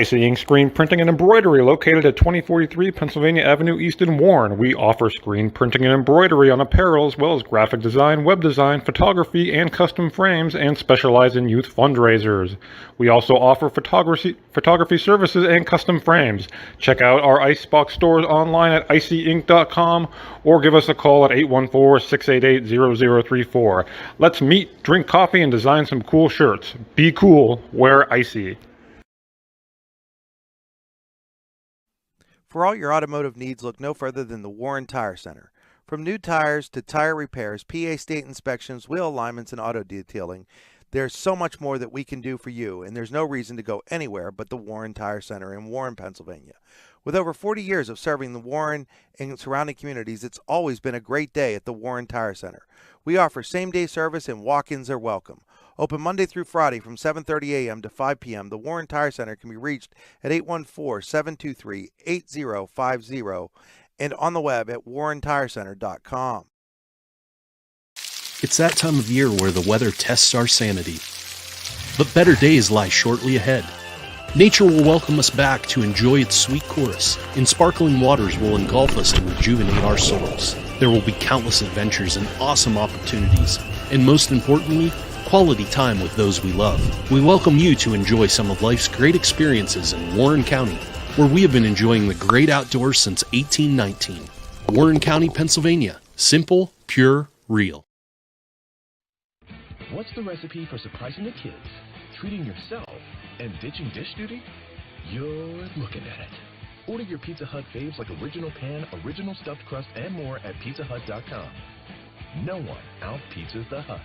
Ink Screen Printing and Embroidery, located at 2043 Pennsylvania Avenue East in Warren. We offer screen printing and embroidery on apparel as well as graphic design, web design, photography, and custom frames, and specialize in youth fundraisers. We also offer photography services and custom frames. Check out our Icebox stores online at icyink.com or give us a call at 814-688-0034. Let's meet, drink coffee, and design some cool shirts. Be cool, wear icy. For all your automotive needs, look no further than the Warren Tire Center. From new tires to tire repairs, PA state inspections, wheel alignments, and auto detailing, there's so much more that we can do for you, and there's no reason to go anywhere but the Warren Tire Center in Warren, Pennsylvania. With over 40 years of serving the Warren and surrounding communities, it's always been a great day at the Warren Tire Center. We offer same-day service and walk-ins are welcome. Open Monday through Friday from 7:30 a.m. to 5 p.m., the Warren Tire Center can be reached at 814-723-8050 and on the web at warrentirecenter.com. It's that time of year where the weather tests our sanity. But better days lie shortly ahead. Nature will welcome us back to enjoy its sweet chorus, and sparkling waters will engulf us to rejuvenate our souls. There will be countless adventures and awesome opportunities, and most importantly, quality time with those we love. We welcome you to enjoy some of life's great experiences in Warren County, where we have been enjoying the great outdoors since 1819. Warren County, Pennsylvania. Simple, pure, real. What's the recipe for surprising the kids, treating yourself, and ditching dish duty? You're looking at it. Order your Pizza Hut faves like original pan, original stuffed crust, and more at pizzahut.com. No one out-pizzas the Hut.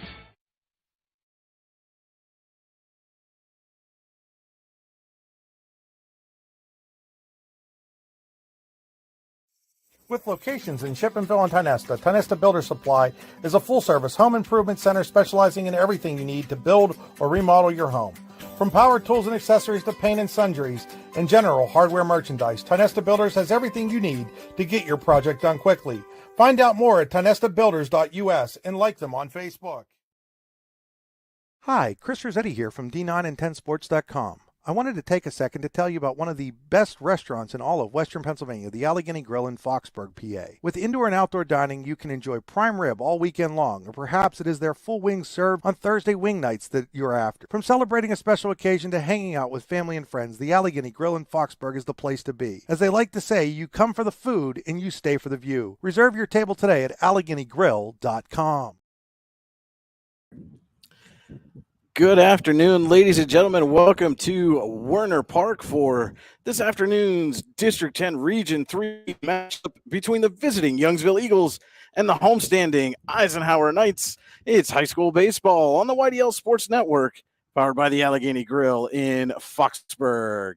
With locations in Shippenville and Tionesta, Tionesta Builder Supply is a full-service home improvement center specializing in everything you need to build or remodel your home. From power tools and accessories to paint and sundries and general hardware merchandise, Tionesta Builders has everything you need to get your project done quickly. Find out more at tionestabuilders.us and like them on Facebook. Hi, Chris Rossetti here from D9and10sports.com. I wanted to take a second to tell you about one of the best restaurants in all of Western Pennsylvania, the Allegheny Grill in Foxburg, PA. With indoor and outdoor dining, you can enjoy prime rib all weekend long, or perhaps it is their full wings served on Thursday wing nights that you're after. From celebrating a special occasion to hanging out with family and friends, the Allegheny Grill in Foxburg is the place to be. As they like to say, you come for the food and you stay for the view. Reserve your table today at AlleghenyGrill.com. Good afternoon, ladies and gentlemen. Welcome to Werner Park for this afternoon's District 10 Region 3 matchup between the visiting Youngsville Eagles and the homestanding Eisenhower Knights. It's high school baseball on the YDL Sports Network, powered by the Allegheny Grill in Foxburg.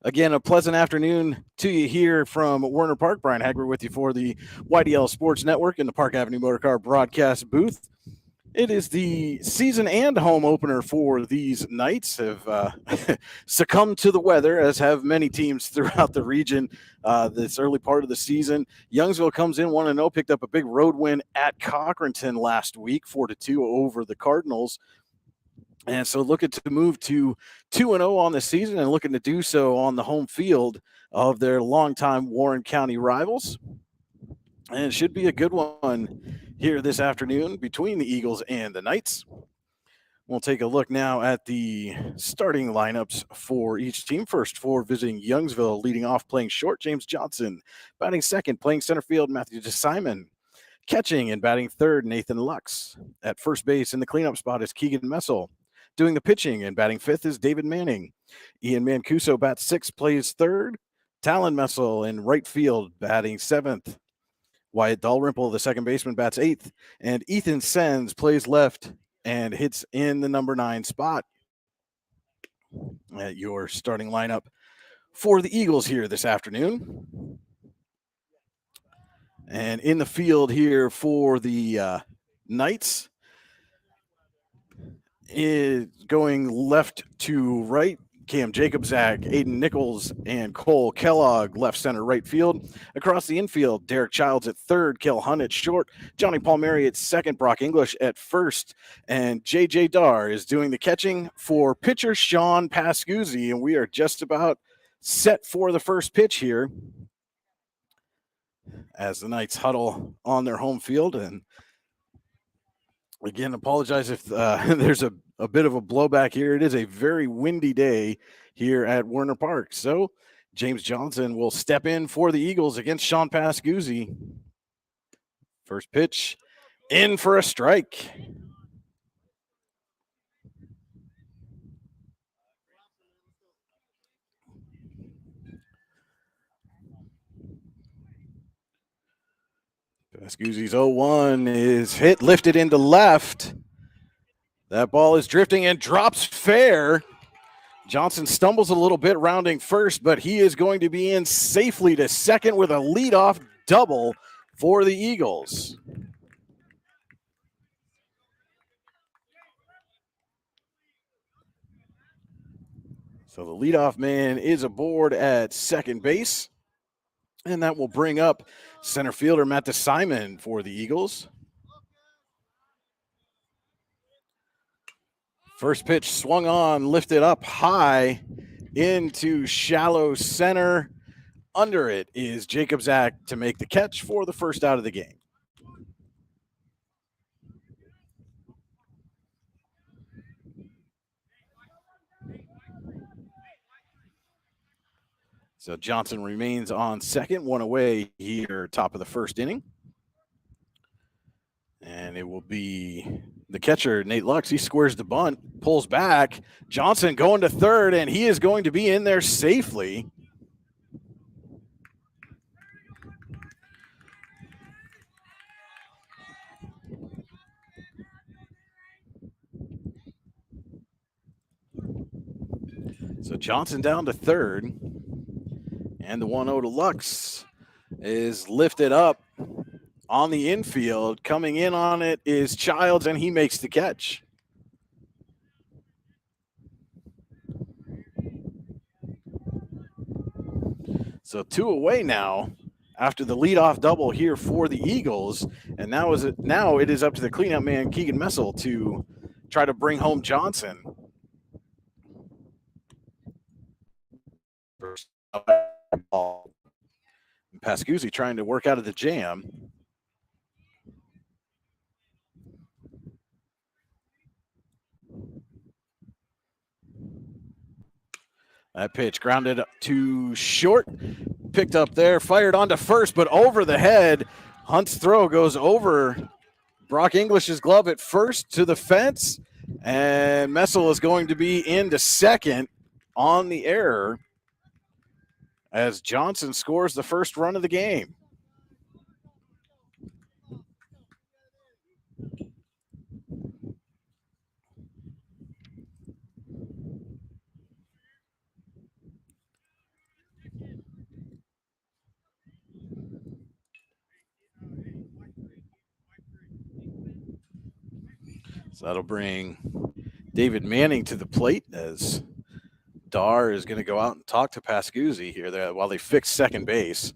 Again, a pleasant afternoon to you here from Werner Park. Brian Hagler with you for the YDL Sports Network in the Park Avenue Motorcar broadcast booth. It is the season and home opener for these Knights. Have succumbed to the weather, as have many teams throughout the region this early part of the season. Youngsville comes in 1-0, picked up a big road win at Cochranton last week, 4-2 over the Cardinals. And so looking to move to 2-0 on the season and looking to do so on the home field of their longtime Warren County rivals. And it should be a good one here this afternoon between the Eagles and the Knights. We'll take a look now at the starting lineups for each team. First, for visiting Youngsville, leading off playing short, James Johnson. Batting second, playing center field, Matthew DeSimon. Catching and batting third, Nathan Lux. At first base in the cleanup spot is Keegan Messel. Doing the pitching and batting fifth is David Manning. Ian Mancuso bats sixth, plays third. Talon Messel in right field, batting seventh. Wyatt Dalrymple, the second baseman, bats eighth. And Ethan Sens plays left and hits in the number 9 spot. At your starting lineup for the Eagles here this afternoon. And in the field here for the Knights is going left to right. Cam Jacobzak, Aiden Nichols, and Cole Kellogg, left center, right field. Across the infield, Derek Childs at third, Kel Hunt at short, Johnny Palmieri at second, Brock English at first, and JJ Dar is doing the catching for pitcher Sean Pascuzzi, and we are just about set for the first pitch here as the Knights huddle on their home field. And again, apologize if there's a bit of a blowback here. It is a very windy day here at Werner Park. So James Johnson will step in for the Eagles against Sean Pascuzzi. First pitch in for a strike. Pascuzzi's 0-1 is hit, lifted into left. That ball is drifting and drops fair. Johnson stumbles a little bit rounding first, but he is going to be in safely to second with a leadoff double for the Eagles. So the leadoff man is aboard at second base, and that will bring up center fielder Matt DeSimon for the Eagles. First pitch swung on, lifted up high into shallow center. Under it is Jacobzak to make the catch for the first out of the game. So Johnson remains on second, one away here, top of the first inning. And it will be the catcher, Nate Lux. He squares the bunt, pulls back. Johnson going to third, and he is going to be in there safely. So Johnson down to third. And the 1-0 to Lux is lifted up on the infield. Coming in on it is Childs, and he makes the catch. So 2 away now after the leadoff double here for the Eagles. And now it is up to the cleanup man, Keegan Messel, to try to bring home Johnson. First ball. Pascuzzi trying to work out of the jam. That pitch grounded to short, picked up there, fired onto first, but over the head. Hunt's throw goes over Brock English's glove at first to the fence, and Messel is going to be into second on the error as Johnson scores the first run of the game. So that'll bring David Manning to the plate as Dar is going to go out and talk to Pascuzzi here while they fix second base.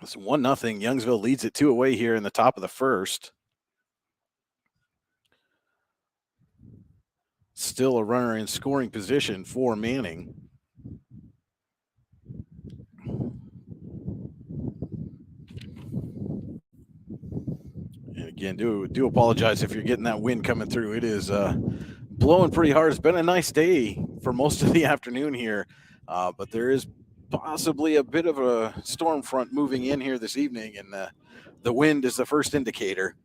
It's 1-0. Youngsville leads it 2 away here in the top of the first. Still a runner in scoring position for Manning. And again, do apologize if you're getting that wind coming through. It is blowing pretty hard. It's been a nice day for most of the afternoon here, but there is possibly a bit of a storm front moving in here this evening, and the wind is the first indicator.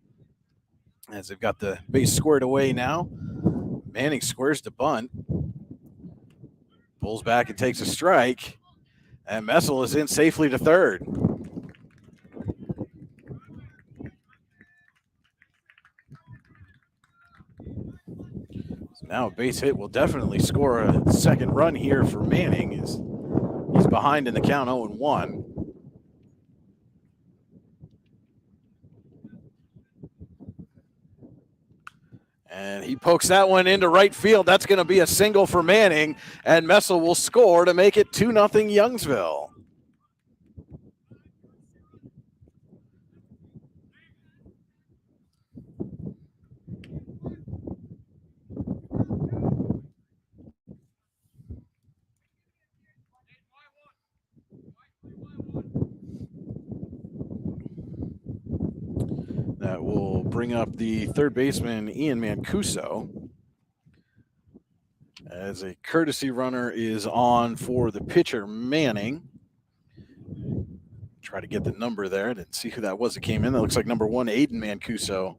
As they've got the base squared away now, Manning squares the bunt, pulls back and takes a strike, and Messel is in safely to third. Now a base hit will definitely score a second run here for Manning. He's behind in the count 0-1. And he pokes that one into right field. That's going to be a single for Manning, and Messel will score to make it 2-0 Youngsville. That will bring up the third baseman, Ian Mancuso, as a courtesy runner is on for the pitcher, Manning. Try to get the number there. Didn't see who that was that came in. That looks like number 1, Aiden Mancuso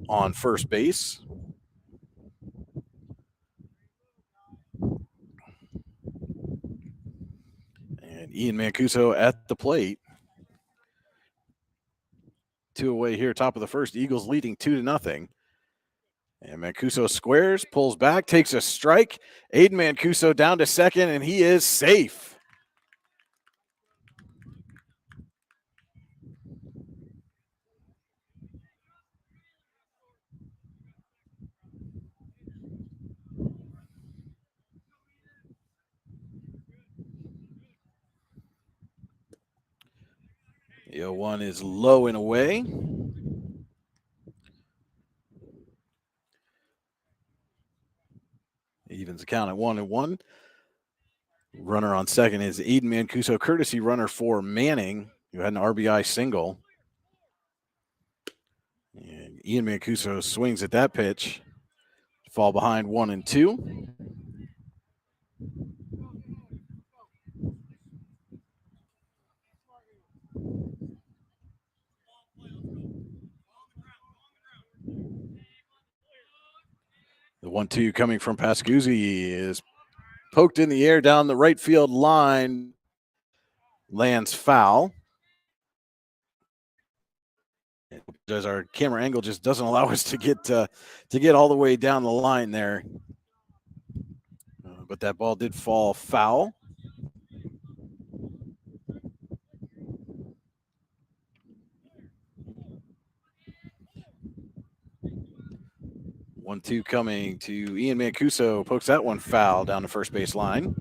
on first base. And Ian Mancuso at the plate. 2 away here, top of the first. Eagles leading 2-0. And Mancuso squares, pulls back, takes a strike. Aiden Mancuso down to second, and he is safe. The 0-1 is low and away. Evens the count at 1-1. Runner on second is Aiden Mancuso, courtesy runner for Manning, who had an RBI single. And Ian Mancuso swings at that pitch. Fall behind 1-2. The 1-2 coming from Pascuzzi is poked in the air down the right field line. Lands foul. As our camera angle just doesn't allow us to get all the way down the line there. But that ball did fall foul. One, two coming to Ian Mancuso, pokes that one foul down the first base line.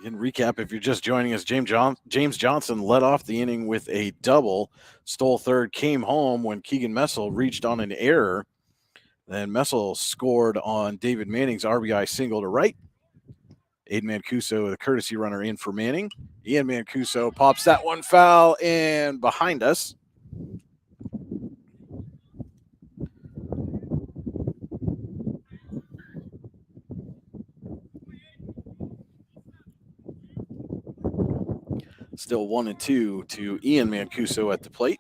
In recap, if you're just joining us, James Johnson led off the inning with a double, stole third, came home when Keegan Messel reached on an error. Then Messel scored on David Manning's RBI single to right. Aiden Mancuso, the courtesy runner, in for Manning. Ian Mancuso pops that one foul and behind us. Still 1-2 to Ian Mancuso at the plate.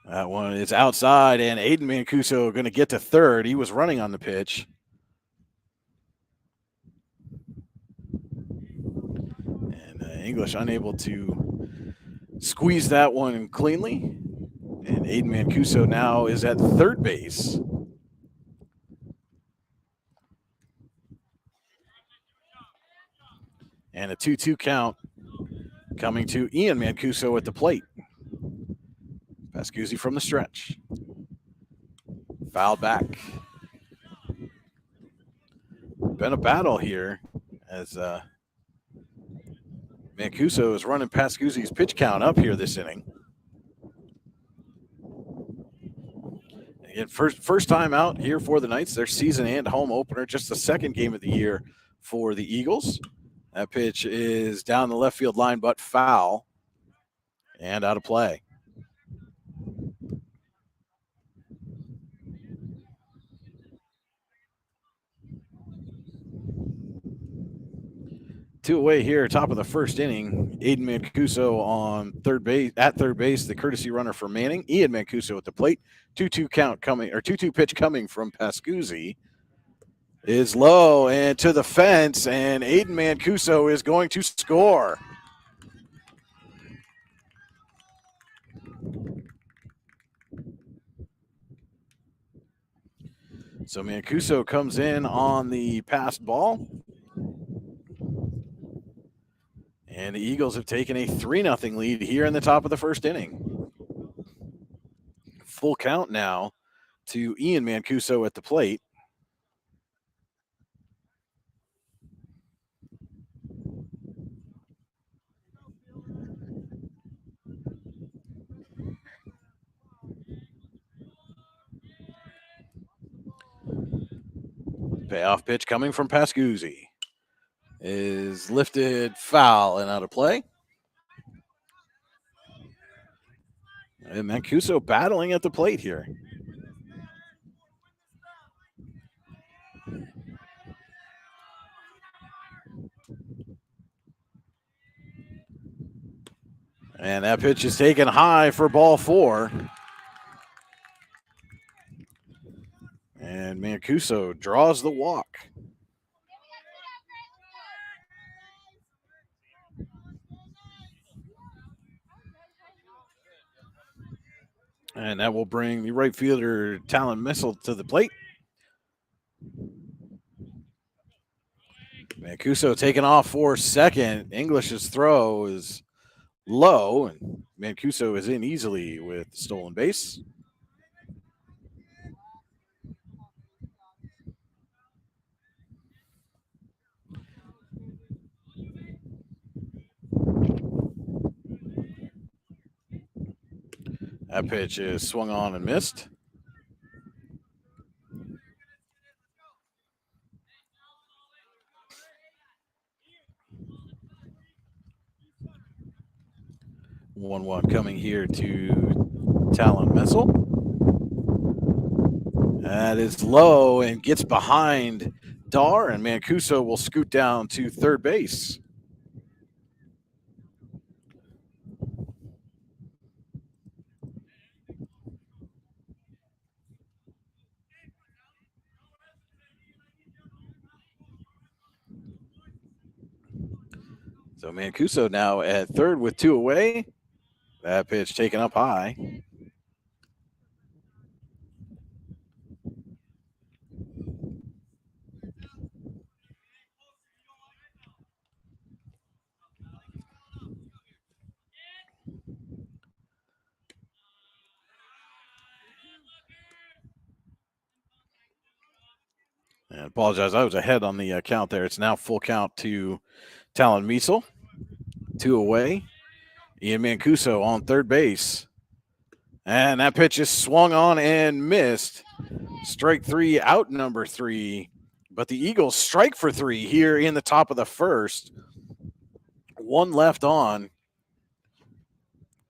That one is outside, and Aiden Mancuso going to get to third. He was running on the pitch. And English unable to squeeze that one cleanly. And Aiden Mancuso now is at third base. And a 2-2 count coming to Ian Mancuso at the plate. Pascuzzi from the stretch. Foul back. Been a battle here as Mancuso is running Pascuzzi's pitch count up here this inning. Again, first time out here for the Knights, their season and home opener, just the second game of the year for the Eagles. That pitch is down the left field line, but foul and out of play. Two away here, top of the first inning. Aiden Mancuso on third base, the courtesy runner for Manning. Ian Mancuso at the plate. 2-2 count coming, or 2-2 pitch coming from Pascuzzi is low and to the fence, and Aiden Mancuso is going to score. So Mancuso comes in on the passed ball. And the Eagles have taken a 3-0 lead here in the top of the first inning. Full count now to Ian Mancuso at the plate. Payoff pitch coming from Pascuzzi is lifted foul and out of play. And Mancuso battling at the plate here. And that pitch is taken high for ball 4. And Mancuso draws the walk. And that will bring the right fielder, Talon Missile, to the plate. Mancuso taking off for second. English's throw is low, and Mancuso is in easily with the stolen base. That pitch is swung on and missed. One coming here to Talon Missile. That is low and gets behind Dar, and Mancuso will scoot down to third base. So Mancuso now at third with 2 away. That pitch taken up high. And I apologize, I was ahead on the count there. It's now full count to Talon Missile. 2 away. Ian Mancuso on third base. And that pitch is swung on and missed. Strike 3, out number 3. But the Eagles strike for 3 here in the top of the first. 1 left on.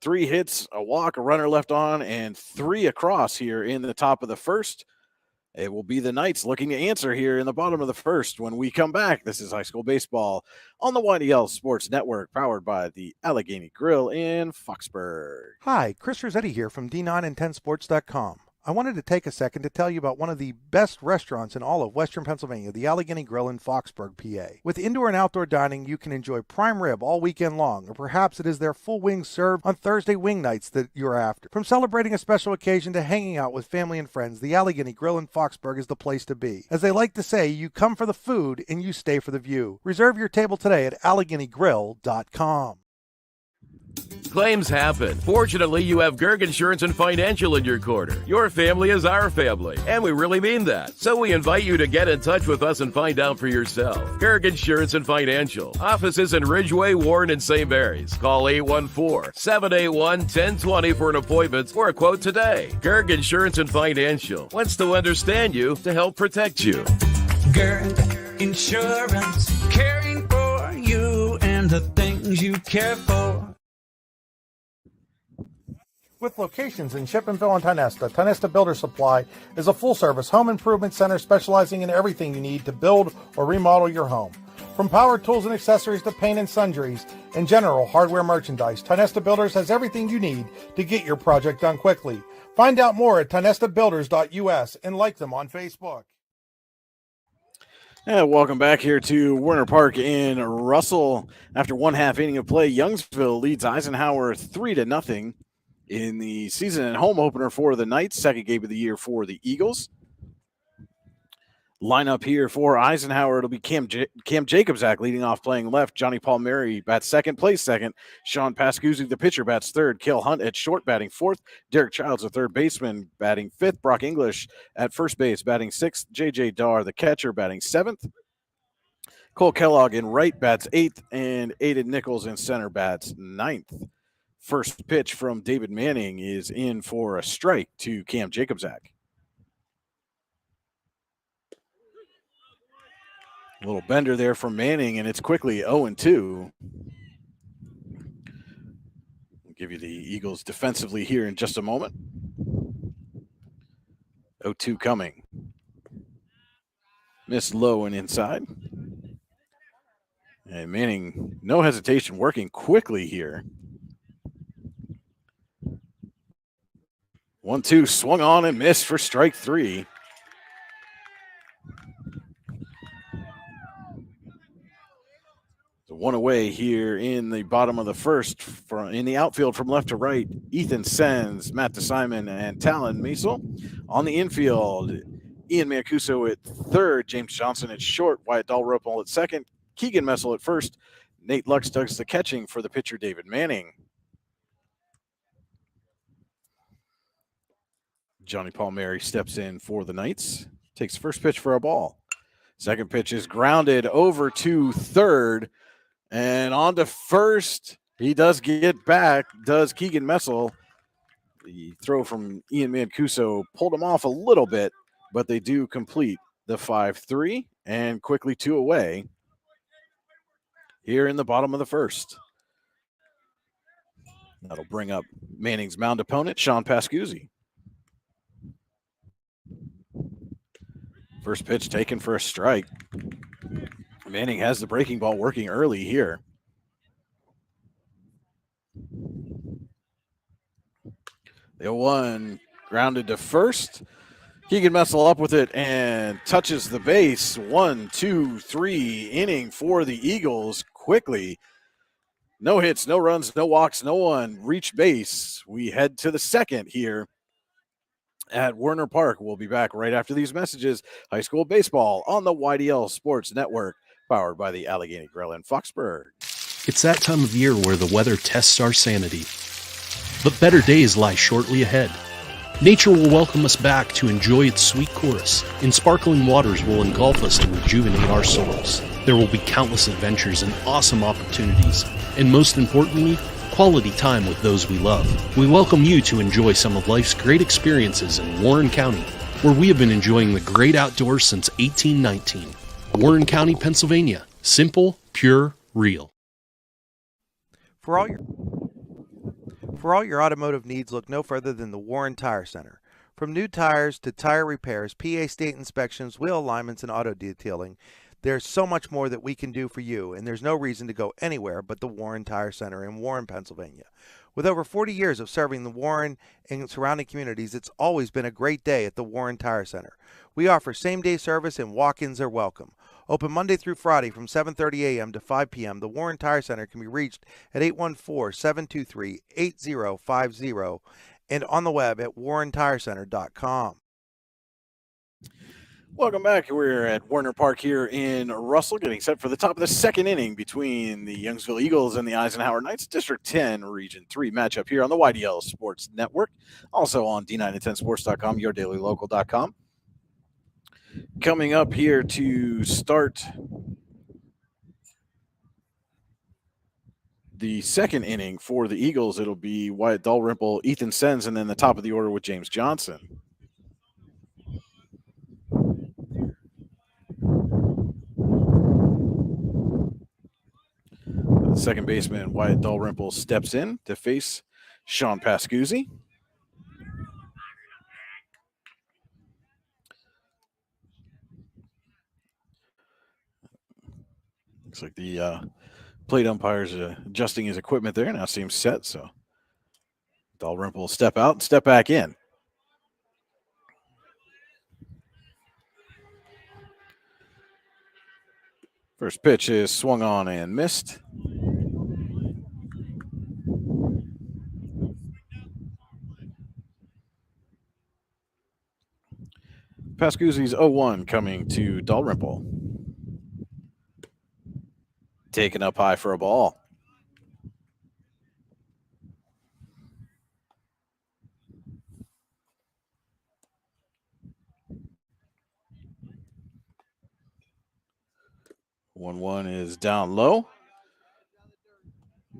3 hits, a walk, a runner left on, and 3 across here in the top of the first. It will be the Knights looking to answer here in the bottom of the first when we come back. This is high school baseball on the YDL Sports Network, powered by the Allegheny Grill in Foxburg. Hi, Chris Rossetti here from D9and10sports.com. I wanted to take a second to tell you about one of the best restaurants in all of Western Pennsylvania, the Allegheny Grill in Foxburg, PA. With indoor and outdoor dining, you can enjoy prime rib all weekend long, or perhaps it is their full wings served on Thursday wing nights that you're after. From celebrating a special occasion to hanging out with family and friends, the Allegheny Grill in Foxburg is the place to be. As they like to say, you come for the food and you stay for the view. Reserve your table today at AlleghenyGrill.com. Claims happen. Fortunately, you have Gerg Insurance and Financial in your corner. Your family is our family, and we really mean that. So we invite you to get in touch with us and find out for yourself. Gerg Insurance and Financial. Offices in Ridgeway, Warren, and St. Mary's. Call 814-781-1020 for an appointment or a quote today. Gerg Insurance and Financial wants to understand you to help protect you. Gerg Insurance, caring for you and the things you care for. With locations in Chippenville and Tionesta, Tionesta Builder Supply is a full-service home improvement center specializing in everything you need to build or remodel your home. From power tools and accessories to paint and sundries and general hardware merchandise, Tionesta Builders has everything you need to get your project done quickly. Find out more at tionestabuilders.us and like them on Facebook. And welcome back here to Werner Park in Russell. After 1/2 inning of play, Youngsville leads Eisenhower 3-0 in the season and home opener for the Knights, second game of the year for the Eagles. Lineup here for Eisenhower, it'll be Cam Jacobzak leading off, playing left. Johnny Palmieri bats second, plays second. Sean Pascuzzi, the pitcher, bats third. Cale Hunt at short, batting fourth. Derek Childs, the third baseman, batting fifth. Brock English at first base, batting sixth. J.J. Darr, the catcher, batting seventh. Cole Kellogg in right bats eighth, and Aiden Nichols in center bats ninth. First pitch from David Manning is in for a strike to Cam Jacobzak. A little bender there from Manning, and it's quickly 0-2. I'll give you the Eagles defensively here in just a moment. 0-2 coming. Missed low and inside. And Manning, no hesitation, working quickly here. 1-2, swung on and missed for strike three. So one away here in the bottom of the first. In the outfield from left to right, Ethan Sens, Matt DeSimon, and Talon Meisel. On the infield, Ian Mancuso at third, James Johnson at short, Wyatt Dalrymple at second, Keegan Messel at first, Nate Lux does the catching for the pitcher David Manning. Johnny Palmieri steps in for the Knights, takes first pitch for a ball. Second pitch is grounded over to third, and on to first. He does get back, does Keegan Messel. The throw from Ian Mancuso pulled him off a little bit, but they do complete the 5-3 and quickly 2 away here in the bottom of the first. That'll bring up Manning's mound opponent, Sean Pascuzzi. First pitch taken for a strike. Manning has the breaking ball working early here. The 0-1 grounded to first. Keegan Messel up with it and touches the base. 1, 2, 3 inning for the Eagles quickly. No hits, no runs, no walks, no one reached base. We head to the second here at Werner Park. We'll be back right after these messages. High school baseball on the YDL Sports Network, powered by the Allegheny Grill in Foxburg. It's that time of year where the weather tests our sanity. But better days lie shortly ahead. Nature will welcome us back to enjoy its sweet chorus, and sparkling waters will engulf us to rejuvenate our souls. There will be countless adventures and awesome opportunities, and most importantly, quality time with those we love. We welcome you to enjoy some of life's great experiences in Warren County, where we have been enjoying the great outdoors since 1819. Warren County, Pennsylvania. Simple, pure, real. For all your automotive needs, look no further than the Warren Tire Center. From new tires to tire repairs, PA state inspections, wheel alignments, and auto detailing, there's so much more that we can do for you, and there's no reason to go anywhere but the Warren Tire Center in Warren, Pennsylvania. With over 40 years of serving the Warren and surrounding communities, it's always been a great day at the Warren Tire Center. We offer same-day service and walk-ins are welcome. Open Monday through Friday from 7:30 a.m. to 5 p.m., the Warren Tire Center can be reached at 814-723-8050 and on the web at warrentirecenter.com. Welcome back. We're at Werner Park here in Russell, getting set for the top of the second inning between the Youngsville Eagles and the Eisenhower Knights. District 10, Region 3 matchup here on the YDL Sports Network. Also on D910sports.com, yourdailylocal.com. Coming up here to start the second inning for the Eagles, it'll be Wyatt Dalrymple, Ethan Sens, and then the top of the order with James Johnson. Second baseman Wyatt Dalrymple steps in to face Sean Pascuzzi. Looks like the plate umpire's adjusting his equipment there. Now seems set, so Dalrymple will step out and step back in. First pitch is swung on and missed. Pascuzzi's 0-1 coming to Dalrymple. Taken up high for a ball. One is down low.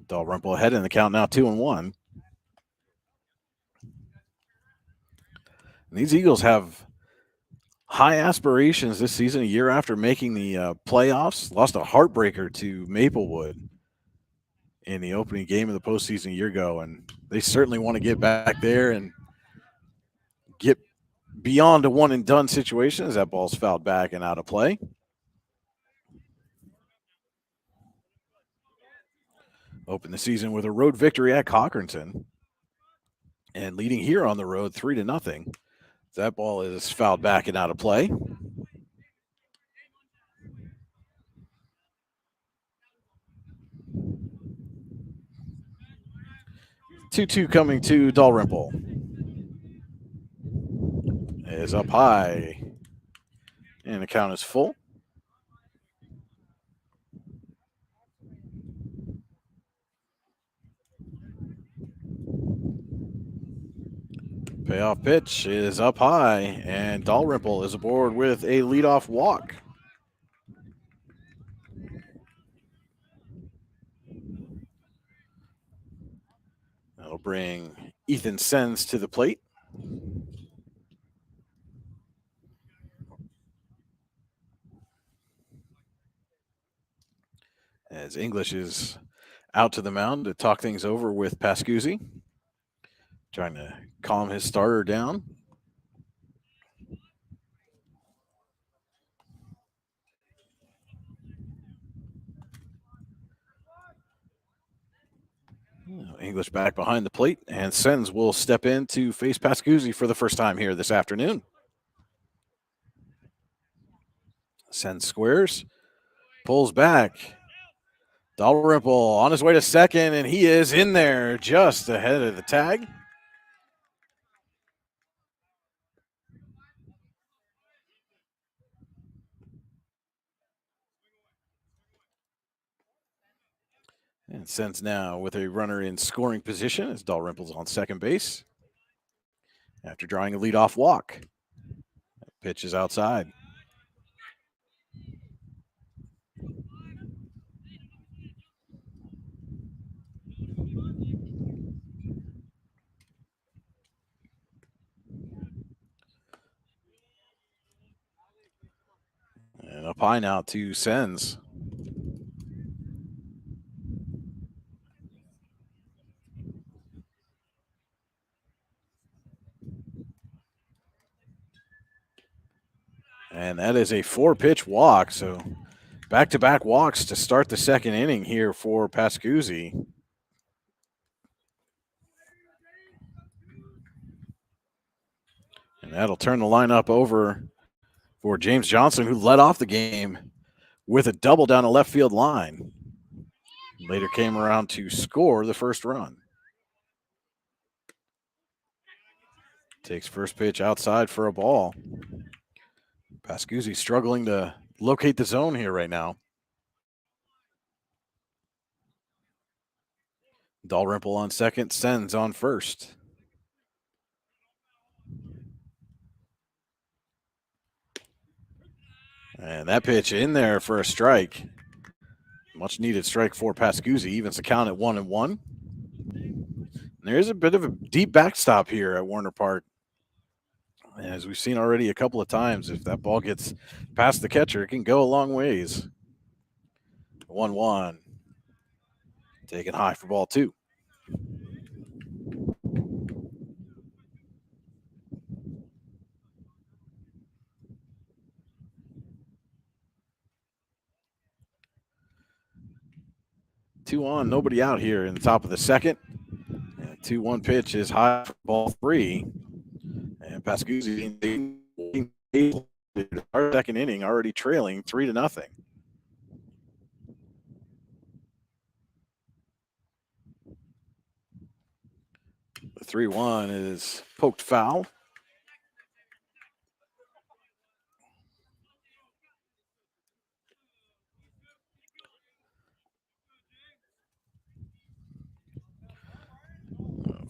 Dalrymple ahead in the count now, 2-1. And these Eagles have high aspirations this season, a year after making the playoffs. Lost a heartbreaker to Maplewood in the opening game of the postseason a year ago, and they certainly want to get back there and get beyond a one-and-done situation as that ball's fouled back and out of play. Open the season with a road victory at Cochranton and leading here on the road 3-0. That ball is fouled back and out of play. Two coming to Dalrymple. Is up high, and the count is full. Payoff pitch is up high, and Dalrymple is aboard with a leadoff walk. That'll bring Ethan Sens to the plate. As English is out to the mound to talk things over with Pascuzzi, trying to calm his starter down. English back behind the plate, and Sens will step in to face Pascuzzi for the first time here this afternoon. Sens squares, pulls back. Dalrymple on his way to second, and he is in there just ahead of the tag. And Sens now with a runner in scoring position as Dalrymple's on second base after drawing a leadoff walk. Pitch is outside. And up high now to Sens. And that is a 4-pitch walk. So back-to-back walks to start the second inning here for Pascuzzi. And that'll turn the lineup over for James Johnson, who led off the game with a double down the left field line. Later came around to score the first run. Takes first pitch outside for a ball. Pascuzzi struggling to locate the zone here right now. Dalrymple on second, Sens on first. And that pitch in there for a strike. Much needed strike for Pascuzzi, evens the count at 1-1. There's a bit of a deep backstop here at Warner Park. As we've seen already a couple of times, if that ball gets past the catcher, it can go a long ways. 1-1. Taken high for ball 2. Two on, nobody out here in the top of the second. And 2-1 pitch is high for ball 3. And Pascuzzi, our second inning, already trailing 3-0. The 3-1 is poked foul.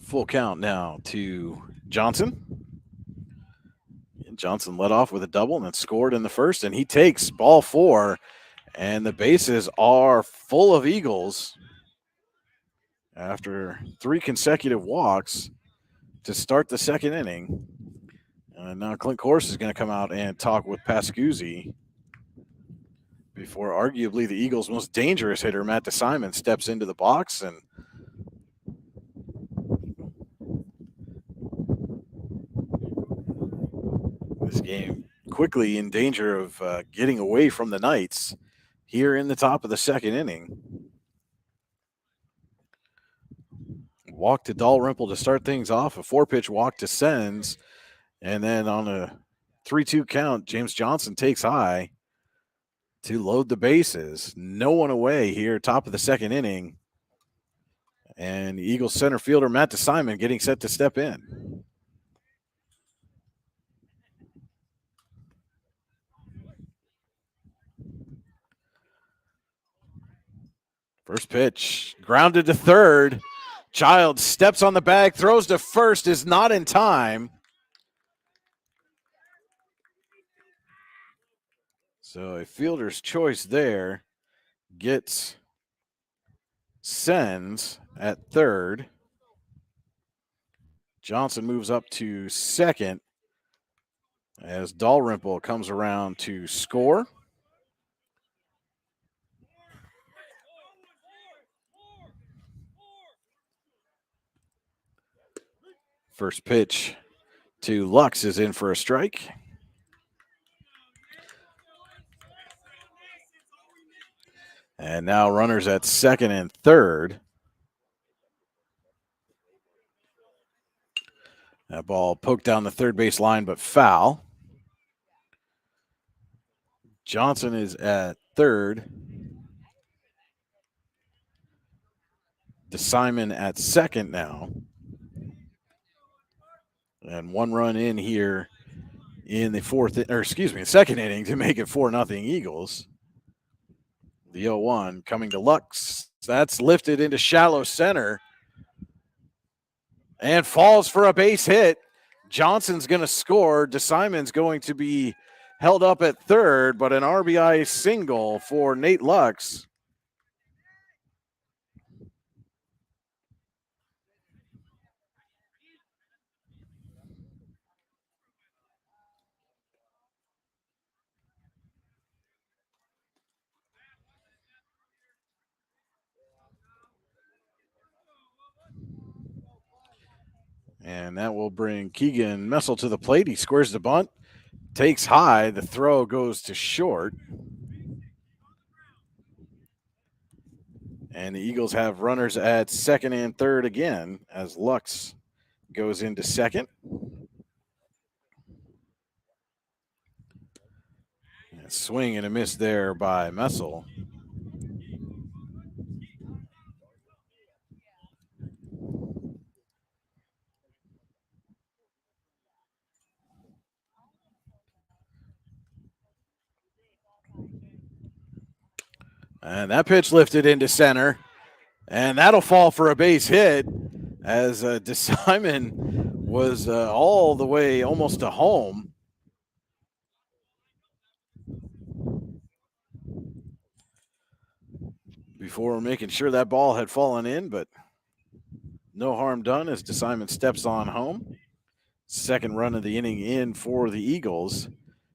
Full count now to Johnson. And Johnson led off with a double and then scored in the first, and he takes ball 4, and the bases are full of Eagles after 3 consecutive walks to start the second inning. And now Clint Corse is going to come out and talk with Pascuzzi before arguably the Eagles' most dangerous hitter, Matt DeSimon, steps into the box. And this game quickly in danger of getting away from the Knights here in the top of the second inning. Walk to Dalrymple to start things off, a 4-pitch walk to Sens, and then on a 3-2 count, James Johnson takes high to load the bases. No one away here, top of the second inning. And the Eagles center fielder Matt DeSimon getting set to step in. First pitch, grounded to third. Child steps on the bag, throws to first, is not in time. So a fielder's choice there gets Sens at third. Johnson moves up to second as Dalrymple comes around to score. First pitch to Lux is in for a strike. And now runners at second and third. That ball poked down the third base line, but foul. Johnson is at third. DeSimon at second now. And 1 run in here in the second inning to make it 4-0 Eagles. The 0-1 coming to Lux. That's lifted into shallow center and falls for a base hit. Johnson's going to score. DeSimon's going to be held up at third, but an RBI single for Nate Lux. And that will bring Keegan Messel to the plate. He squares the bunt, takes high. The throw goes to short. And the Eagles have runners at second and third again as Lux goes into second. A swing and a miss there by Messel. And that pitch lifted into center. And that'll fall for a base hit as DeSimon was all the way almost to home. Before making sure that ball had fallen in, but no harm done as DeSimon steps on home. Second run of the inning in for the Eagles.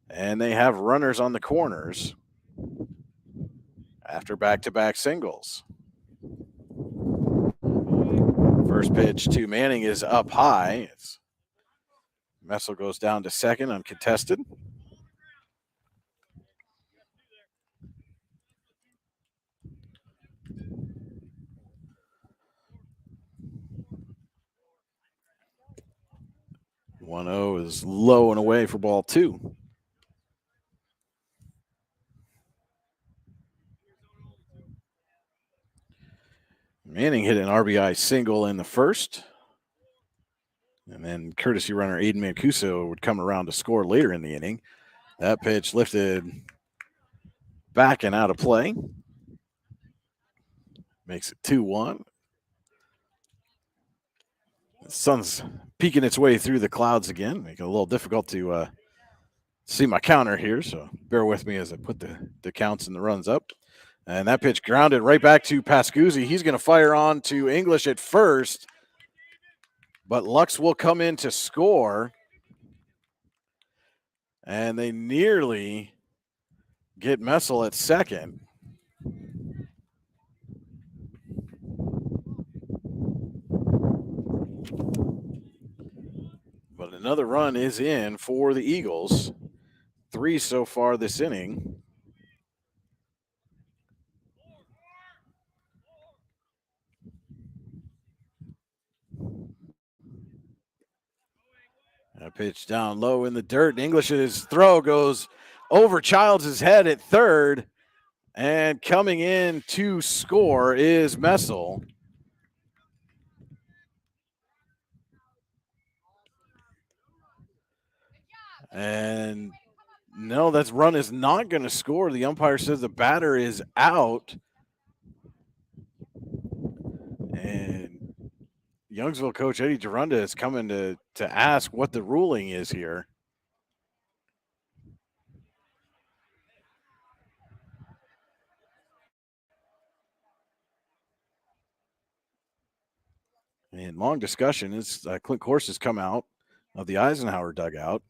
And they have runners on the corners after back-to-back singles. First pitch to Manning is up high. Messel goes down to second uncontested. One 0 is low and away for ball 2. Manning hit an RBI single in the first. And then courtesy runner Aiden Mancuso would come around to score later in the inning. That pitch lifted back and out of play. Makes it 2-1. The sun's peeking its way through the clouds again, making it a little difficult to see my counter here, so bear with me as I put the counts and the runs up. And that pitch grounded right back to Pascuzzi. He's going to fire on to English at first, but Lux will come in to score. And they nearly get Messel at second. But another run is in for the Eagles. 3 so far this inning. A pitch down low in the dirt. English's throw goes over Childs' head at third. And coming in to score is Messel. And no, that run is not going to score. The umpire says the batter is out. And Youngsville coach Eddie Durunda is coming to ask what the ruling is here. And long discussion is Clint Corse has come out of the Eisenhower dugout.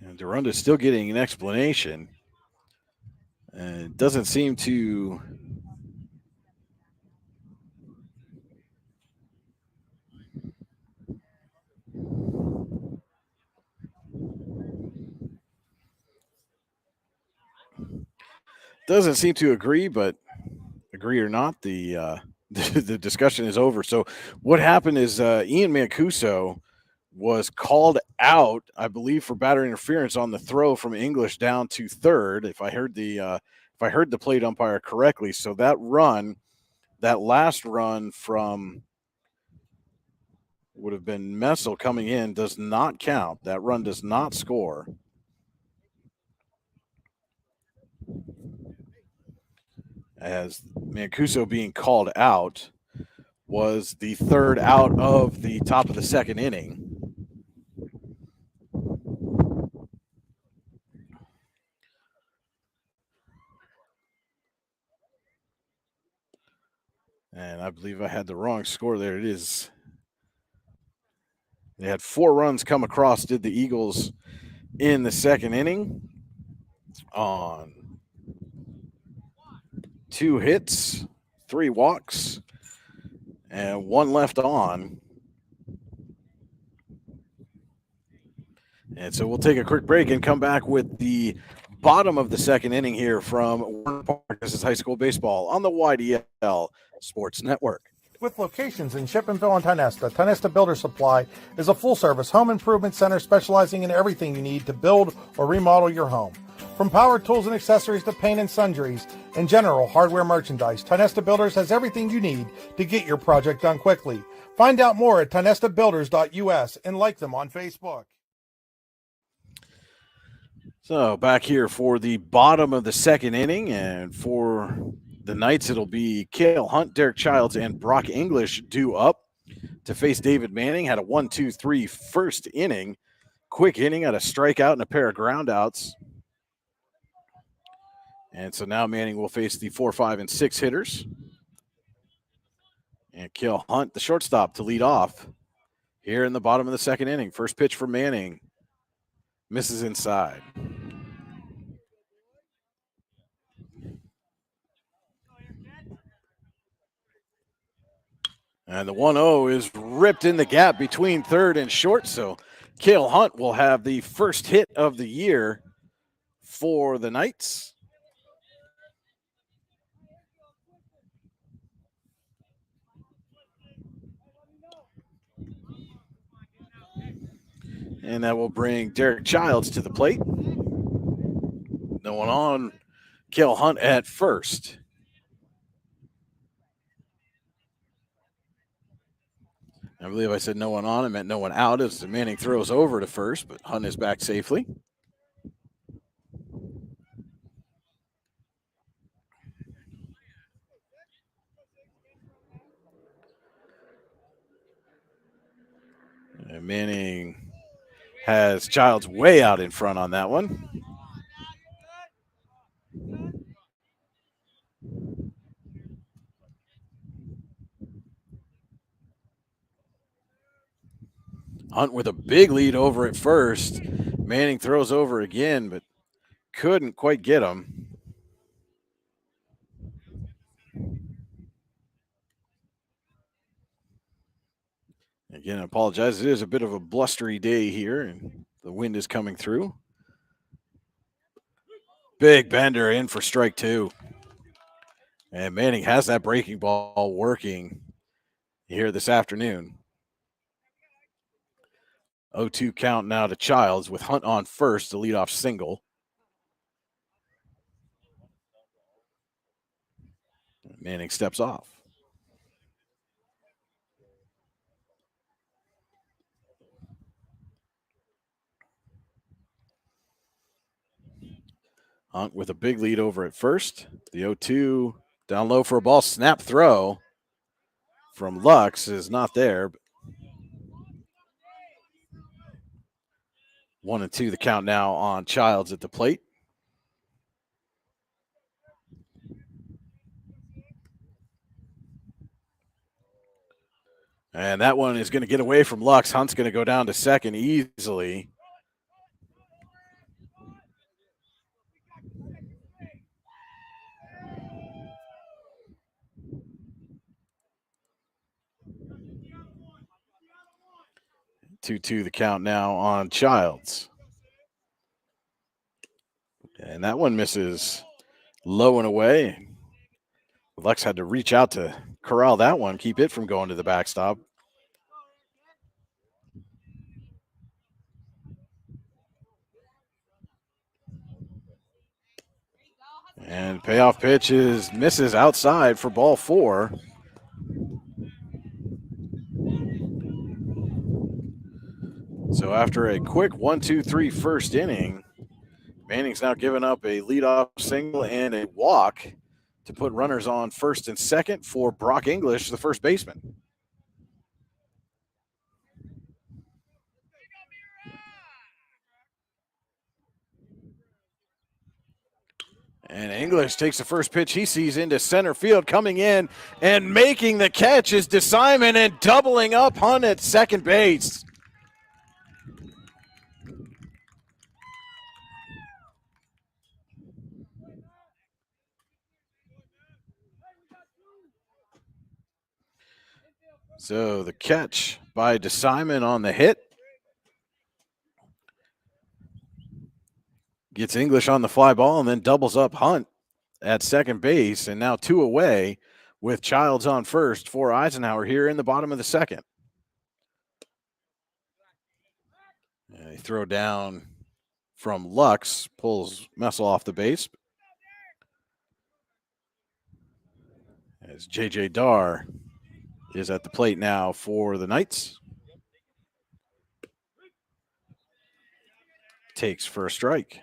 And Durunda is still getting an explanation. And it doesn't seem to agree, but agree or not, the the discussion is over. So what happened is Ian Mancuso was called out, I believe, for batter interference on the throw from English down to third, if I heard the plate umpire correctly. So that last run from would have been Messel coming in does not count. That run does not score. As Mancuso being called out was the third out of the top of the second inning. And I believe I had the wrong score there. It is. They had 4 runs come across, did the Eagles in the second inning on 2 hits, 3 walks, and 1 left on. And so we'll take a quick break and come back with the bottom of the second inning here from Warner Park. This is high school baseball on the YDL Sports Network. With locations in Chippenville and Tionesta Builder Supply is a full-service home improvement center specializing in everything you need to build or remodel your home. From power tools and accessories to paint and sundries and general hardware merchandise, Tionesta Builders has everything you need to get your project done quickly. Find out more at tionestabuilders.us and like them on Facebook. So back here for the bottom of the second inning, and for the Knights, it'll be Cale Hunt, Derek Childs, and Brock English due up to face David Manning. Had a 1-2-3 first inning. Quick inning, had a strikeout and a pair of groundouts. And so now Manning will face the 4, 5, and 6 hitters. And Cale Hunt, the shortstop, to lead off here in the bottom of the second inning. First pitch for Manning. Misses inside. And the 1-0 is ripped in the gap between third and short. So Cale Hunt will have the first hit of the year for the Knights. And that will bring Derek Childs to the plate. No one on. Cale Hunt at first. I believe I said no one on. I meant no one out as Manning throws over to first, but Hunt is back safely. And Manning has Childs way out in front on that one. Hunt with a big lead over at first. Manning throws over again, but couldn't quite get him. Again, I apologize. It is a bit of a blustery day here, and the wind is coming through. Big bender in for strike two. And Manning has that breaking ball working here this afternoon. 0-2 count now to Childs with Hunt on first, the leadoff single. Manning steps off. Hunt with a big lead over at first. The 0-2 down low for a ball. Snap throw from Lux is not there. 1-2 the count now on Childs at the plate. And that one is going to get away from Lux. Hunt's going to go down to second easily. Two the count now on Childs. And that one misses low and away. Lux had to reach out to corral that one, keep it from going to the backstop. And payoff pitch misses outside for ball four. So after a quick 1-2-3 first inning, Manning's now given up a leadoff single and a walk to put runners on first and second for Brock English, the first baseman. And English takes the first pitch he sees into center field. Coming in and making the catch is DeSimon, and doubling up Hunt at second base. So the catch by DeSimon on the hit gets English on the fly ball and then doubles up Hunt at second base, and now two away with Childs on first for Eisenhower here in the bottom of the second. And they throw down from Lux, pulls Messel off the base. As J.J. Darr is at the plate now for the Knights. Takes for a strike.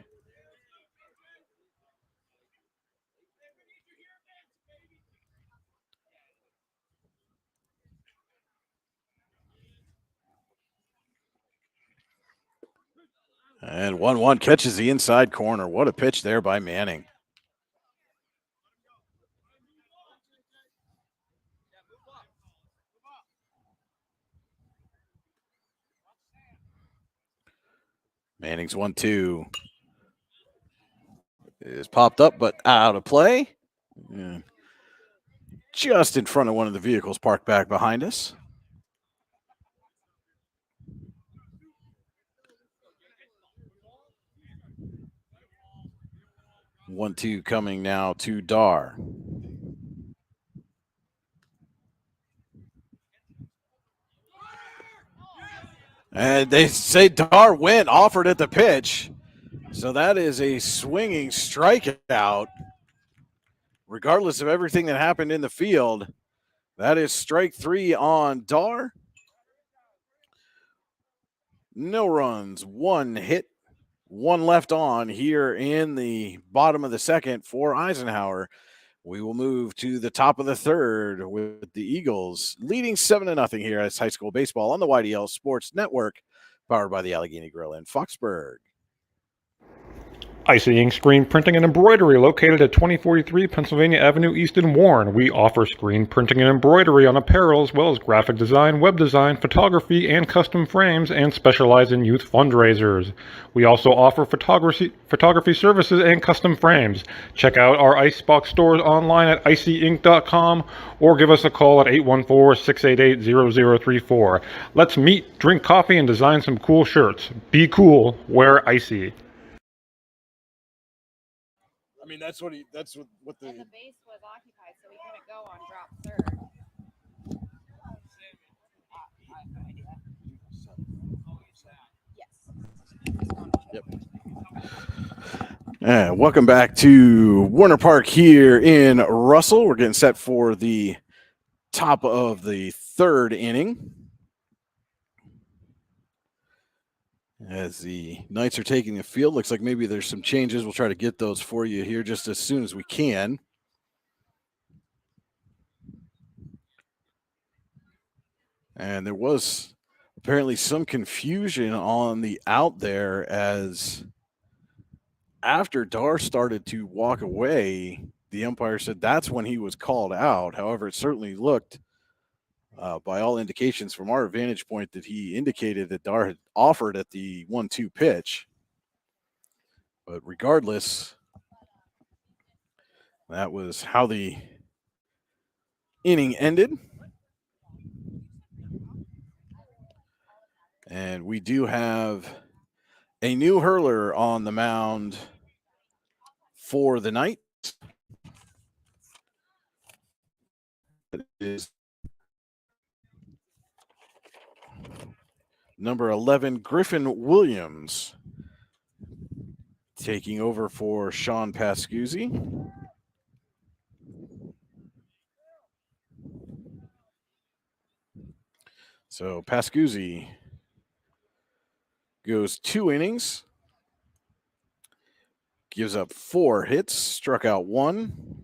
And 1-1 catches the inside corner. What a pitch there by Manning. Manning's 1-2 is popped up, but out of play. Yeah. Just in front of one of the vehicles parked back behind us. One, two coming now to Darr. And they say Darr went, offered at the pitch. So that is a swinging strikeout. Regardless of everything that happened in the field, that is strike three on Darr. No runs, one hit, one left on here in the bottom of the second for Eisenhower. We will move to the top of the third with the Eagles leading 7-0 here as high school baseball on the YDL Sports Network, powered by the Allegheny Grill in Foxburg. Icy Ink Screen Printing and Embroidery, located at 2043 Pennsylvania Avenue East in Warren. We offer screen printing and embroidery on apparel as well as graphic design, web design, photography, and custom frames, and specialize in youth fundraisers. We also offer photography services and custom frames. Check out our Icebox stores online at icyink.com or give us a call at 814-688-0034. Let's meet, drink coffee, and design some cool shirts. Be cool, wear Icy. I mean, that's what the. And the base was occupied, so we couldn't go on drop third. Yes. And welcome back to Warner Park here in Russell. We're getting set for the top of the third inning. As the Knights are taking the field, looks like maybe there's some changes. We'll try to get those for you here just as soon as we can. And there was apparently some confusion on the out there as after Dar started to walk away, the umpire said that's when he was called out. However, it certainly looked, by all indications from our vantage point, that he indicated that Dar had offered at the 1-2 pitch. But regardless, that was how the inning ended. And we do have a new hurler on the mound for the Knights. It is number 11, Griffin Williams, taking over for Sean Pascuzzi. So Pascuzzi goes 2 innings, gives up 4 hits, struck out 1.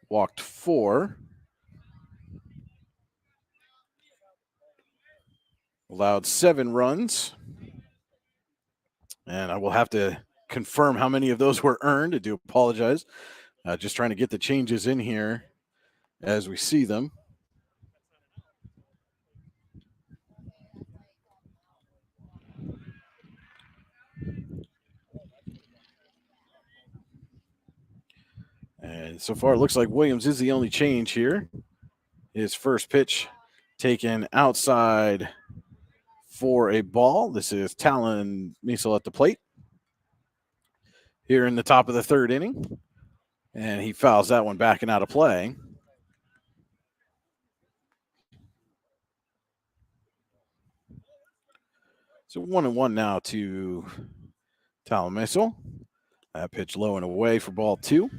Walked 4. Allowed 7 runs. And I will have to confirm how many of those were earned. I do apologize. Just trying to get the changes in here as we see them. And so far, it looks like Williams is the only change here. His first pitch taken outside for a ball. This is Talon Miesel at the plate here in the top of the third inning. And he fouls that one back and out of play. So 1-1 now to Talon Miesel. That pitch low and away for ball 2.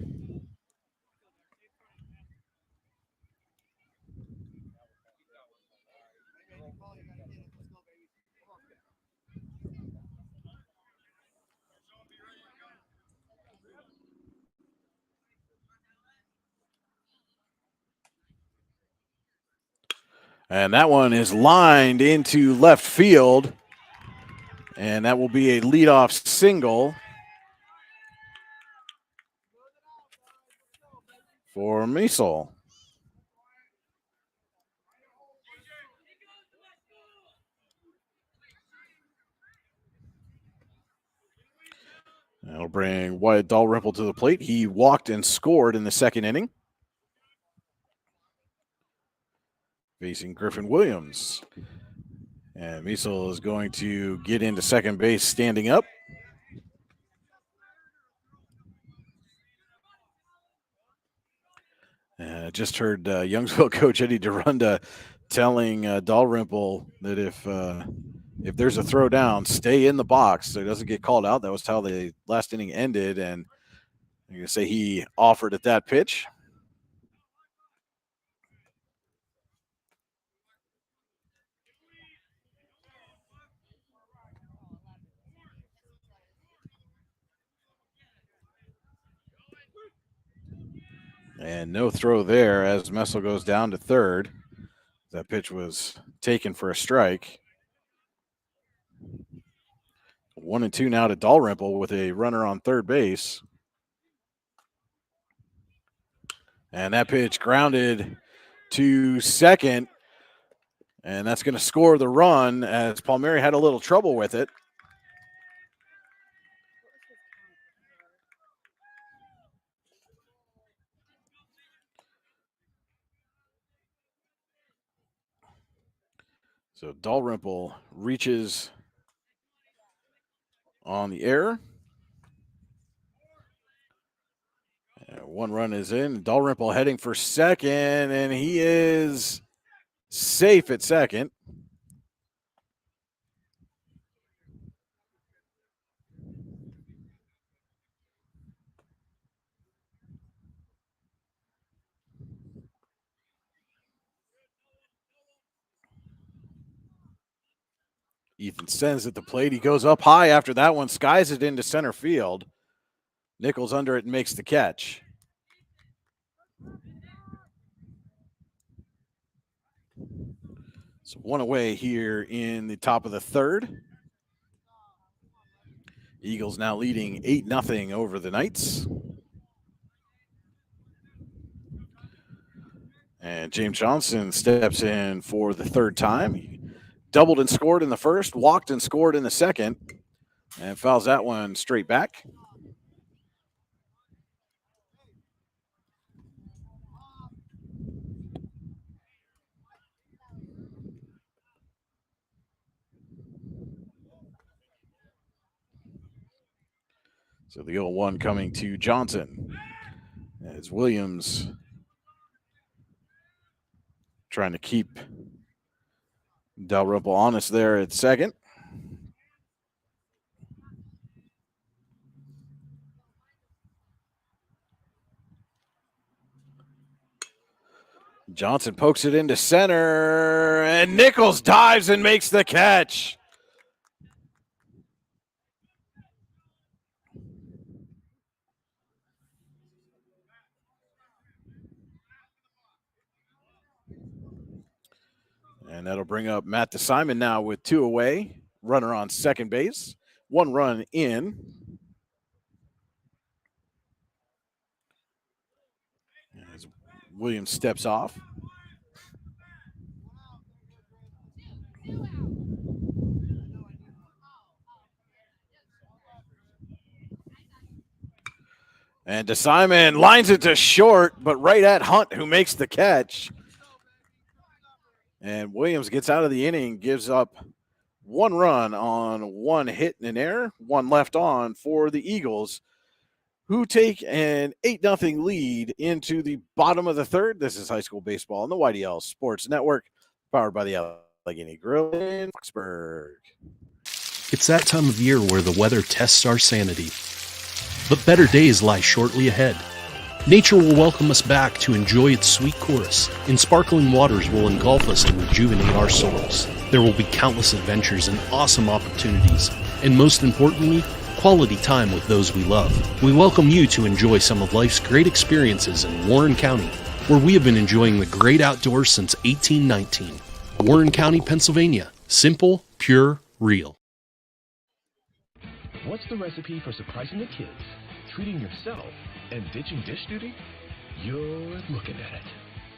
And that one is lined into left field. And that will be a leadoff single for Miesel. That'll bring Wyatt Dalrymple to the plate. He walked and scored in the second inning. Facing Griffin Williams. And Miesel is going to get into second base standing up. Just heard Youngsville coach Eddie Durunda telling Dalrymple that if there's a throw down, stay in the box so he doesn't get called out. That was how the last inning ended. And I'm going to say he offered at that pitch. And no throw there as Messel goes down to third. That pitch was taken for a strike. 1-2 now to Dalrymple with a runner on third base. And that pitch grounded to second. And that's going to score the run as Palmieri had a little trouble with it. So Dalrymple reaches on the air. And one run is in. Dalrymple heading for second, and he is safe at second. Ethan Sens at the plate. He goes up high after that one, skies it into center field. Nichols under it and makes the catch. So one away here in the top of the third. Eagles now leading 8-0 over the Knights. And James Johnson steps in for the third time. He doubled and scored in the first, walked and scored in the second, and fouls that one straight back. So the 0-1 coming to Johnson as Williams trying to keep Dalrymple honest there at second. Johnson pokes it into center, and Nichols dives and makes the catch. And that'll bring up Matt DeSimon now with two away. Runner on second base. One run in. As Williams steps off. And DeSimon lines it to short, but right at Hunt, who makes the catch. And Williams gets out of the inning, gives up one run on one hit and an error, one left on for the Eagles, who take an 8-0 lead into the bottom of the third. This is high school baseball on the YDL Sports Network, powered by the Allegheny Grill in Foxburg. It's that time of year where the weather tests our sanity. But better days lie shortly ahead. Nature will welcome us back to enjoy its sweet chorus, and sparkling waters will engulf us to rejuvenate our souls. There will be countless adventures and awesome opportunities, and most importantly, quality time with those we love. We welcome you to enjoy some of life's great experiences in Warren County, where we have been enjoying the great outdoors since 1819. Warren County, Pennsylvania. Simple, pure, real. What's the recipe for surprising the kids, treating yourself, and ditching dish duty? You're looking at it.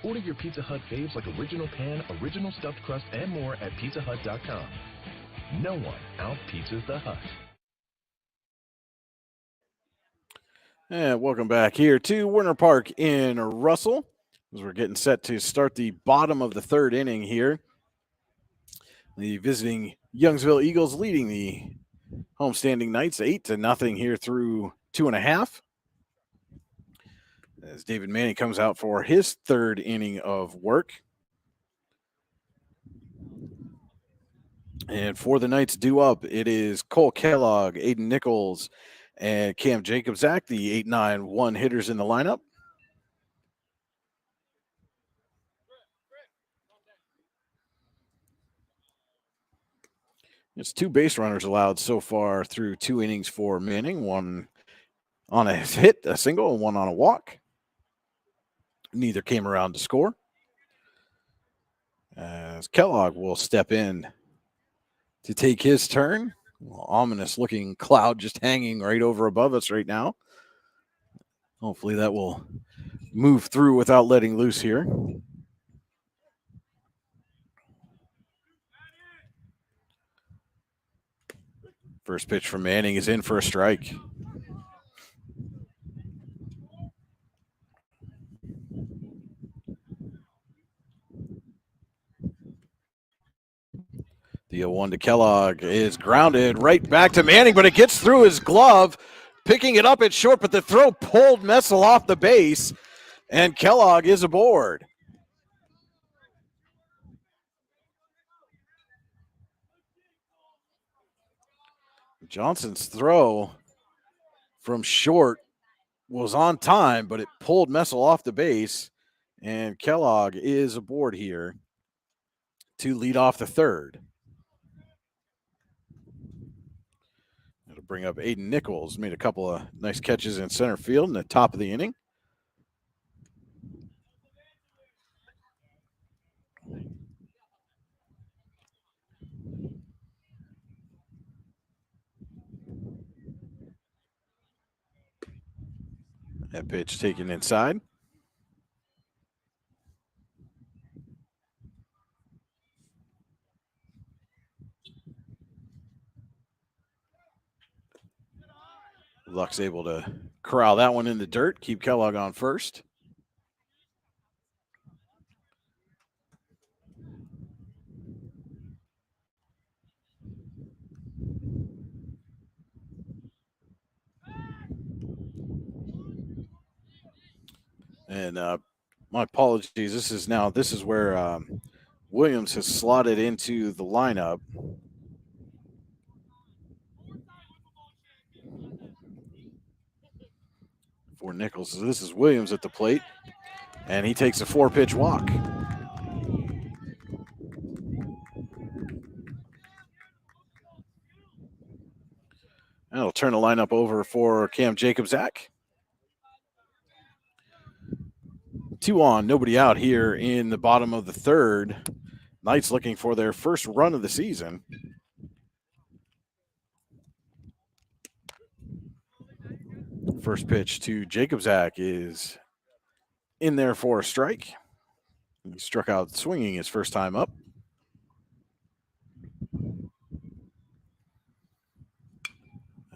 Order your Pizza Hut faves like original pan, original stuffed crust, and more at pizzahut.com. No one out-pizzas the Hut. And welcome back here to Werner Park in Russell, as we're getting set to start the bottom of the third inning here. The visiting Youngsville Eagles leading the homestanding Knights 8-0 here through 2.5. As David Manning comes out for his third inning of work. And for the Knights due up, it is Cole Kellogg, Aiden Nichols, and Cam Jacobzak, the 8-9-1 hitters in the lineup. It's two base runners allowed so far through 2 innings for Manning, one on a hit, a single, and one on a walk. Neither came around to score. As Kellogg will step in to take his turn. Ominous looking cloud just hanging right over above us right now. Hopefully that will move through without letting loose here. First pitch from Manning is in for a strike. The 0-1 to Kellogg is grounded right back to Manning, but it gets through his glove. Picking it up at short, but the throw pulled Messel off the base, and Kellogg is aboard. Johnson's throw from short was on time, but it pulled Messel off the base, and Kellogg is aboard here to lead off the third. It'll bring up Aiden Nichols. Made a couple of nice catches in center field in the top of the inning. That pitch taken inside. Luck's able to corral that one in the dirt, keep Kellogg on first. And my apologies. This is where Williams has slotted into the lineup. For Nichols. So this is Williams at the plate, and he takes a 4-pitch walk. That'll turn the lineup over for Cam Jacobzak. 2 on, nobody out here in the bottom of the third. Knights looking for their first run of the season. First pitch to Jacobzak is in there for a strike. He struck out swinging his first time up.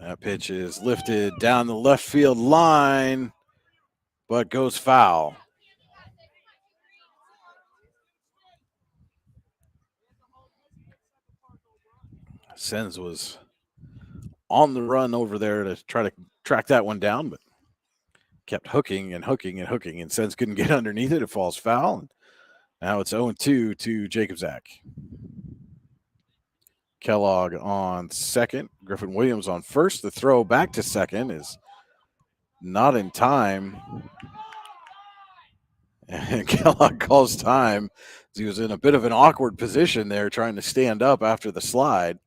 That pitch is lifted down the left field line, but goes foul. Sens was on the run over there to try to track that one down, but kept hooking and hooking and hooking, and Sens couldn't get underneath it. It falls foul. And now it's 0-2 to Jacobzak. Kellogg on second. Griffin Williams on first. The throw back to second is not in time. And Kellogg calls time. He was in a bit of an awkward position there trying to stand up after the slide.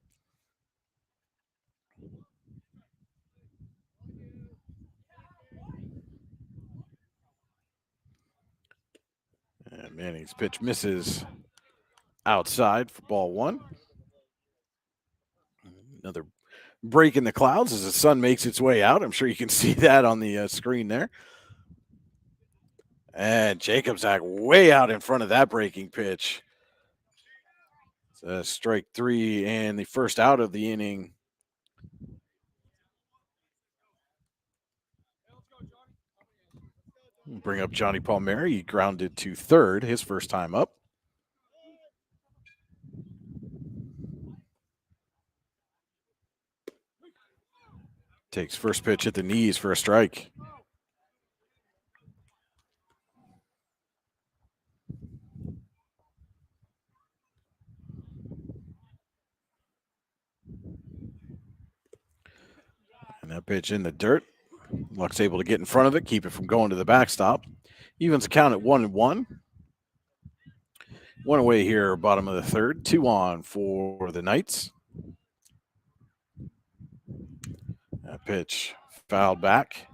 And Manning's pitch misses outside for ball one. Another break in the clouds as the sun makes its way out. I'm sure you can see that on the screen there. And Jacobzak way out in front of that breaking pitch. It's strike 3 and the first out of the inning. Bring up Johnny Palmieri. He grounded to third his first time up. Takes first pitch at the knees for a strike. And that pitch in the dirt. Luck's able to get in front of it, keep it from going to the backstop. Evens the count at 1-1. One away here, bottom of the third. 2 on for the Knights. That pitch fouled back.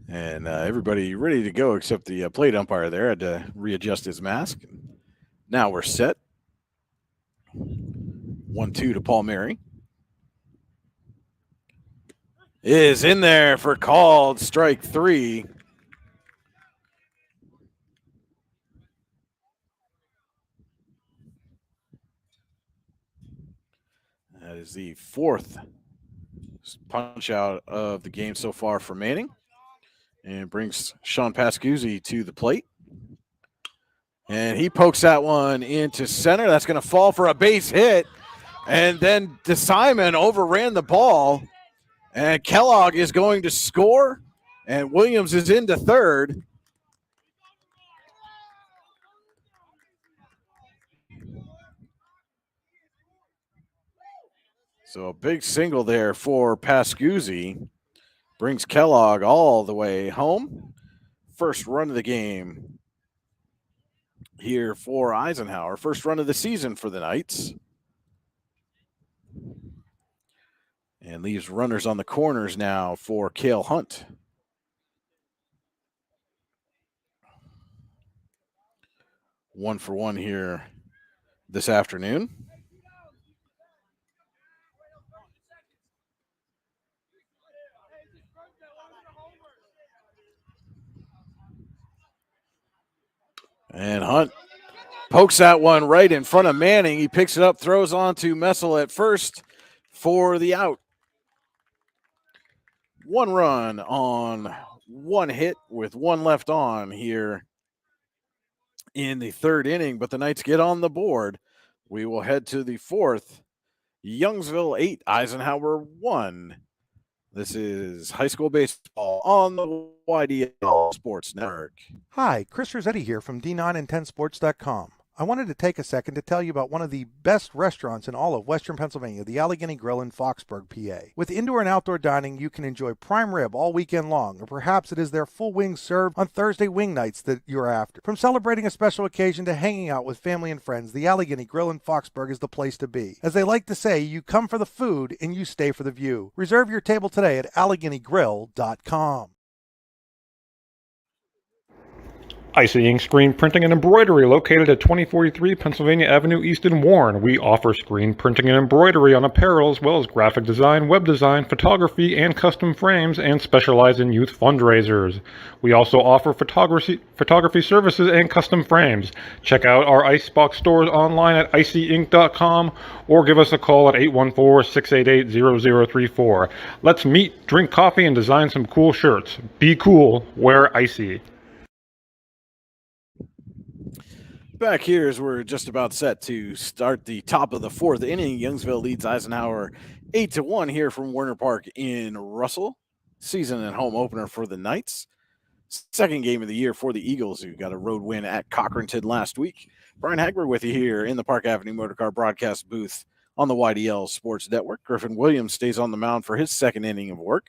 And everybody ready to go except the plate umpire there had to readjust his mask. Now we're set. 1-2 to Paul Mary. Is in there for called strike 3. That is the 4th punch out of the game so far for Manning. And brings Sean Pascuzzi to the plate. And he pokes that one into center. That's going to fall for a base hit. And then DeSimon overran the ball. And Kellogg is going to score. And Williams is into third. So a big single there for Pascuzzi. Brings Kellogg all the way home. First run of the game here for Eisenhower. First run of the season for the Knights. And leaves runners on the corners now for Cale Hunt. One for one here this afternoon. And Hunt pokes that one right in front of Manning. He picks it up, throws on to Messel at first for the out. One run on one hit with one left on here in the third inning, but the Knights get on the board. We will head to the fourth. Youngsville 8, Eisenhower 1. This is high school baseball on the YDL Sports Network. Hi, Chris Rossetti here from D9and10sports.com. I wanted to take a second to tell you about one of the best restaurants in all of Western Pennsylvania, the Allegheny Grill in Foxburg, PA. With indoor and outdoor dining, you can enjoy prime rib all weekend long, or perhaps it is their full wings served on Thursday wing nights that you're after. From celebrating a special occasion to hanging out with family and friends, the Allegheny Grill in Foxburg is the place to be. As they like to say, you come for the food and you stay for the view. Reserve your table today at AlleghenyGrill.com. Icy Ink Screen Printing and Embroidery, located at 2043 Pennsylvania Avenue East in Warren. We offer screen printing and embroidery on apparel as well as graphic design, web design, photography, and custom frames, and specialize in youth fundraisers. We also offer photography services and custom frames. Check out our Icebox stores online at icyink.com or give us a call at 814-688-0034. Let's meet, drink coffee, and design some cool shirts. Be cool, wear Icy. Back here as we're just about set to start the top of the fourth inning. Youngsville leads Eisenhower 8-1 here from Werner Park in Russell. Season and home opener for the Knights. Second game of the year for the Eagles, who got a road win at Cochranton last week. Brian Hagberg with you here in the Park Avenue Motorcar broadcast booth on the YDL Sports Network. Griffin Williams stays on the mound for his second inning of work.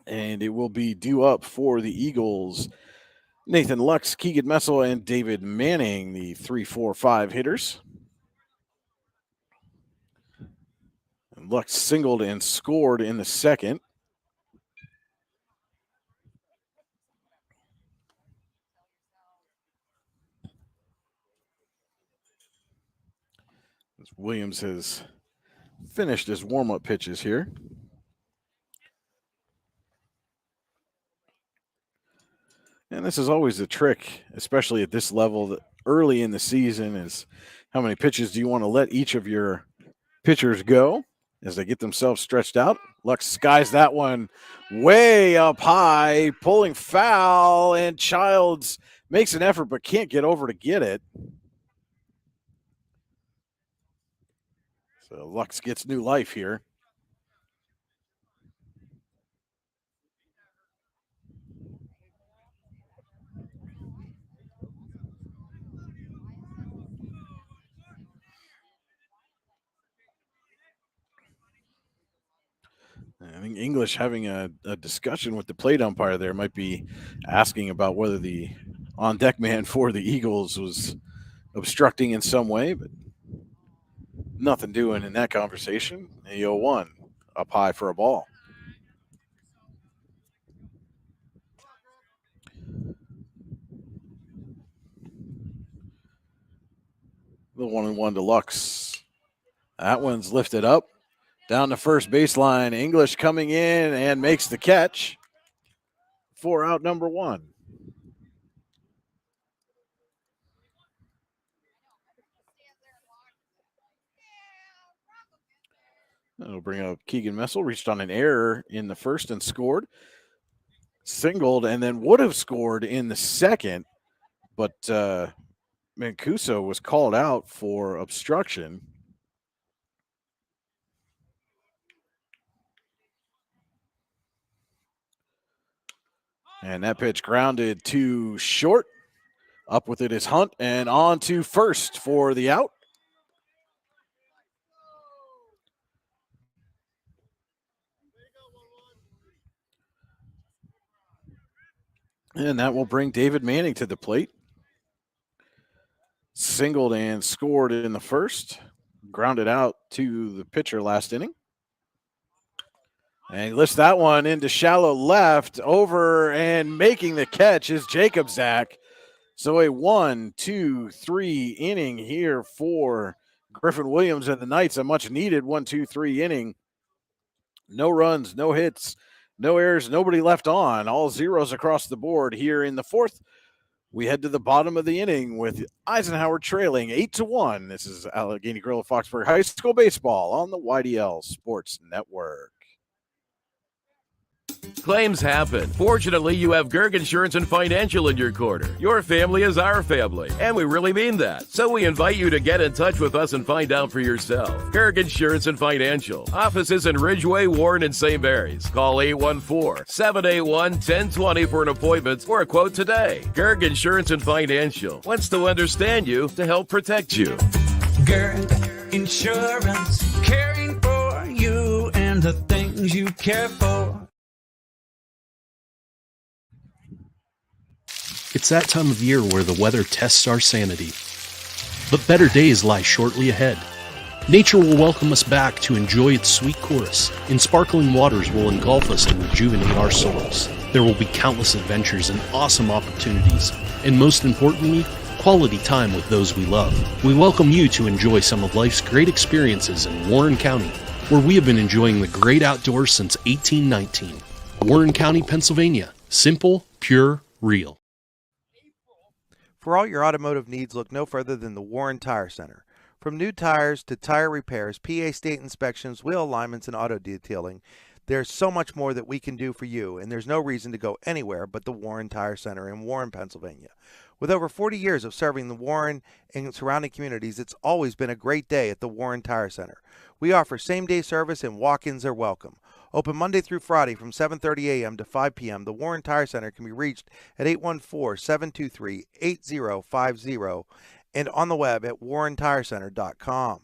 And it will be due up for the Eagles. Nathan Lux, Keegan Messel, and David Manning, the 3-4-5 hitters. And Lux singled and scored in the second. As Williams has finished his warm-up pitches here. And this is always the trick, especially at this level early in the season, is how many pitches do you want to let each of your pitchers go as they get themselves stretched out. Lux skies that one way up high, pulling foul, and Childs makes an effort but can't get over to get it. So Lux gets new life here. I think English having a discussion with the plate umpire there might be asking about whether the on-deck man for the Eagles was obstructing in some way, but nothing doing in that conversation. 0-1 up high for a ball. The 1-1 deluxe. That one's lifted up. Down the first baseline. English coming in and makes the catch for out number 1. That'll bring up Keegan Messel. Reached on an error in the first and scored. Singled and then would have scored in the second, but Mancuso was called out for obstruction. And that pitch grounded to short. Up with it is Hunt and on to first for the out. And that will bring David Manning to the plate. Singled and scored in the first. Grounded out to the pitcher last inning. And he lifts that one into shallow left. Over and making the catch is Jacob Zach. So a 1-2-3 inning here for Griffin Williams and the Knights. A much needed 1-2-3 inning. No runs, no hits, no errors, nobody left on. All zeros across the board here in the fourth. We head to the bottom of the inning with Eisenhower trailing 8-1. This is Allegheny Gorilla Foxburg High School Baseball on the YDL Sports Network. Claims happen. Fortunately, you have Gerg Insurance and Financial in your corner. Your family is our family, and we really mean that. So we invite you to get in touch with us and find out for yourself. Gerg Insurance and Financial. Offices in Ridgeway, Warren, and St. Mary's. Call 814-781-1020 for an appointment or a quote today. Gerg Insurance and Financial wants to understand you to help protect you. Gerg Insurance, caring for you and the things you care for. It's that time of year where the weather tests our sanity. But better days lie shortly ahead. Nature will welcome us back to enjoy its sweet chorus, and sparkling waters will engulf us and rejuvenate our souls. There will be countless adventures and awesome opportunities, and most importantly, quality time with those we love. We welcome you to enjoy some of life's great experiences in Warren County, where we have been enjoying the great outdoors since 1819. Warren County, Pennsylvania. Simple, pure, real. For all your automotive needs, look no further than the Warren Tire Center. From new tires to tire repairs, PA state inspections, wheel alignments, and auto detailing, there's so much more that we can do for you, and there's no reason to go anywhere but the Warren Tire Center in Warren, Pennsylvania. With over 40 years of serving the Warren and surrounding communities, it's always been a great day at the Warren Tire Center. We offer same-day service and walk-ins are welcome. Open Monday through Friday from 7:30 a.m. to 5 p.m., the Warren Tire Center can be reached at 814-723-8050 and on the web at warrentirecenter.com.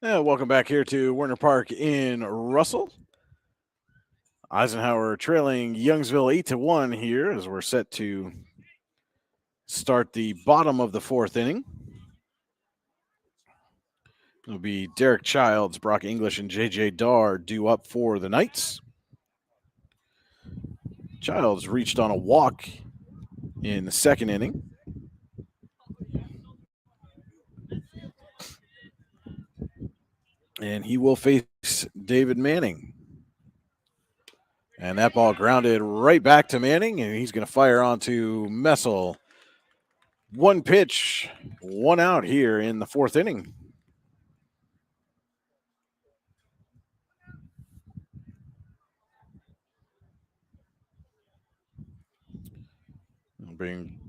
Welcome back here to Werner Park in Russell. Eisenhower trailing Youngsville 8-1 here as we're set to start the bottom of the fourth inning. It'll be Derek Childs, Brock English, and J.J. Darr due up for the Knights. Childs reached on a walk in the second inning. And he will face David Manning. And that ball grounded right back to Manning, and he's going to fire onto Messel. One pitch, one out here in the fourth inning.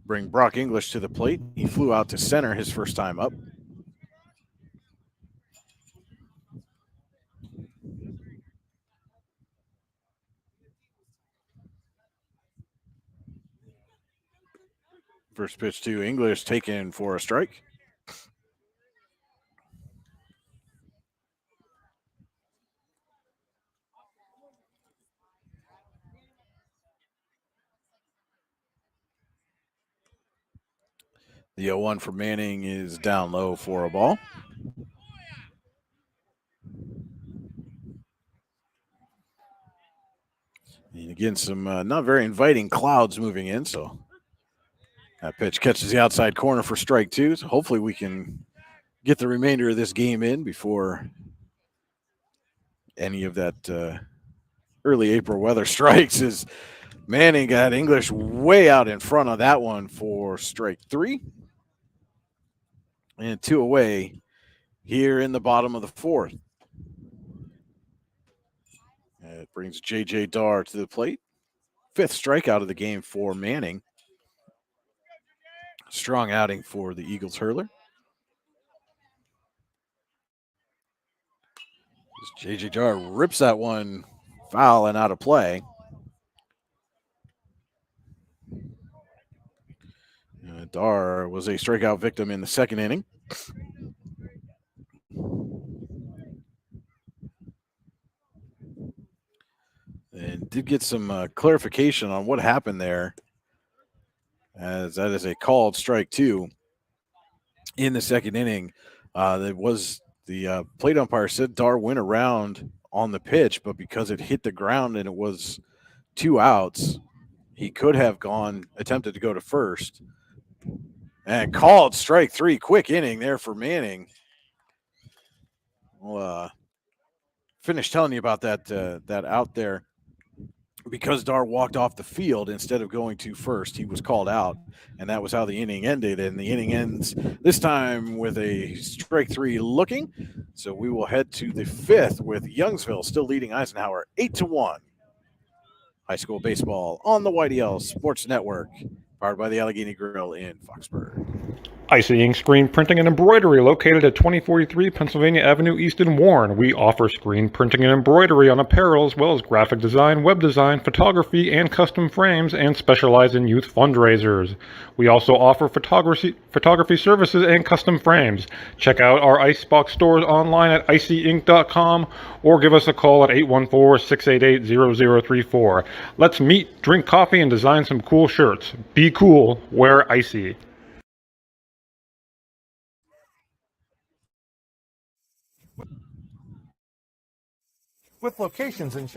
Bring Brock English to the plate. He flew out to center his first time up. First pitch to English taken for a strike. The 0-1 for Manning is down low for a ball. And again, some not very inviting clouds moving in, so That pitch catches the outside corner for strike two. So hopefully we can get the remainder of this game in before any of that early April weather strikes. As Manning got English way out in front of that one for strike three. And 2 away here in the bottom of the fourth. And it brings J.J. Darr to the plate. 5th strikeout of the game for Manning. Strong outing for the Eagles hurler. J.J. Darr rips that one foul and out of play. Darr was a strikeout victim in the second inning. And did get some clarification on what happened there, as that is a called strike two in the second inning. That was the plate umpire said Darr went around on the pitch, but because it hit the ground and it was 2 outs, he could have attempted to go to first, and called strike three. Quick inning there for Manning. We'll finish telling you about that out there. Because Darr walked off the field instead of going to first, he was called out, and that was how the inning ended. And the inning ends this time with a strike three looking. So we will head to the 5th with Youngsville still leading Eisenhower 8-1. High school baseball on the YDL Sports Network, powered by the Allegheny Grill in Foxburg. Icy Ink Screen Printing and Embroidery, located at 2043 Pennsylvania Avenue East in Warren. We offer screen printing and embroidery on apparel, as well as graphic design, web design, photography, and custom frames, and specialize in youth fundraisers. We also offer photography services and custom frames. Check out our Icebox stores online at icyink.com or give us a call at 814-688-0034. Let's meet, drink coffee, and design some cool shirts. Be cool, wear icy. With locations in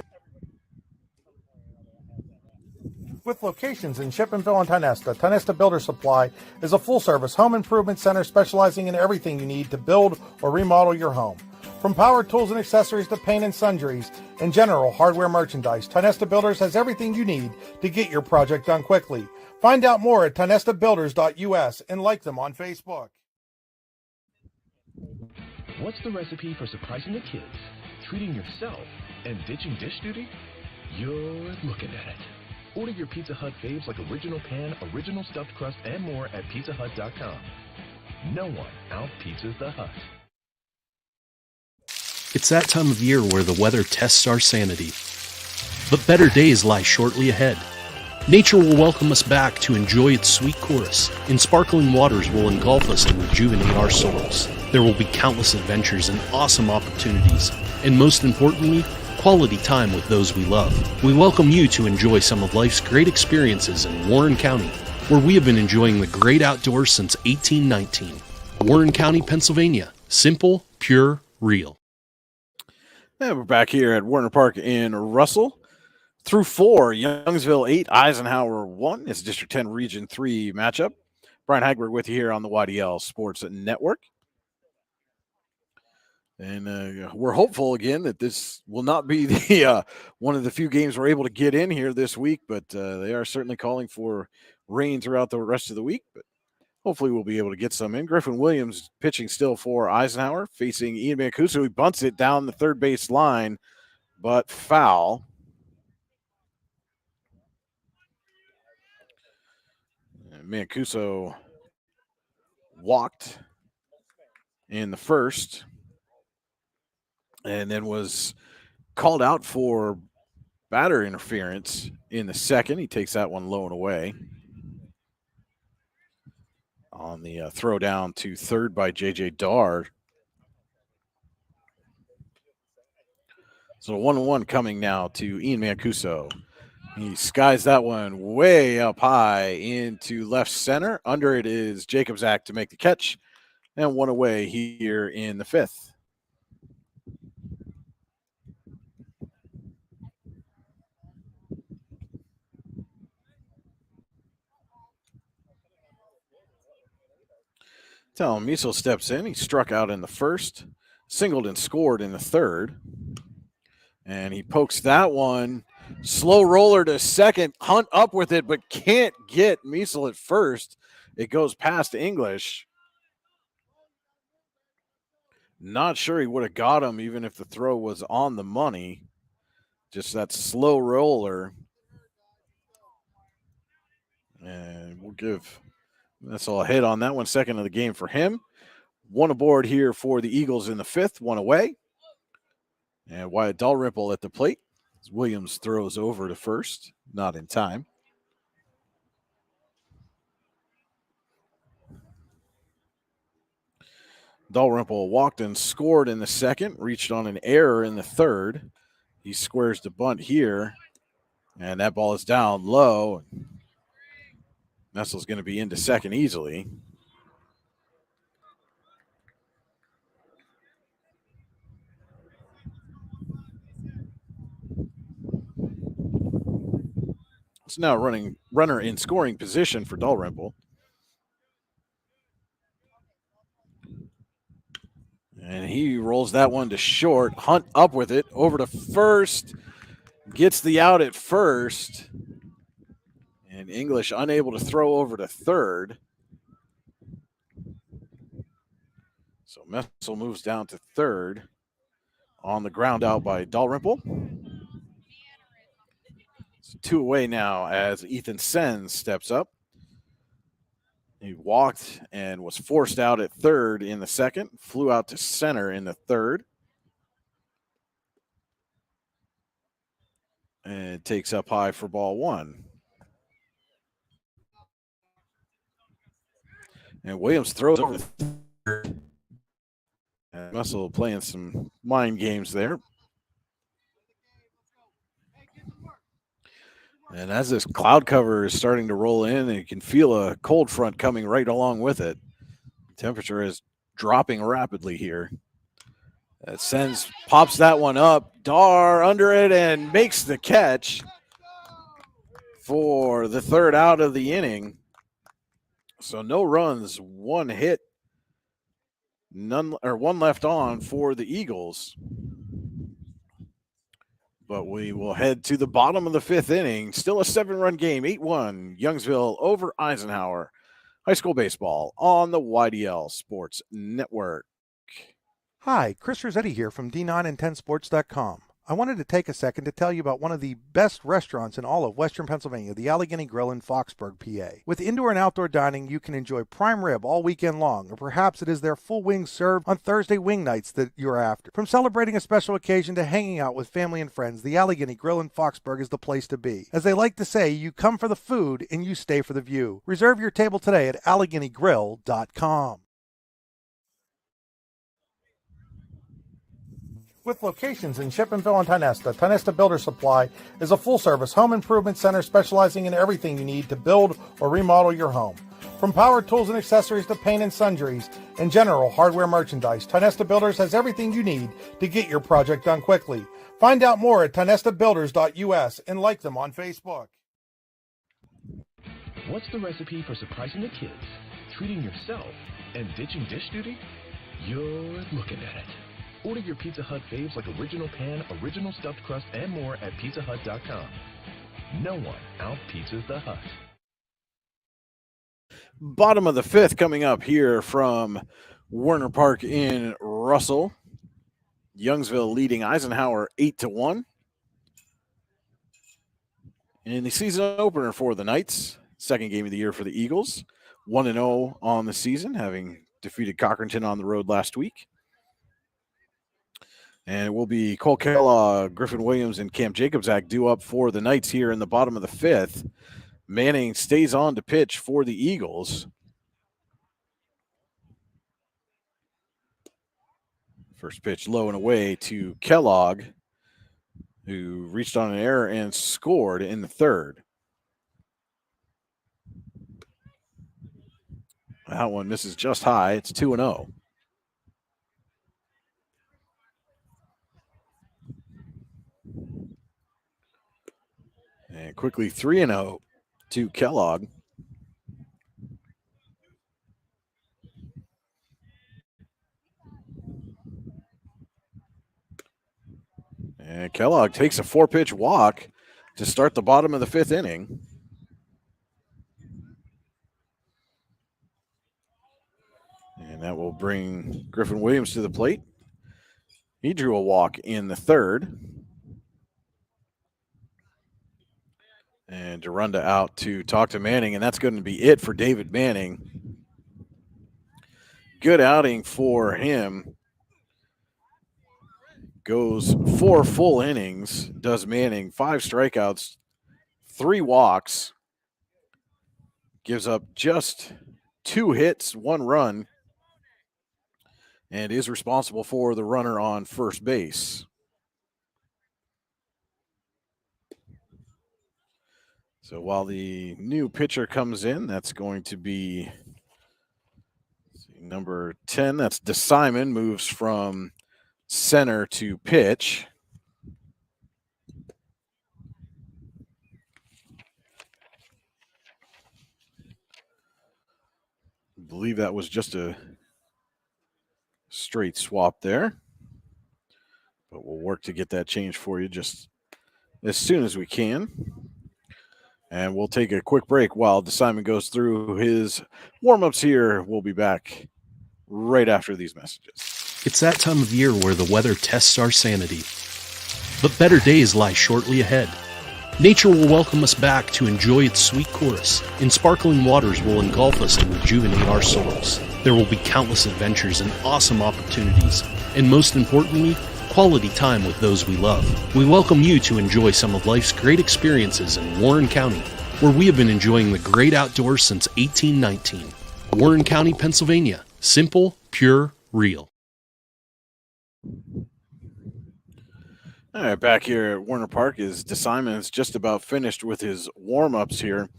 Shippenville and Tionesta Builder Supply is a full-service home improvement center specializing in everything you need to build or remodel your home. From power tools and accessories to paint and sundries and general hardware merchandise, Tionesta Builders has everything you need to get your project done quickly. Find out more at tionestabuilders.us and like them on Facebook. What's the recipe for surprising the kids, treating yourself, and ditching dish duty? You're looking at it. Order your Pizza Hut faves like original pan, original stuffed crust, and more at pizzahut.com. No one out-pizzas the Hut. It's that time of year where the weather tests our sanity. But better days lie shortly ahead. Nature will welcome us back to enjoy its sweet chorus, and sparkling waters will engulf us and rejuvenate our souls. There will be countless adventures and awesome opportunities, and most importantly, quality time with those we love. We welcome you to enjoy some of life's great experiences in Warren County, where we have been enjoying the great outdoors since 1819. Warren County, Pennsylvania. Simple, pure, real. And we're back here at Warner Park in Russell. Through 4, Youngsville 8, Eisenhower 1. It's District 10 Region 3 matchup. Brian Hagberg with you here on the YDL Sports Network. And we're hopeful again that this will not be the one of the few games we're able to get in here this week, but they are certainly calling for rain throughout the rest of the week. But hopefully we'll be able to get some in. Griffin Williams pitching still for Eisenhower, facing Ian Mancuso, who bunts it down the third base line, but foul. Mancuso walked in the first and then was called out for batter interference in the second. He takes that one low and away on the throw down to third by J.J. Darr. So 1-1 coming now to Ian Mancuso. He skies that one way up high into left center. Under it is Jacobzak to make the catch, and one away here in the 5th. Talon Miesel steps in. He struck out in the first, singled and scored in the third. And he pokes that one. Slow roller to second. Hunt up with it, but can't get Miesel at first. It goes past English. Not sure he would have got him even if the throw was on the money. Just that slow roller. And we'll give Miesel a hit on that one. Second of the game for him. One aboard here for the Eagles in the fifth, one away. And Wyatt Dalrymple at the plate. Williams throws over to first, not in time. Dalrymple walked and scored in the second, reached on an error in the third. He squares the bunt here, and that ball is down low. Messel's going to be into second easily. It's now runner in scoring position for Dalrymple. And he rolls that one to short. Hunt up with it, over to first. Gets the out at first. And English unable to throw over to third. So Messel moves down to third on the ground out by Dalrymple. It's 2 away now as Ethan Sens steps up. He walked and was forced out at third in the second, flew out to center in the third. And takes up high for ball one. And Williams throws over the third. And Messel playing some mind games there. And as this cloud cover is starting to roll in, and you can feel a cold front coming right along with it. Temperature is dropping rapidly here. Sens pops that one up. Dar under it and makes the catch for the third out of the inning. So no runs, one hit, one left on for the Eagles. But we will head to the bottom of the fifth inning. Still a 7-run game, 8-1. Youngsville over Eisenhower. High school baseball on the YDL Sports Network. Hi, Chris Rossetti here from D9and10sports.com. I wanted to take a second to tell you about one of the best restaurants in all of Western Pennsylvania, the Allegheny Grill in Foxburg, PA. With indoor and outdoor dining, you can enjoy prime rib all weekend long, or perhaps it is their full wings served on Thursday wing nights that you're after. From celebrating a special occasion to hanging out with family and friends, the Allegheny Grill in Foxburg is the place to be. As they like to say, you come for the food and you stay for the view. Reserve your table today at AlleghenyGrill.com. With locations in Shippensville and Tionesta, Tionesta Builder Supply is a full-service home improvement center specializing in everything you need to build or remodel your home. From power tools and accessories to paint and sundries and general hardware merchandise, Tionesta Builders has everything you need to get your project done quickly. Find out more at tionestabuilders.us and like them on Facebook. What's the recipe for surprising the kids, treating yourself, and ditching dish duty? You're looking at it. Order your Pizza Hut faves like original pan, original stuffed crust, and more at pizzahut.com. No one out-pizzas the Hut. Bottom of the fifth coming up here from Werner Park in Russell. Youngsville leading Eisenhower 8-1. In the season opener for the Knights, second game of the year for the Eagles. 1-0 on the season, having defeated Cochranton on the road last week. And it will be Cole Kellogg, Griffin Williams, and Cam Jacobzak due up for the Knights here in the bottom of the fifth. Manning stays on to pitch for the Eagles. First pitch low and away to Kellogg, who reached on an error and scored in the third. That one misses just high. It's 2-0. And quickly 3-0 to Kellogg. Kellogg takes a 4-pitch walk to start the bottom of the 5th inning. And that will bring Griffin Williams to the plate. He drew a walk in the 3rd. And Durunda out to talk to Manning, and that's going to be it for David Manning. Good outing for him. Goes 4 full innings, does Manning, 5 strikeouts, 3 walks, gives up just 2 hits, 1 run, and is responsible for the runner on first base. So while the new pitcher comes in, that's going to be number 10. That's DeSimon, moves from center to pitch. I believe that was just a straight swap there. But we'll work to get that changed for you just as soon as we can. And we'll take a quick break while DeSimon goes through his warm-ups here. We'll be back right after these messages. It's that time of year where the weather tests our sanity. But better days lie shortly ahead. Nature will welcome us back to enjoy its sweet chorus, and sparkling waters will engulf us to rejuvenate our souls. There will be countless adventures and awesome opportunities, and most importantly, quality time with those we love. We welcome you to enjoy some of life's great experiences in Warren County, where we have been enjoying the great outdoors since 1819. Warren County, Pennsylvania. Simple, pure, real. All right, back here at Warner Park is DeSimon's just about finished with his warm-ups here.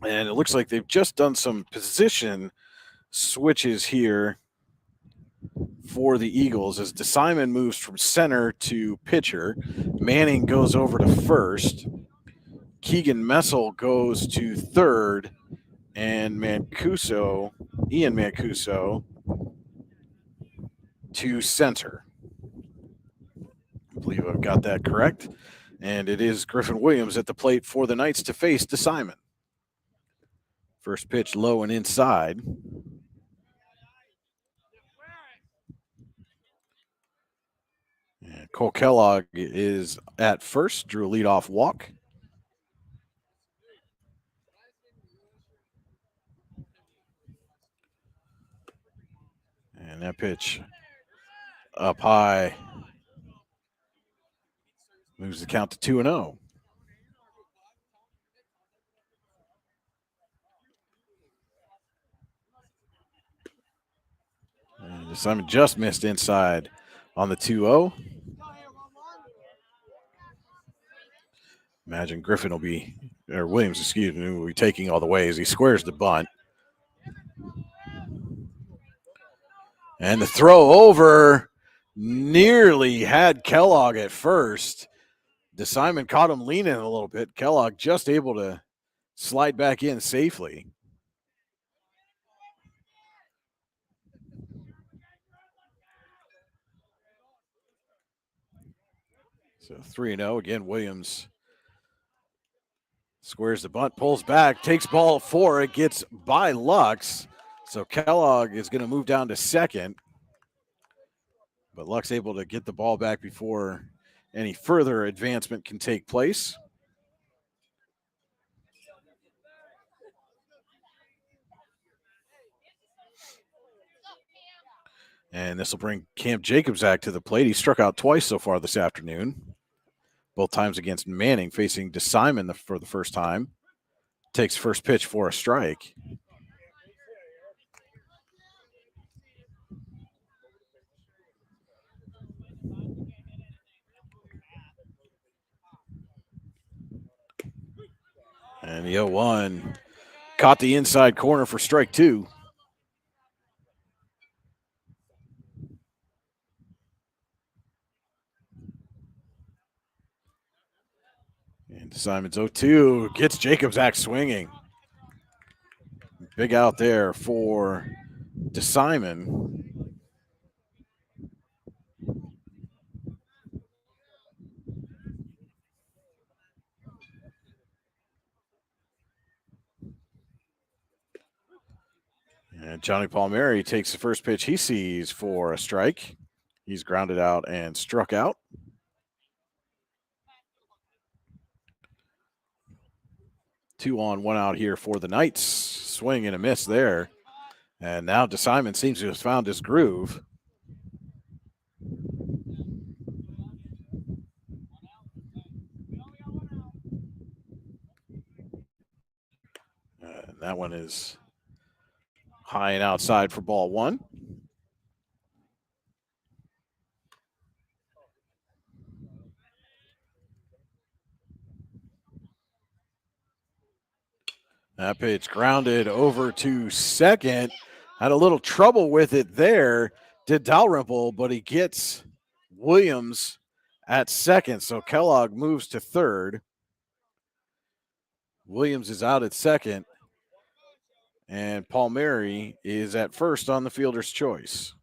And it looks like they've just done some position switches here for the Eagles as DeSimon moves from center to pitcher. Manning goes over to first. Keegan Messel goes to third. And Ian Mancuso to center. I believe I've got that correct. And it is Griffin Williams at the plate for the Knights to face DeSimon. First pitch low and inside. And Cole Kellogg is at first, drew a leadoff walk. And that pitch up high moves the count to 2-0. And DeSimon just missed inside on the 2-0. Imagine Williams, will be taking all the way as he squares the bunt. And the throw over nearly had Kellogg at first. DeSimon caught him leaning a little bit. Kellogg just able to slide back in safely. So 3-0. Again, Williams squares the bunt, pulls back, takes ball at 4. It gets by Lux. So Kellogg is going to move down to second. But Lux able to get the ball back before any further advancement can take place. And this will bring Cam Jacobzak to the plate. He struck out twice so far this afternoon. Both times against Manning, facing DeSimon for the first time. Takes first pitch for a strike. And the 0-1 caught the inside corner for strike 2. And Simon's 0-2 gets Jacobzak swinging. Big out there for DeSimon. And Johnny Palmieri takes the first pitch he sees for a strike. He's grounded out and struck out. Two on, one out here for the Knights. Swing and a miss there. And now DeSimon seems to have found his groove. And that one is high and outside for ball one. That pitch grounded over to second. Had a little trouble with it there, did Dalrymple, but he gets Williams at second. So Kellogg moves to third. Williams is out at second. And Palmieri is at first on the fielder's choice.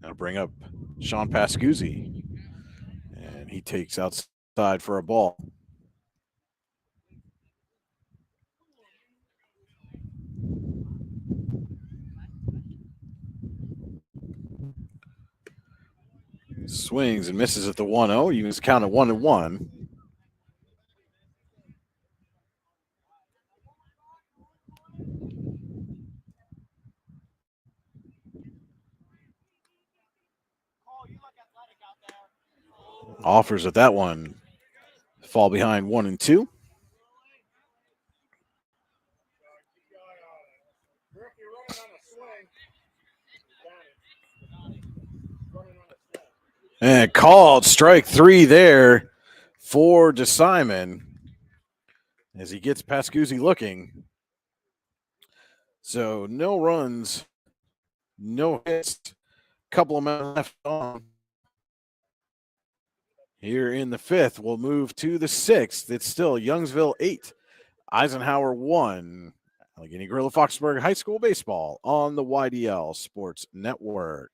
Now bring up Sean Pascuzzi. And he takes outside for a ball. Swings and misses at the 1-0. He was counted 1-1. Offers at that one fall behind 1-2. And called strike three there for DeSimon as he gets Pascuzzi looking. So no runs, no hits, couple of minutes left on. Here in the fifth, we'll move to the sixth. It's still Youngsville 8, Eisenhower 1. Allegheny Gorilla Foxburg High School Baseball on the YDL Sports Network.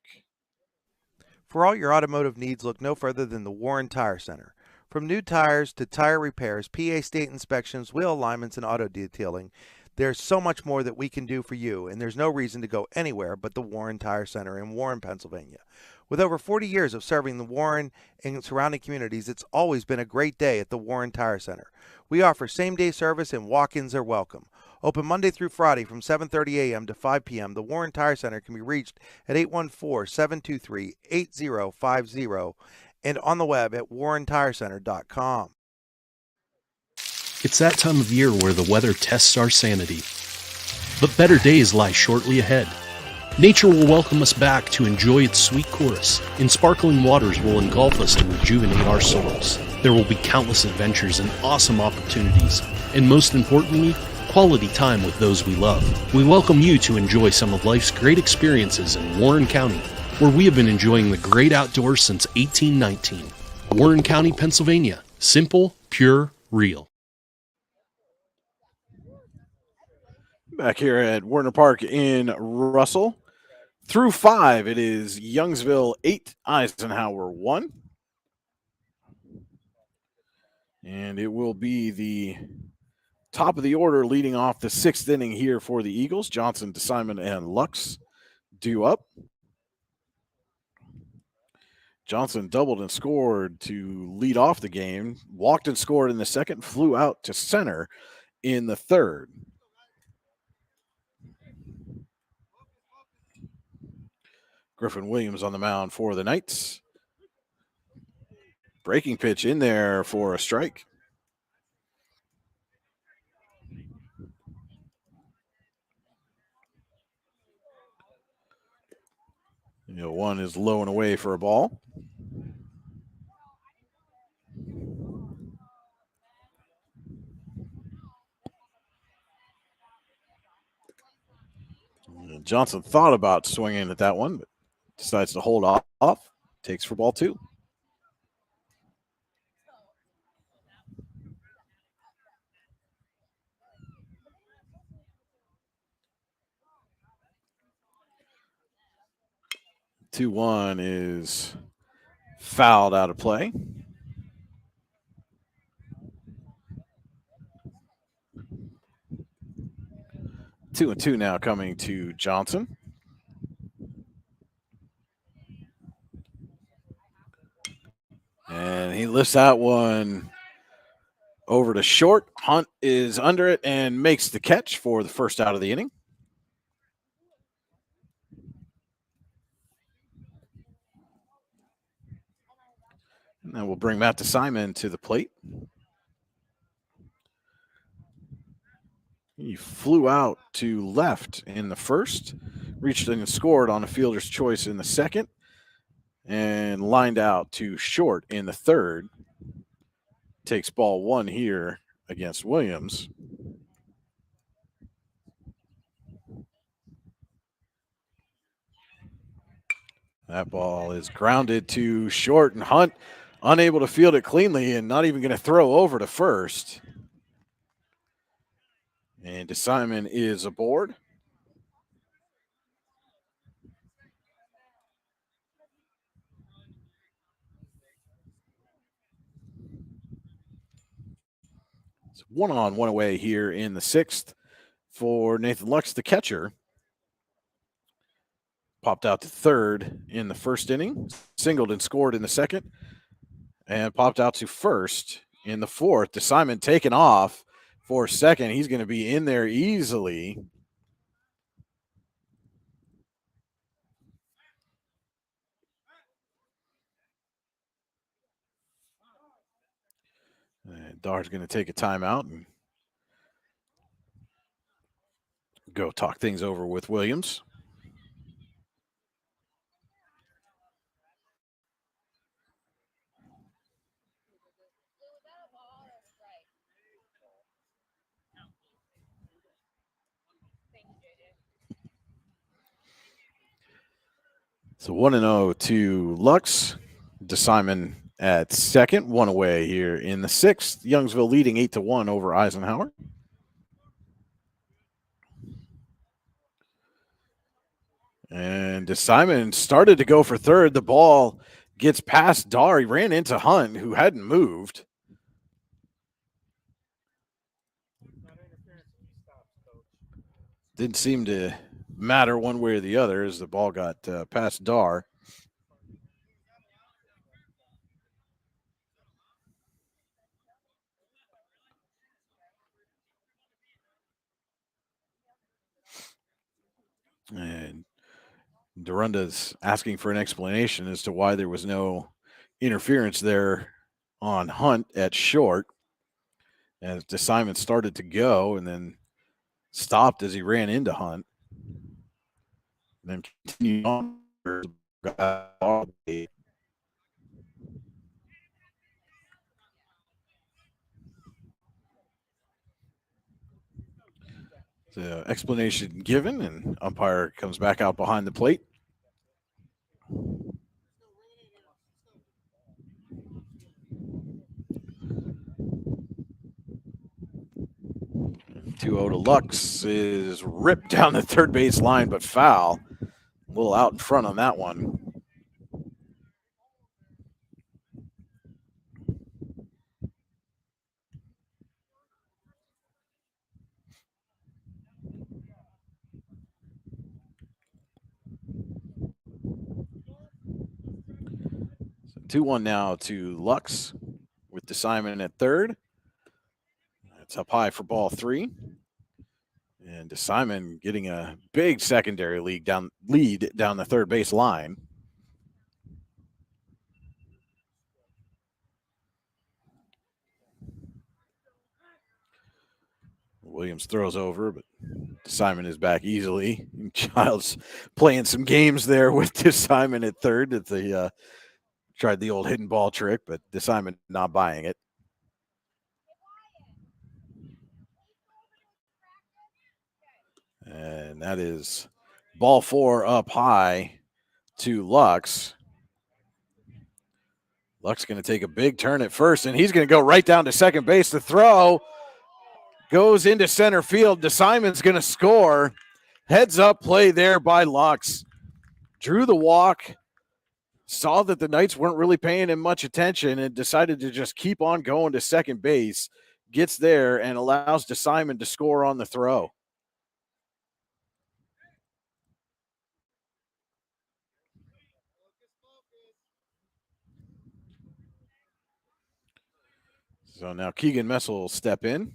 For all your automotive needs, look no further than the Warren Tire Center. From new tires to tire repairs, PA state inspections, wheel alignments, and auto detailing, there's so much more that we can do for you, and there's no reason to go anywhere but the Warren Tire Center in Warren, Pennsylvania. With over 40 years of serving the Warren and surrounding communities, it's always been a great day at the Warren Tire Center. We offer same-day service and walk-ins are welcome. Open Monday through Friday from 7:30 a.m. to 5 p.m., the Warren Tire Center can be reached at 814-723-8050 and on the web at warrentirecenter.com. It's that time of year where the weather tests our sanity. But better days lie shortly ahead. Nature will welcome us back to enjoy its sweet chorus, and sparkling waters will engulf us to rejuvenate our souls. There will be countless adventures and awesome opportunities, and most importantly, quality time with those we love. We welcome you to enjoy some of life's great experiences in Warren County, where we have been enjoying the great outdoors since 1819. Warren County, Pennsylvania. Simple, pure, real. Back here at Werner Park in Russell. Through 5, it is Youngsville 8, Eisenhower 1. And it will be the top of the order leading off the 6th inning here for the Eagles. Johnson, DeSimon, and Lux due up. Johnson doubled and scored to lead off the game, walked and scored in the second, flew out to center in the third. Griffin Williams on the mound for the Knights. Breaking pitch in there for a strike. One is low and away for a ball. Johnson thought about swinging at that one, but decides to hold off. Takes for ball 2. 2-1 is fouled out of play. 2-2 now coming to Johnson. And he lifts that one over to short. Hunt is under it and makes the catch for the first out of the inning. And then we'll bring Matt DeSimon to the plate. He flew out to left in the first, reached and scored on a fielder's choice in the second, and lined out to short in the third. Takes ball one here against Williams. That ball is grounded to short, and Hunt unable to field it cleanly and not even going to throw over to first. And DeSimon is aboard. It's 1-on, 1 away here in the sixth for Nathan Lux, the catcher. Popped out to third in the first inning, singled and scored in the second, and popped out to first in the fourth. DeSimon taken off for second. He's going to be in there easily. And Dar's going to take a timeout and go talk things over with Williams. So 1-0 to Lux. DeSimon at second, 1 away here in the sixth. Youngsville leading 8-1 over Eisenhower. And DeSimon started to go for third. The ball gets past Dar. He ran into Hunt, who hadn't moved. Didn't seem to matter one way or the other as the ball got past Dar. And Durunda's asking for an explanation as to why there was no interference there on Hunt at short. As DeSimon started to go and then stopped as he ran into Hunt. And then continued on. The explanation given, and umpire comes back out behind the plate. Two 2-0 to Lux is ripped down the third base line, but foul. A little out in front on that one. So 2-1 now to Lux with DeSimon at third. It's up high for ball three. And DeSimon getting a big secondary lead down the third base line. Williams throws over, but DeSimon is back easily. Childs playing some games there with DeSimon at third. That they tried the old hidden ball trick, but DeSimon not buying it. And that is ball four up high to Lux. Lux going to take a big turn at first, and he's going to go right down to second base. The throw goes into center field. DeSimon's going to score. Heads up play there by Lux. Drew the walk, saw that the Knights weren't really paying him much attention and decided to just keep on going to second base, gets there and allows DeSimon to score on the throw. So now Keegan Messel will step in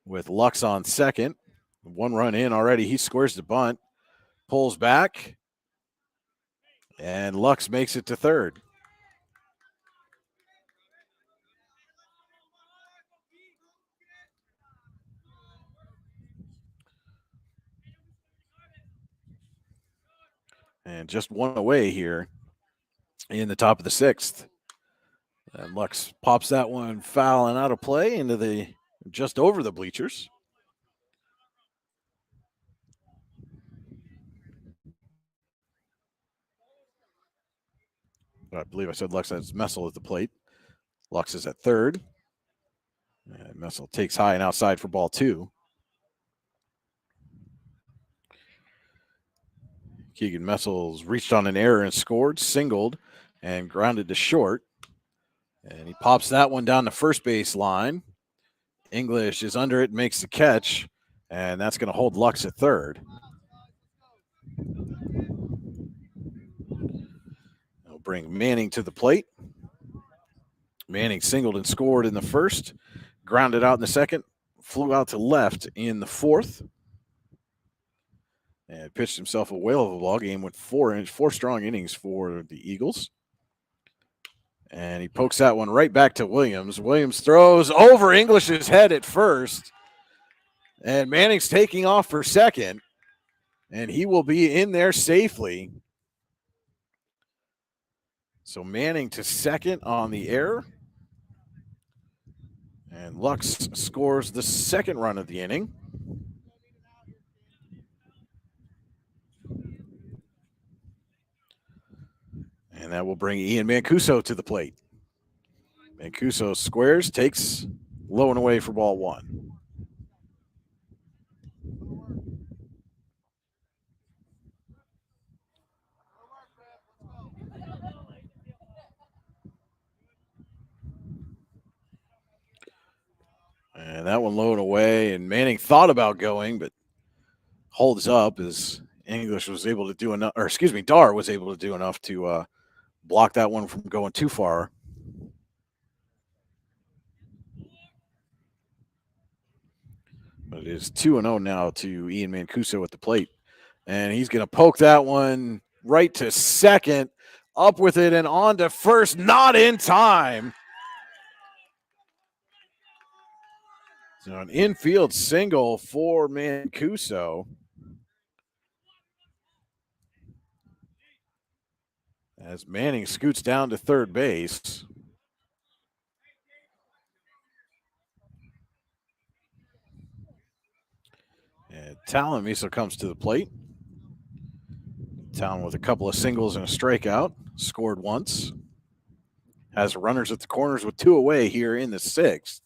with Lux on second. 1 run in already. He squares the bunt, pulls back, and Lux makes it to third. And just 1 away here in the top of the 6th. And Lux pops that one foul and out of play into the just over the bleachers. I believe I said Lux has Messel at the plate. Lux is at third. And Messel takes high and outside for ball 2. Keegan Messel's reached on an error and scored, singled, and grounded to short. And he pops that one down the first base line. English is under it, makes the catch, and that's going to hold Lux at third. They'll bring Manning to the plate. Manning singled and scored in the first, grounded out in the second, flew out to left in the fourth, and pitched himself a whale of a ball game with 4 strong innings for the Eagles. And he pokes that one right back to Williams. Williams throws over English's head at first. And Manning's taking off for second. And he will be in there safely. So Manning to second on the error. And Lux scores the second run of the inning. And that will bring Ian Mancuso to the plate. Mancuso squares, takes low and away for ball 1. And that one low and away, and Manning thought about going, but holds up as English was able to do enough, or excuse me, Dar was able to do enough to block that one from going too far. But it is 2-0 now to Ian Mancuso at the plate. And he's going to poke that one right to second, up with it and on to first, not in time. So an infield single for Mancuso. As Manning scoots down to third base. And Talon Miso comes to the plate. Talon with a couple of singles and a strikeout. Scored once. Has runners at the corners with 2 away here in the 6th.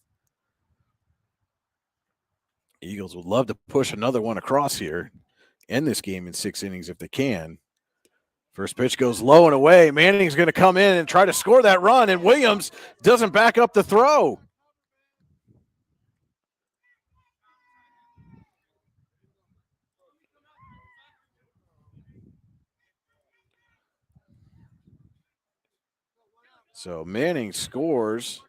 Eagles would love to push another one across here. End this game in 6 innings if they can. First pitch goes low and away. Manning's going to come in and try to score that run, and Williams doesn't back up the throw. So Manning scores.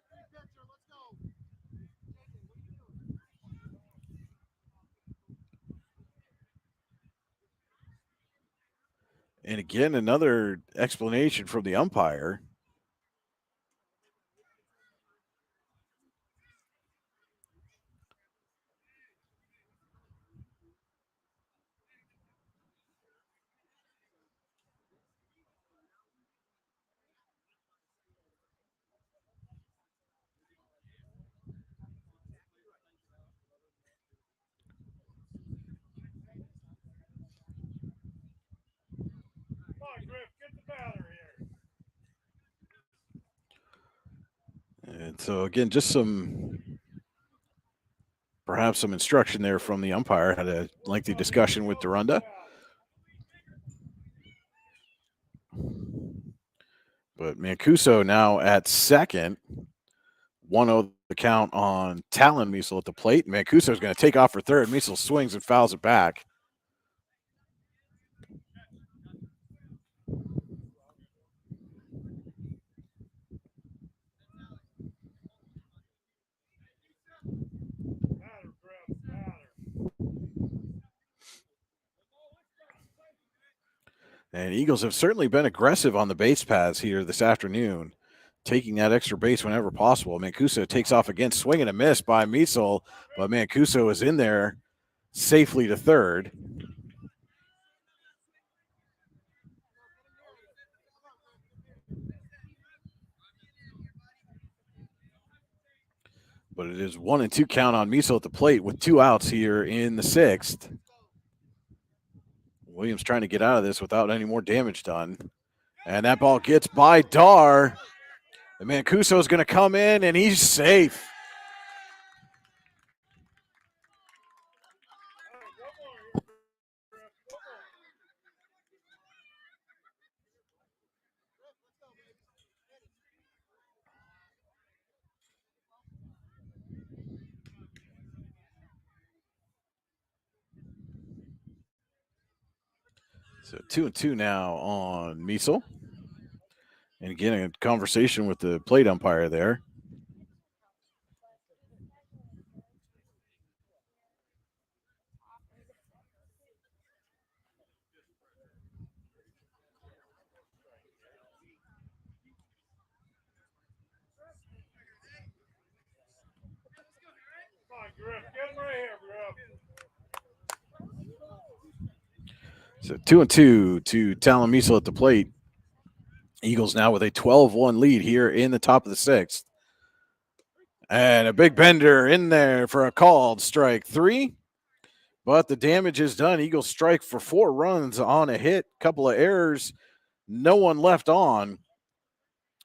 And again, another explanation from the umpire. And so again, just perhaps some instruction there from the umpire. Had a lengthy discussion with Durunda. But Mancuso now at second. 1-0 the count on Talon Miesel at the plate. Mancuso is going to take off for third. Miesel swings and fouls it back. And Eagles have certainly been aggressive on the base paths here this afternoon, taking that extra base whenever possible. Mancuso takes off again, swing and a miss by Miesel, but Mancuso is in there safely to third. But it is 1-2 count on Miesel at the plate with 2 outs here in the 6th. Williams trying to get out of this without any more damage done. And that ball gets by Dar. And Mancuso is going to come in, and he's safe. So 2-2 now on Miesel. And again, a conversation with the plate umpire there. So 2-2 to Talon Miesel at the plate. Eagles now with a 12-1 lead here in the top of the 6th. And a big bender in there for a called strike 3. But the damage is done. Eagles strike for 4 runs on a hit, couple of errors, no one left on.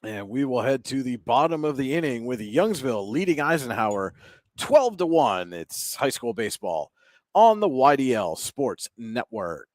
And we will head to the bottom of the inning with Youngsville leading Eisenhower 12-1. It's high school baseball on the YDL Sports Network.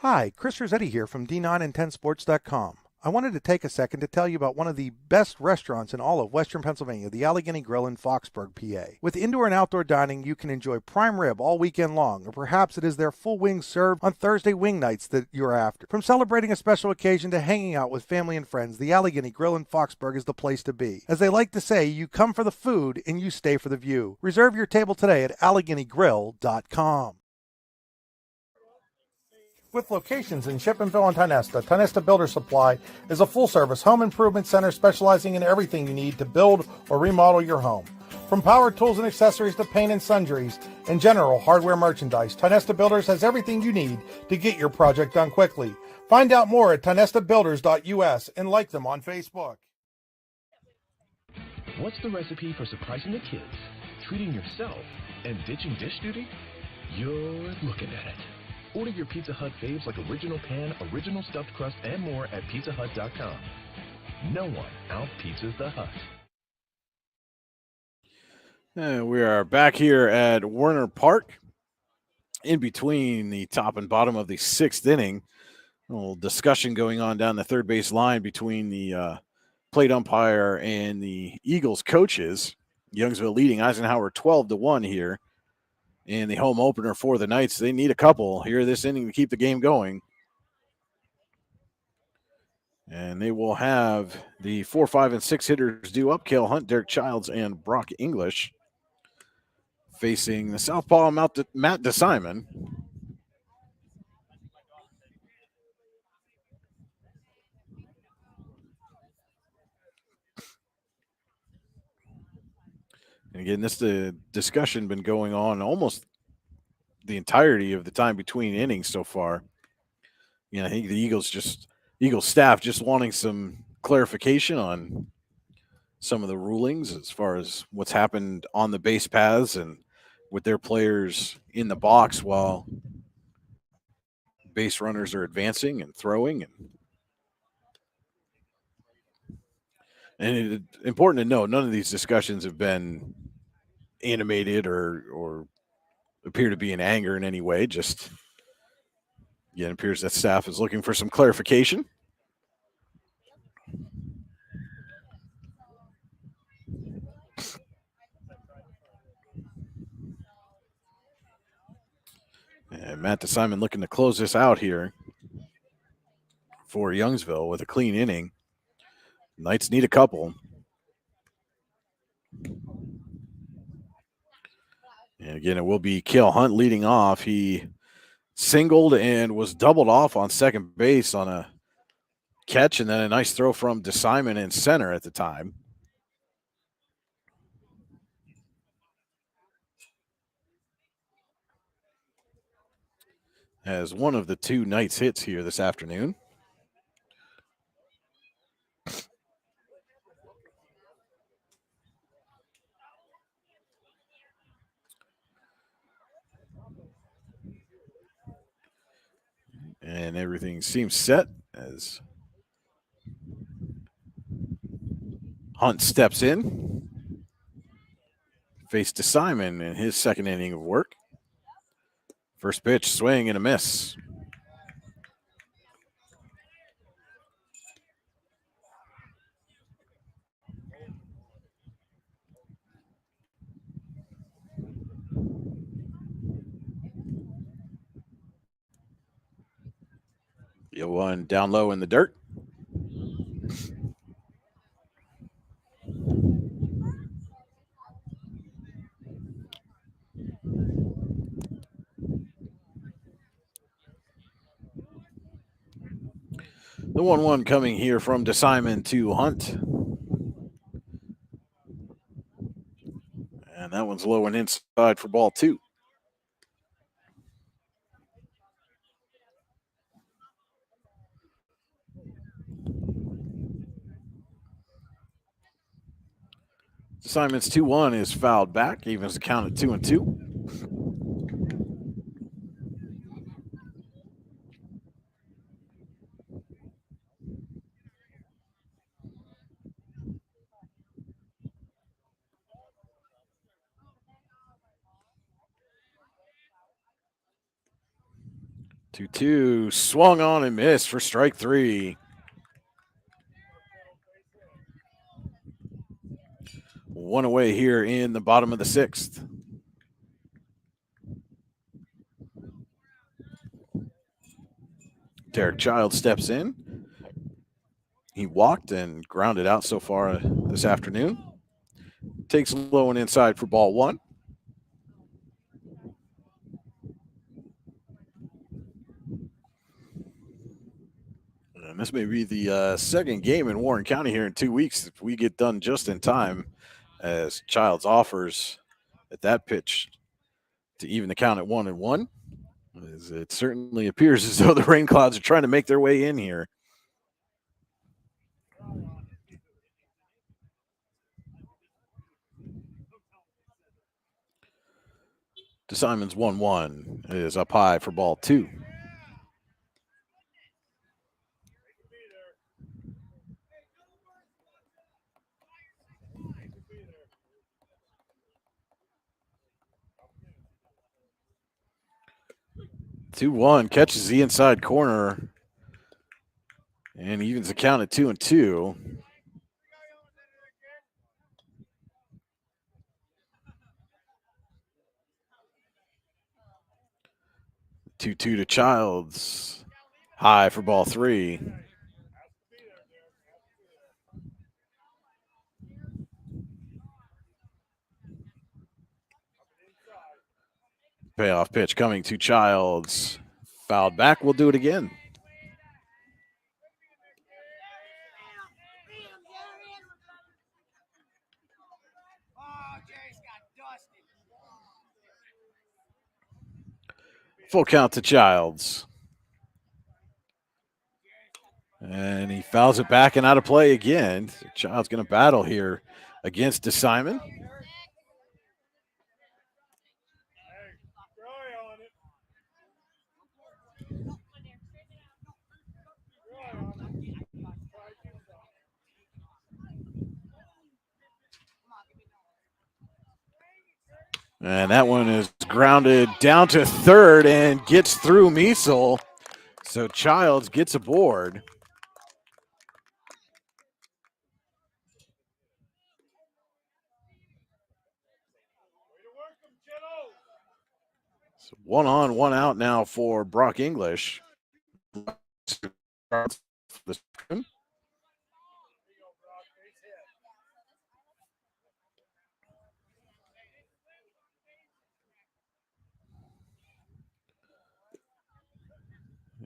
Hi, Chris Rossetti here from D9and10sports.com. I wanted to take a second to tell you about one of the best restaurants in all of Western Pennsylvania, the Allegheny Grill in Foxburg, PA. With indoor and outdoor dining, you can enjoy prime rib all weekend long, or perhaps it is their full wings served on Thursday wing nights that you're after. From celebrating a special occasion to hanging out with family and friends, the Allegheny Grill in Foxburg is the place to be. As they like to say, you come for the food and you stay for the view. Reserve your table today at AlleghenyGrill.com. With locations in Shippenville and Tionesta, Tionesta Builder Supply is a full-service home improvement center specializing in everything you need to build or remodel your home. From power tools and accessories to paint and sundries and general hardware merchandise, Tionesta Builders has everything you need to get your project done quickly. Find out more at tionestabuilders.us and like them on Facebook. What's the recipe for surprising the kids, treating yourself, and ditching dish duty? You're looking at it. Order your Pizza Hut faves like original pan, original stuffed crust, and more at pizzahut.com. No one out-pizzas the Hut. We are back here at Werner Park in between the top and bottom of the 6th inning. A little discussion going on down the third base line between the plate umpire and the Eagles coaches. Youngsville leading Eisenhower 12-1 here. In the home opener for the Knights. They need a couple here this inning to keep the game going. And they will have the 4, 5, and 6 hitters due up. Cale Hunt, Derek Childs, and Brock English facing the southpaw Matt DeSimon. And again, this discussion been going on almost the entirety of the time between innings so far. I think the Eagles staff just wanting some clarification on some of the rulings as far as what's happened on the base paths and with their players in the box while base runners are advancing and throwing. And it's important to note, none of these discussions have been animated or appear to be in anger in any way. Just, it appears that staff is looking for some clarification. And Matt DeSimon looking to close this out here for Youngsville with a clean inning. Knights need a couple. And again, it will be Cale Hunt leading off. He singled and was doubled off on second base on a catch, and then a nice throw from DeSimon in center at the time. As one of the two Knights hits here this afternoon. And everything seems set as Hunt steps in. Face DeSimon in his second inning of work. First pitch, swing and a miss. The 0-1 down low in the dirt. The 1-1 coming here from DeSimon to Hunt. And that one's low and inside for ball 2. DeSimon's 2-1 is fouled back, evens the count at 2-2. Two swung on and missed for strike 3. 1 away here in the bottom of the 6th. Derek Child steps in. He walked and grounded out so far this afternoon. Takes low and inside for ball 1. And this may be the second game in Warren County here in 2 weeks if we get done just in time, as Childs offers at that pitch to even the count at 1-1. As it certainly appears as though the rain clouds are trying to make their way in here. DeSimon's 1-1 is up high for ball 2. Two one catches the inside corner and evens the count at 2-2. 2-2 to Childs. High for ball 3. Payoff pitch coming to Childs. Fouled back. We'll do it again. Full count to Childs. And he fouls it back and out of play again. Childs going to battle here against DeSimon. And that one is grounded down to third and gets through Miesel. So Childs gets aboard. So 1 on, 1 out now for Brock English.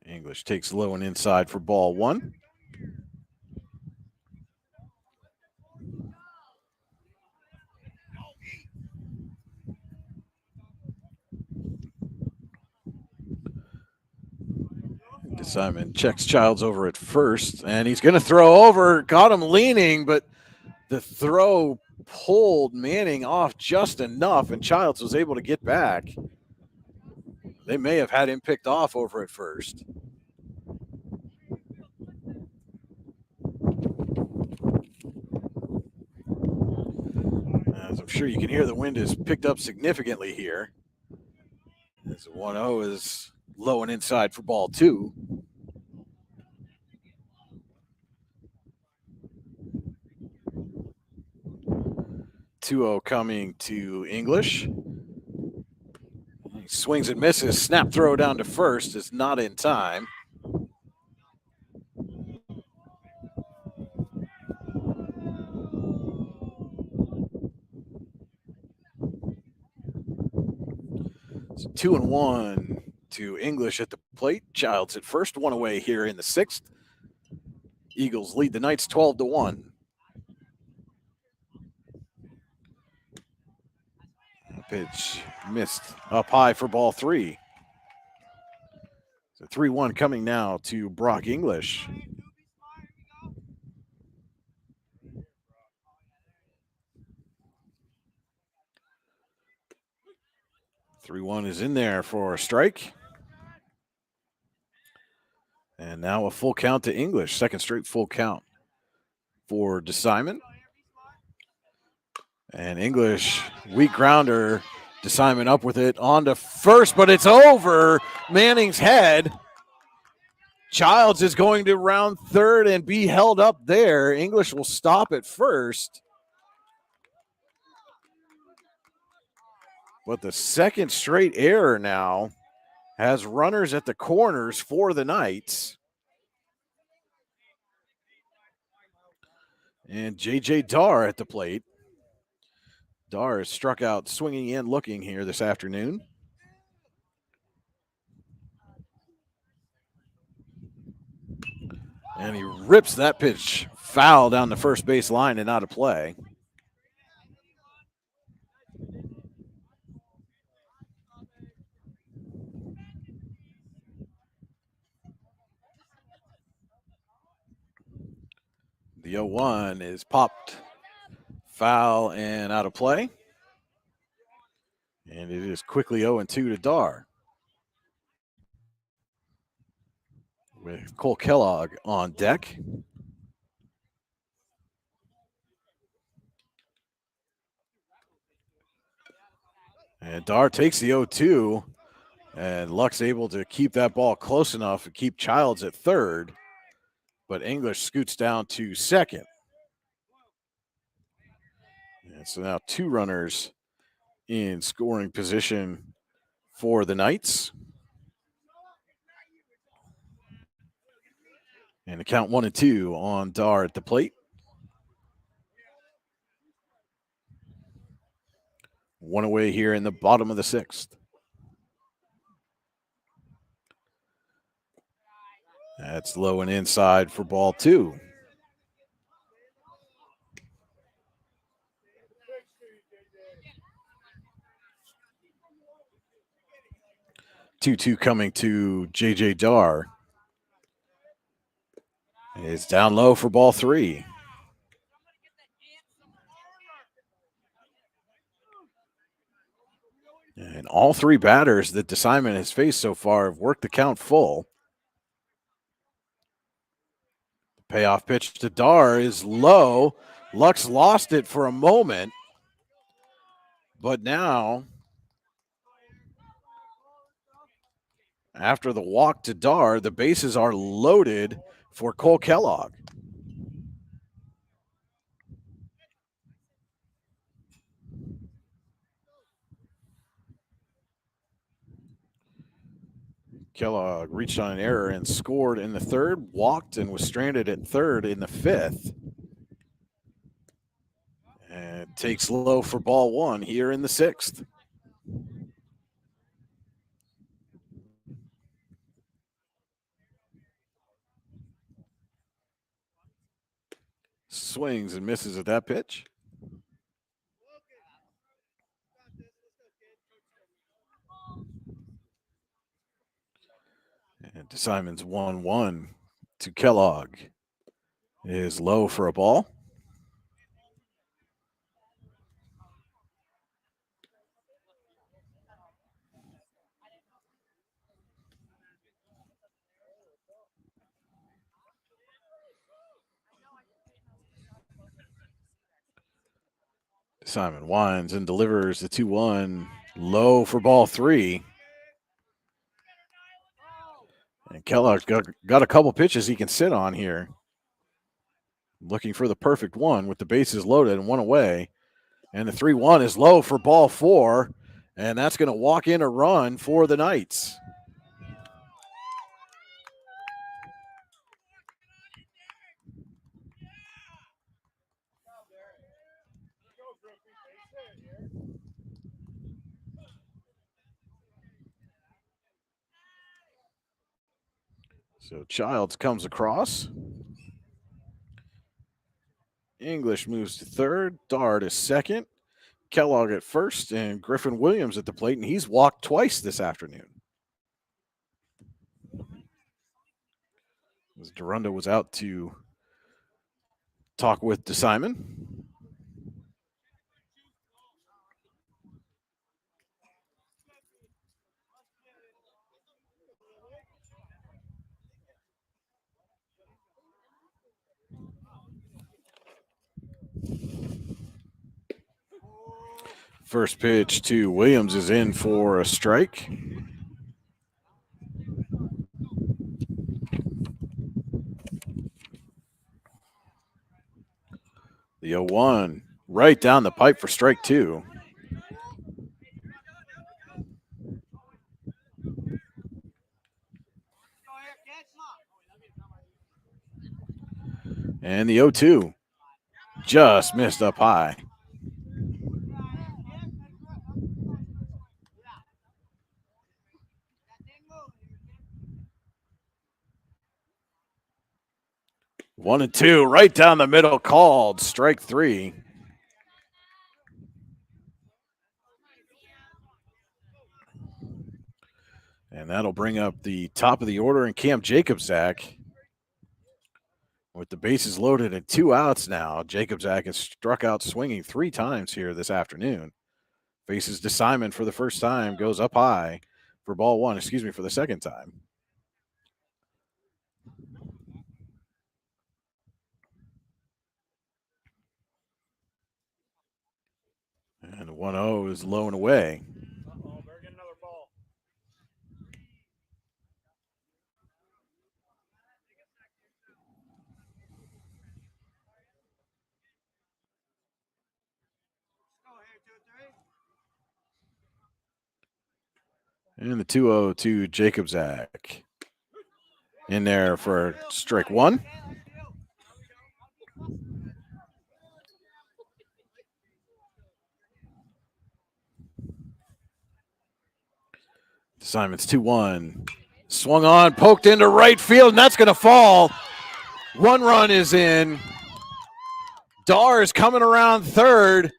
English takes low and inside for ball 1. Simon checks Childs over at first, and he's going to throw over. Got him leaning, but the throw pulled Manning off just enough, and Childs was able to get back. They may have had him picked off over at first. As I'm sure you can hear, the wind has picked up significantly here. As 1-0 is low and inside for ball 2. 2-0 coming to English. He swings and misses. Snap throw down to first is not in time. It's 2-1 to English at the plate. Childs at first, 1 away here in the 6th. Eagles lead the Knights 12-1. Pitch missed up high for ball 3. So 3-1 coming now to Brock English. Three-one is in there for a strike. And now a full count to English. Second straight full count for DeSimon. And English, weak grounder. DeSimon up with it on to first, but it's over Manning's head. Childs is going to round third and be held up there. English will stop at first. But the second straight error now has runners at the corners for the Knights. And J.J. Darr at the plate. Darr is struck out swinging and looking here this afternoon. And he rips that pitch foul down the first base line and out of play. The 0-1 is popped foul and out of play. And it is quickly 0-2 to Darr. With Cole Kellogg on deck. And Darr takes the 0-2, and Luck's able to keep that ball close enough to keep Childs at third, but English scoots down to second. And so now 2 runners in scoring position for the Knights. And the count 1-2 on Darr at the plate. 1 away here in the bottom of the 6th. That's low and inside for ball 2. Two coming to J.J. Darr. It's down low for ball 3. And all 3 batters that DeSimon has faced so far have worked the count full. The payoff pitch to Darr is low. Luck's lost it for a moment. But now, after the walk to Darr, the bases are loaded for Cole Kellogg. Kellogg reached on an error and scored in the third, walked and was stranded at third in the fifth. And takes low for ball one here in the sixth. Swings and misses at that pitch. And DeSimon's 1-1 to Kellogg is low for a ball. DeSimon winds and delivers the 2-1, low for ball three. And Kellogg's got a couple pitches he can sit on here. Looking for the perfect one with the bases loaded and one away. And the 3-1 is low for ball four. And that's going to walk in a run for the Knights. So Childs comes across. English moves to third. Dart is second. Kellogg at first, and Griffin Williams at the plate, and he's walked twice this afternoon. As Durunda was out to talk with DeSimon. First pitch to Williams is in for a strike. The 0-1 right down the pipe for strike two. And the 0-2 just missed up high. One and two, right down the middle, called strike three. And that'll bring up the top of the order and Cam Jacobzak. With the bases loaded and 2 outs now, Jacobzak has struck out swinging 3 times here this afternoon. Faces DeSimon for the first time, goes up high for ball one, for the second time. And 1-0 is low and away. And the 2-0 to Jacobzak. In there for strike one. Simon's 2-1. Swung on, poked into right field, and that's going to fall. 1 run is in. Dar is coming around third.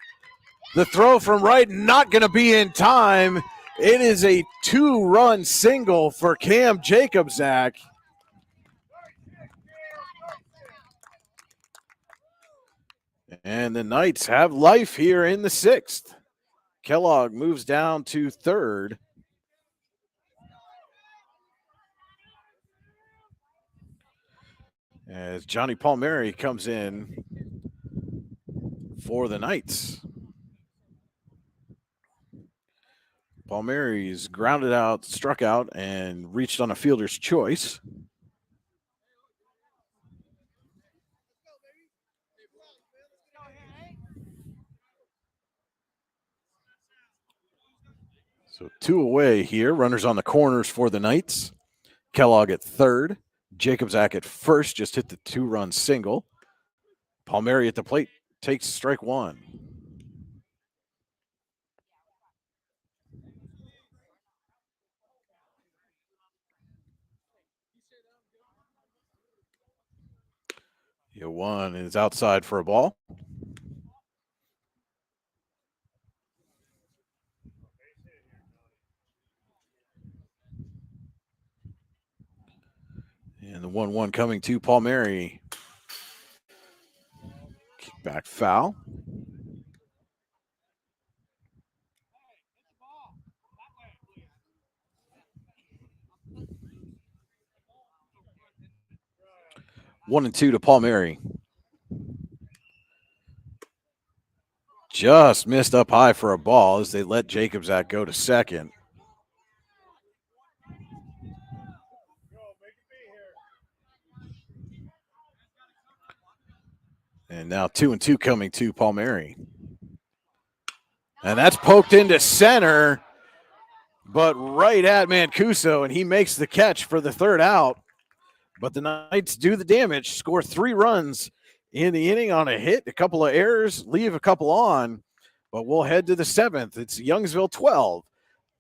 The throw from right not going to be in time. It is a 2-run single for Cam Jacobzak. And the Knights have life here in the 6th. Kellogg moves down to third. As Johnny Palmieri comes in for the Knights. Palmieri's grounded out, struck out, and reached on a fielder's choice. So 2 away here. Runners on the corners for the Knights. Kellogg at third. Jacobzak at first, just hit the 2-run single. Palmieri at the plate takes strike one. One is outside for a ball. And the 1-1 coming to Palmieri. Kickback foul. One and two to Palmieri. Just missed up high for a ball as they let Jacobzak go to second. And now 2-2 coming to Palmieri. And that's poked into center, but right at Mancuso, and he makes the catch for the third out. But the Knights do the damage, score 3 runs in the inning on a hit, a couple of errors, leave a couple on. But we'll head to the 7th. It's Youngsville 12,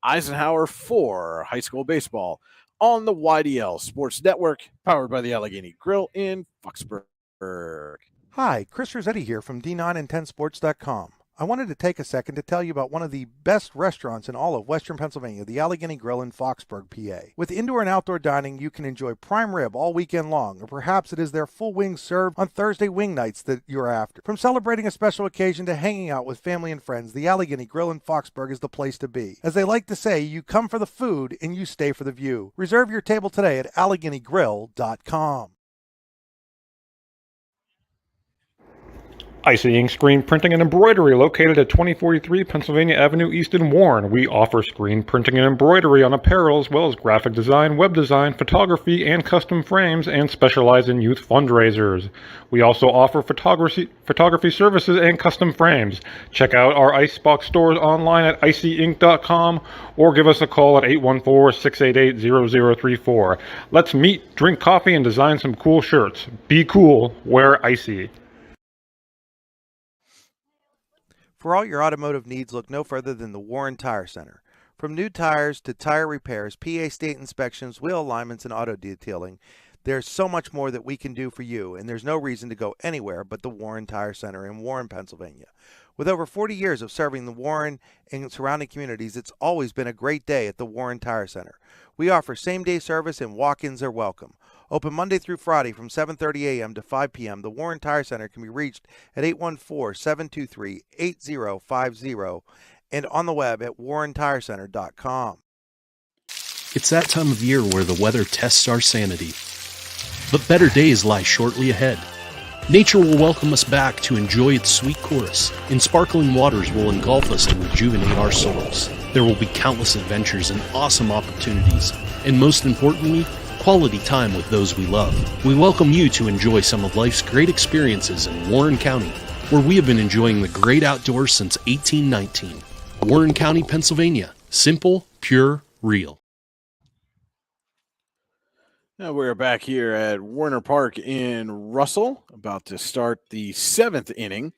Eisenhower 4, high school baseball on the YDL Sports Network, powered by the Allegheny Grill in Foxburg. Hi, Chris Rossetti here from D9and10sports.com. I wanted to take a second to tell you about one of the best restaurants in all of Western Pennsylvania, the Allegheny Grill in Foxburg, PA. With indoor and outdoor dining, you can enjoy prime rib all weekend long, or perhaps it is their full wings served on Thursday wing nights that you're after. From celebrating a special occasion to hanging out with family and friends, the Allegheny Grill in Foxburg is the place to be. As they like to say, you come for the food and you stay for the view. Reserve your table today at AlleghenyGrill.com. Icy Ink Screen Printing and Embroidery, located at 2043 Pennsylvania Avenue East in Warren. We offer screen printing and embroidery on apparel as well as graphic design, web design, photography, and custom frames, and specialize in youth fundraisers. We also offer photography services and custom frames. Check out our Icebox stores online at icyink.com or give us a call at 814-688-0034. Let's meet, drink coffee, and design some cool shirts. Be cool, wear Icy. For all your automotive needs, look no further than the Warren Tire Center. From new tires to tire repairs, PA state inspections, wheel alignments, and auto detailing, there's so much more that we can do for you, and there's no reason to go anywhere but the Warren Tire Center in Warren, Pennsylvania. With over 40 years of serving the Warren and surrounding communities, it's always been a great day at the Warren Tire Center. We offer same-day service and walk-ins are welcome. Open Monday through Friday from 7:30 a.m. to 5 p.m., the Warren Tire Center can be reached at 814-723-8050 and on the web at warrentirecenter.com. It's that time of year where the weather tests our sanity. But better days lie shortly ahead. Nature will welcome us back to enjoy its sweet chorus, and sparkling waters will engulf us to rejuvenate our souls. There will be countless adventures and awesome opportunities, and most importantly, quality time with those we love. We welcome you to enjoy some of life's great experiences in Warren County, where we have been enjoying the great outdoors since 1819. Warren County, Pennsylvania. Simple, pure, real. Now we're back here at Warner Park in Russell, about to start the 7th inning.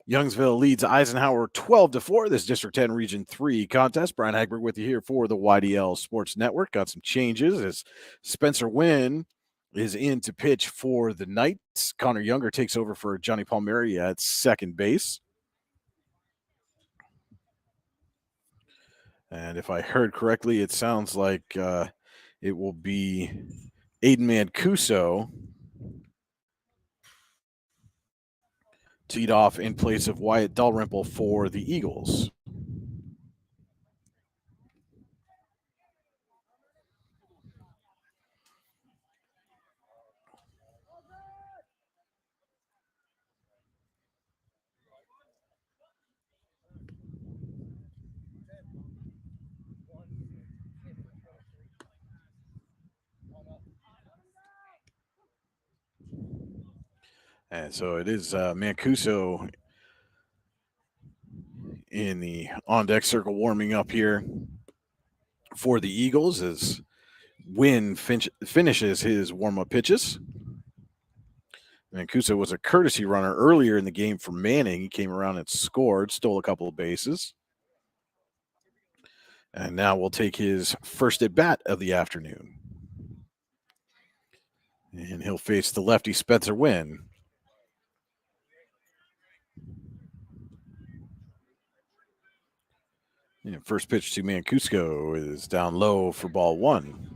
Youngsville leads Eisenhower 12-4. This District 10 Region 3 contest. Brian Hagberg with you here for the YDL Sports Network. Got some changes as Spencer Wynn is in to pitch for the Knights. Connor Younger takes over for Johnny Palmieri at second base. And if I heard correctly, it sounds like it will be Aiden Mancuso teed off in place of Wyatt Dalrymple for the Eagles. And so it is Mancuso in the on-deck circle warming up here for the Eagles as Wynn finishes his warm-up pitches. Mancuso was a courtesy runner earlier in the game for Manning. He came around and scored, stole a couple of bases. And now we'll take his first at bat of the afternoon. And he'll face the lefty Spencer Wynn. And first pitch to Mancuso is down low for ball one.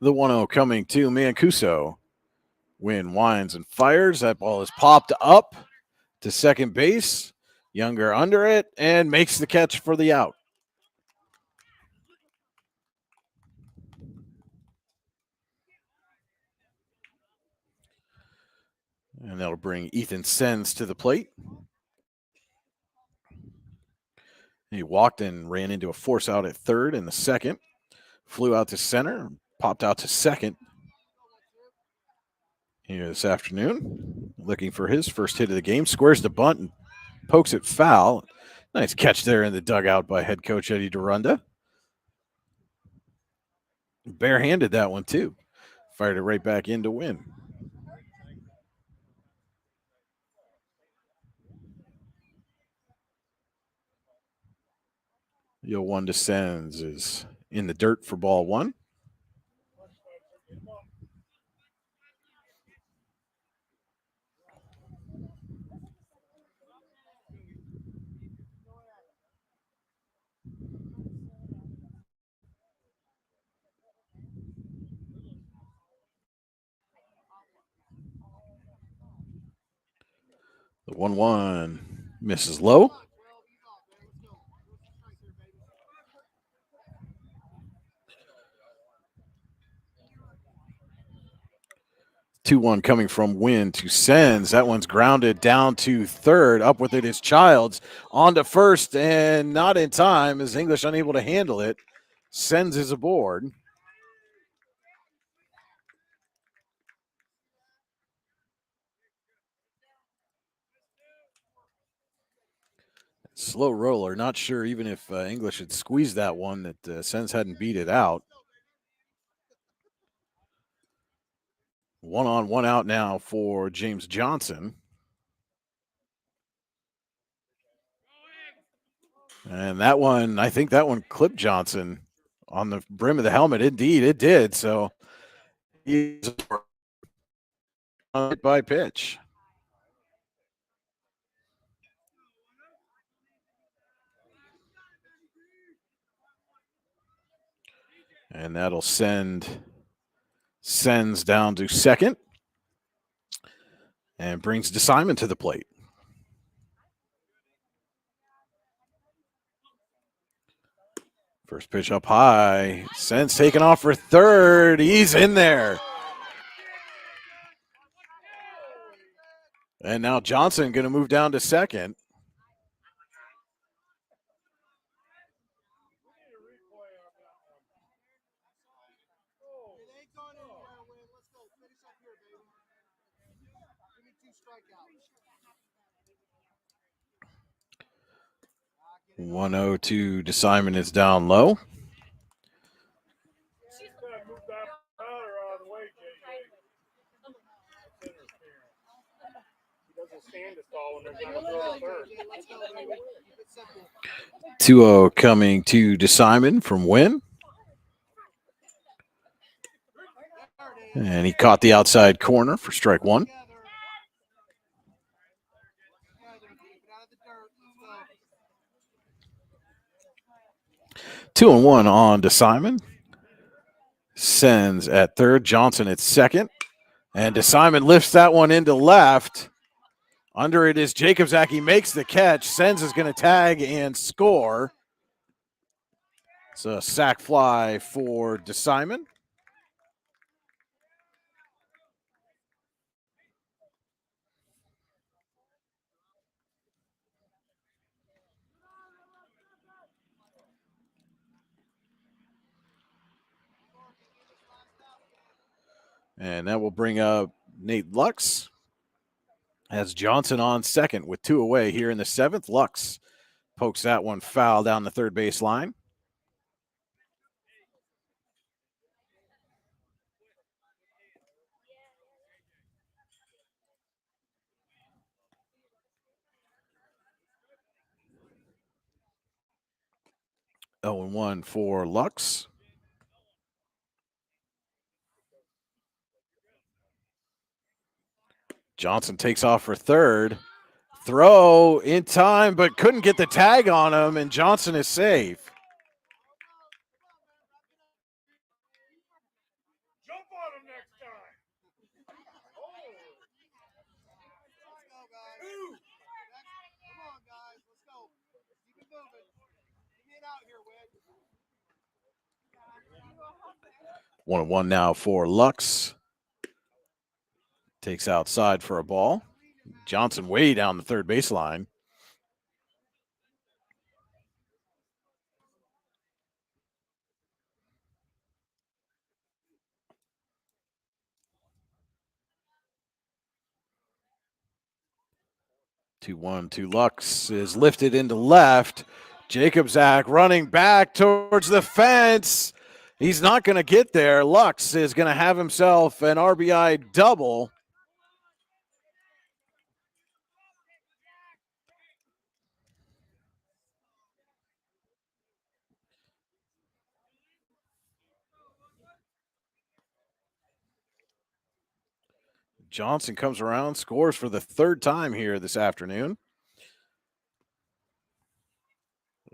The 1-0 coming to Mancuso. Wynn winds and fires. That ball is popped up to second base. Younger under it and makes the catch for the out. And that'll bring Ethan Sens to the plate. He walked and ran into a force out at third in the second. Flew out to center, popped out to second. Here this afternoon, looking for his first hit of the game. Squares the bunt and pokes it foul. Nice catch there in the dugout by head coach Eddie Durunda. Barehanded that one too. Fired it right back in to win. Yo one to Sens is in the dirt for ball one. The 1-1 misses low. Two one coming from Wynn to Sens. That one's grounded down to third. Up with it is Childs. On to first and not in time as English unable to handle it. Sens is aboard. Slow roller. Not sure even if English had squeezed that one that Sens hadn't beat it out. 1 on, 1 out now for James Johnson. And that one, I think that one clipped Johnson on the brim of the helmet. Indeed, it did. So he's by pitch. And that'll send Sens down to second and brings DeSimon to the plate. First pitch up high. Sens taking off for third. He's in there. And now Johnson going to move down to second. Strikeouts. 1-0 to DeSimon is down low. Two 2-0 coming to DeSimon from Wynn. And he caught the outside corner for strike one. Two and one on DeSimon. Sends at third. Johnson at second. And DeSimon lifts that one into left. Under it is Jacobzak. He makes the catch. Sens is going to tag and score. It's a sac fly for DeSimon. And that will bring up Nate Lux. Has Johnson on second with 2 away here in the 7th. Lux pokes that one foul down the third base line. Oh, and 1 for Lux. Johnson takes off for third. Throw in time, but couldn't get the tag on him, and Johnson is safe. Jump on him next time. Come on, guys. Let's go. Keep it moving. Get it out here, Wade. 1-1 now for Lux. Takes outside for a ball. Johnson way down the third baseline. Two one to Lux is lifted into left. Jacobzak running back towards the fence. He's not going to get there. Lux is going to have himself an RBI double. Johnson comes around, scores for the 3rd time here this afternoon.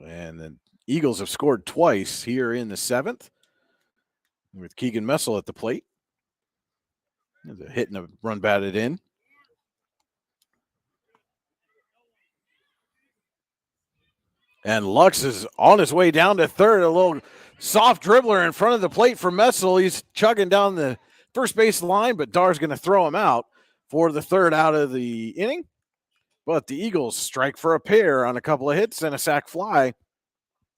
And the Eagles have scored twice here in the 7th with Keegan Messel at the plate. There's a hit and a run batted in. And Lux is on his way down to third. A little soft dribbler in front of the plate for Messel. He's chugging down the first base line, but Dar's going to throw him out for the 3rd out of the inning. But the Eagles strike for a pair on a couple of hits and a sac fly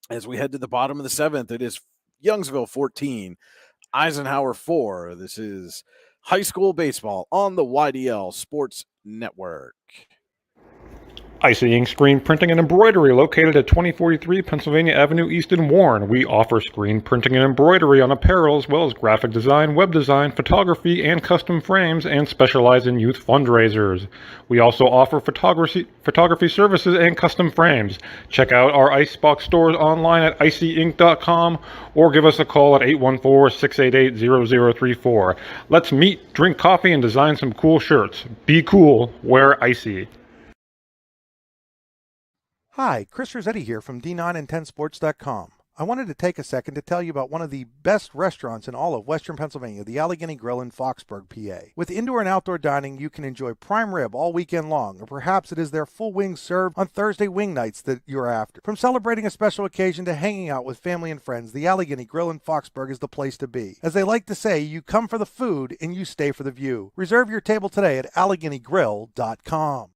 as we head to the bottom of the 7th. It is Youngsville 14, Eisenhower 4. This is high school baseball on the YDL Sports Network. Icy Ink Screen Printing and Embroidery, located at 2043 Pennsylvania Avenue East in Warren. We offer screen printing and embroidery on apparel, as well as graphic design, web design, photography, and custom frames, and specialize in youth fundraisers. We also offer photography services and custom frames. Check out our Icebox stores online at icyink.com or give us a call at 814-688-0034. Let's meet, drink coffee, and design some cool shirts. Be cool, wear Icy. Hi, Chris Rossetti here from D9and10sports.com. I wanted to take a second to tell you about one of the best restaurants in all of Western Pennsylvania, the Allegheny Grill in Foxburg, PA. With indoor and outdoor dining, you can enjoy prime rib all weekend long, or perhaps it is their full wings served on Thursday wing nights that you're after. From celebrating a special occasion to hanging out with family and friends, the Allegheny Grill in Foxburg is the place to be. As they like to say, you come for the food and you stay for the view. Reserve your table today at AlleghenyGrill.com.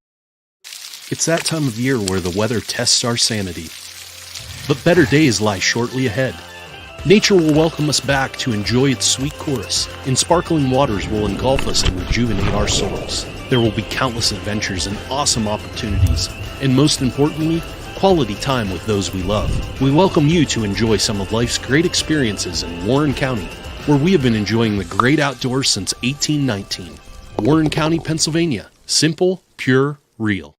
It's that time of year where the weather tests our sanity. But better days lie shortly ahead. Nature will welcome us back to enjoy its sweet chorus, and sparkling waters will engulf us to rejuvenate our souls. There will be countless adventures and awesome opportunities, and most importantly, quality time with those we love. We welcome you to enjoy some of life's great experiences in Warren County, where we have been enjoying the great outdoors since 1819. Warren County, Pennsylvania. Simple, pure, real.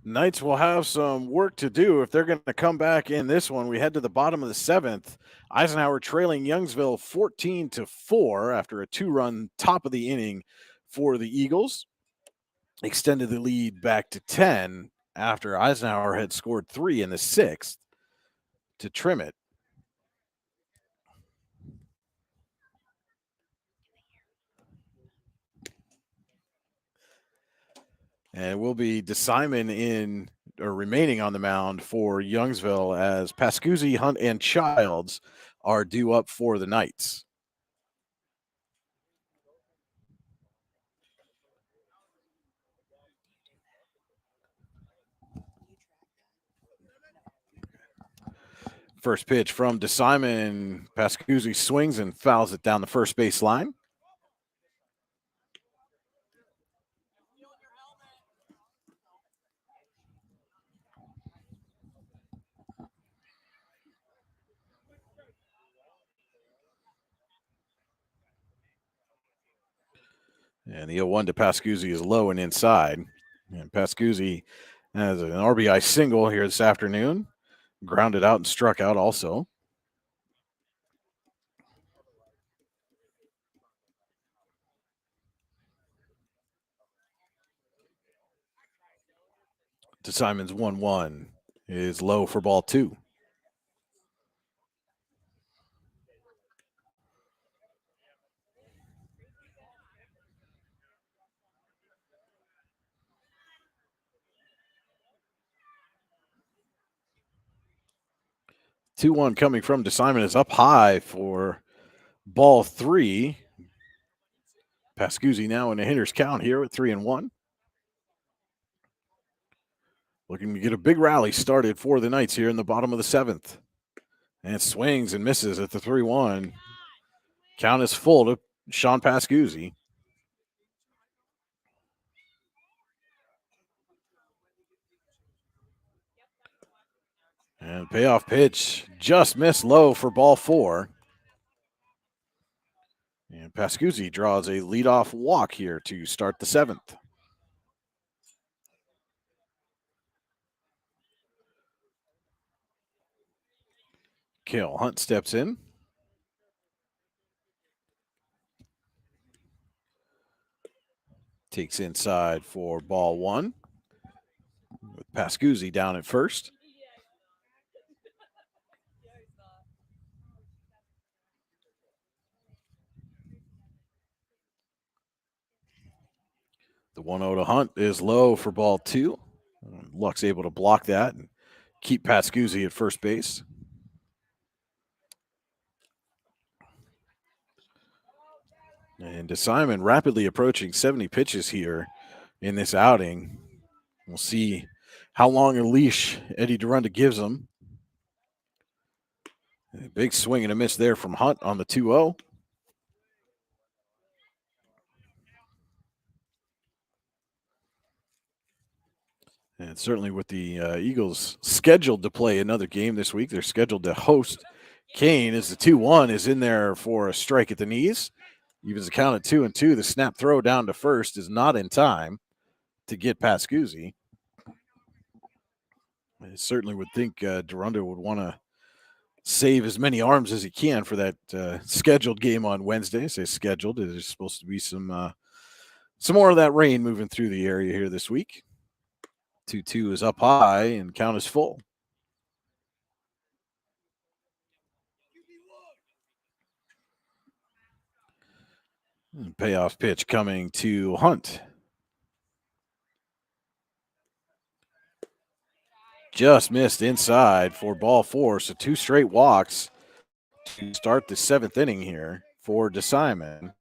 Knights will have some work to do if they're going to come back in this one. We head to the bottom of the 7th. Eisenhower trailing Youngsville 14-4 after a 2-run top of the inning for the Eagles. Extended the lead back to 10 after Eisenhower had scored 3 in the 6th to trim it. And it will be DeSimon remaining on the mound for Youngsville as Pascuzzi, Hunt, and Childs are due up for the Knights. First pitch from DeSimon. Pascuzzi swings and fouls it down the first base line. And the 0-1 to Pascuzzi is low and inside. And Pascuzzi has an RBI single here this afternoon. Grounded out and struck out also. DeSimon's 1-1 is low for ball 2. Two one coming from DeSimon is up high for ball 3. Pascuzzi now in a hitter's count here at 3-1. Looking to get a big rally started for the Knights here in the bottom of the 7th. And swings and misses at the 3-1. Count is full to Sean Pascuzzi. And payoff pitch just missed low for ball 4. And Pascuzzi draws a leadoff walk here to start the 7th. Cale Hunt steps in. Takes inside for ball 1. With Pascuzzi down at first. The 1-0 to Hunt is low for ball 2. Luck's able to block that and keep Pascuzzi at first base. And DeSimon rapidly approaching 70 pitches here in this outing. We'll see how long a leash Eddie Durunda gives him. A big swing and a miss there from Hunt on the 2-0. And certainly with the Eagles scheduled to play another game this week, they're scheduled to host Kane as the 2-1 is in there for a strike at the knees. Evens the count at 2-2. The snap throw down to first is not in time to get Pascuzzi. I certainly would think Durunda would want to save as many arms as he can for that scheduled game on Wednesday. I say scheduled. There's supposed to be some more of that rain moving through the area here this week. 2-2 is up high and count is full. And payoff pitch coming to Hunt. Just missed inside for ball 4. So 2 straight walks to start the 7th inning here for DeSimon.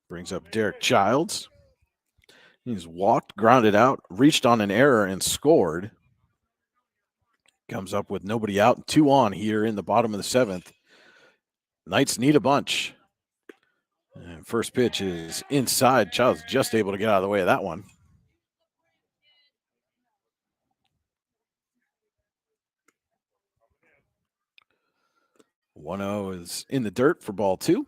Brings up Derek Childs. He's walked, grounded out, reached on an error, and scored. Comes up with nobody out, 2 on here in the bottom of the 7th. Knights need a bunch. And first pitch is inside. Childs just able to get out of the way of that one. "1-0 is in the dirt for ball 2.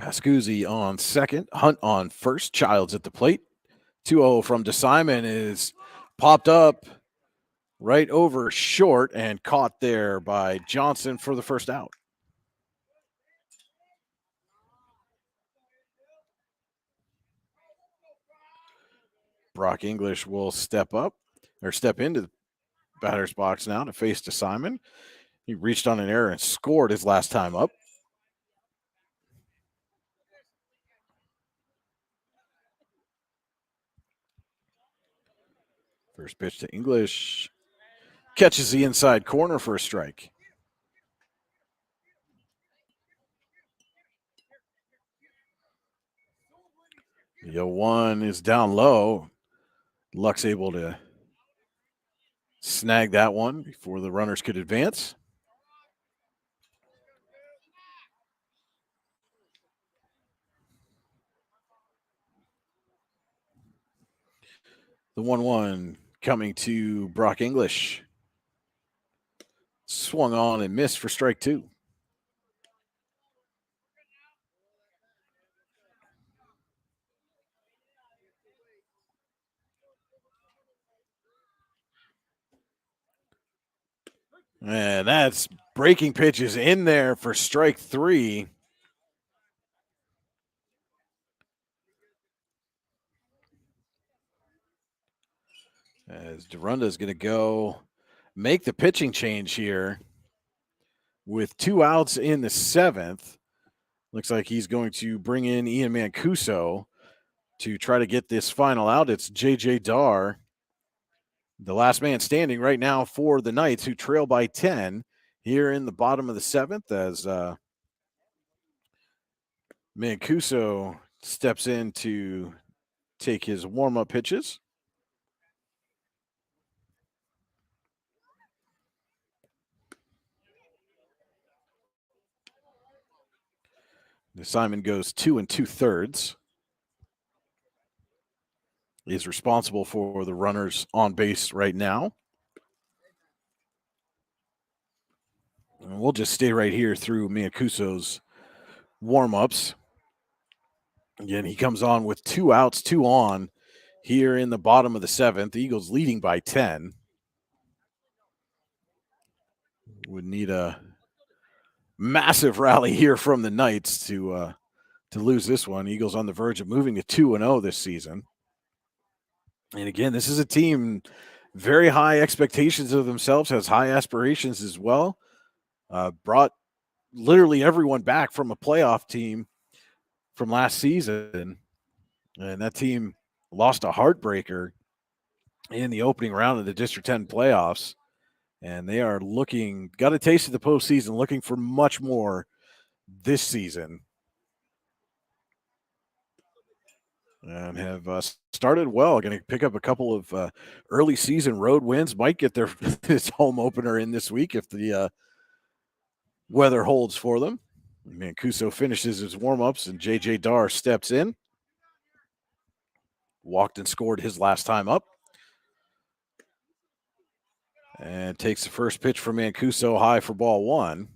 Pascuzzi on second, Hunt on first, Childs at the plate. 2-0 from DeSimon is popped up right over short and caught there by Johnson for the first out. Brock English will step into the batter's box now to face DeSimon. He reached on an error and scored his last time up. First pitch to English. Catches the inside corner for a strike. The 1 is down low. Luck's able to snag that one before the runners could advance. The 1-1 coming to Brock English. Swung on and missed for strike 2. And that's breaking pitches in there for strike 3. As Durunda is going to go make the pitching change here with 2 outs in the 7th. Looks like he's going to bring in Ian Mancuso to try to get this final out. It's J.J. Dar, the last man standing right now for the Knights, who trail by 10 here in the bottom of the 7th as Mancuso steps in to take his warm-up pitches. The assignment goes 2 2/3. Is responsible for the runners on base right now. And we'll just stay right here through Mancuso's warm-ups. Again, he comes on with 2 outs, 2 on here in the bottom of the 7th. The Eagles leading by 10. Would need a massive rally here from the Knights to lose this one. Eagles on the verge of moving to 2-0 this season. And again, this is a team very high expectations of themselves, has high aspirations as well. Brought literally everyone back from a playoff team from last season. And that team lost a heartbreaker in the opening round of the District 10 playoffs. And they are got a taste of the postseason, looking for much more this season. And have started well. Going to pick up a couple of early season road wins. Might get their this home opener in this week if the weather holds for them. Mancuso finishes his warm-ups, and J.J. Dar steps in. Walked and scored his last time up. And takes the first pitch from Mancuso high for ball 1.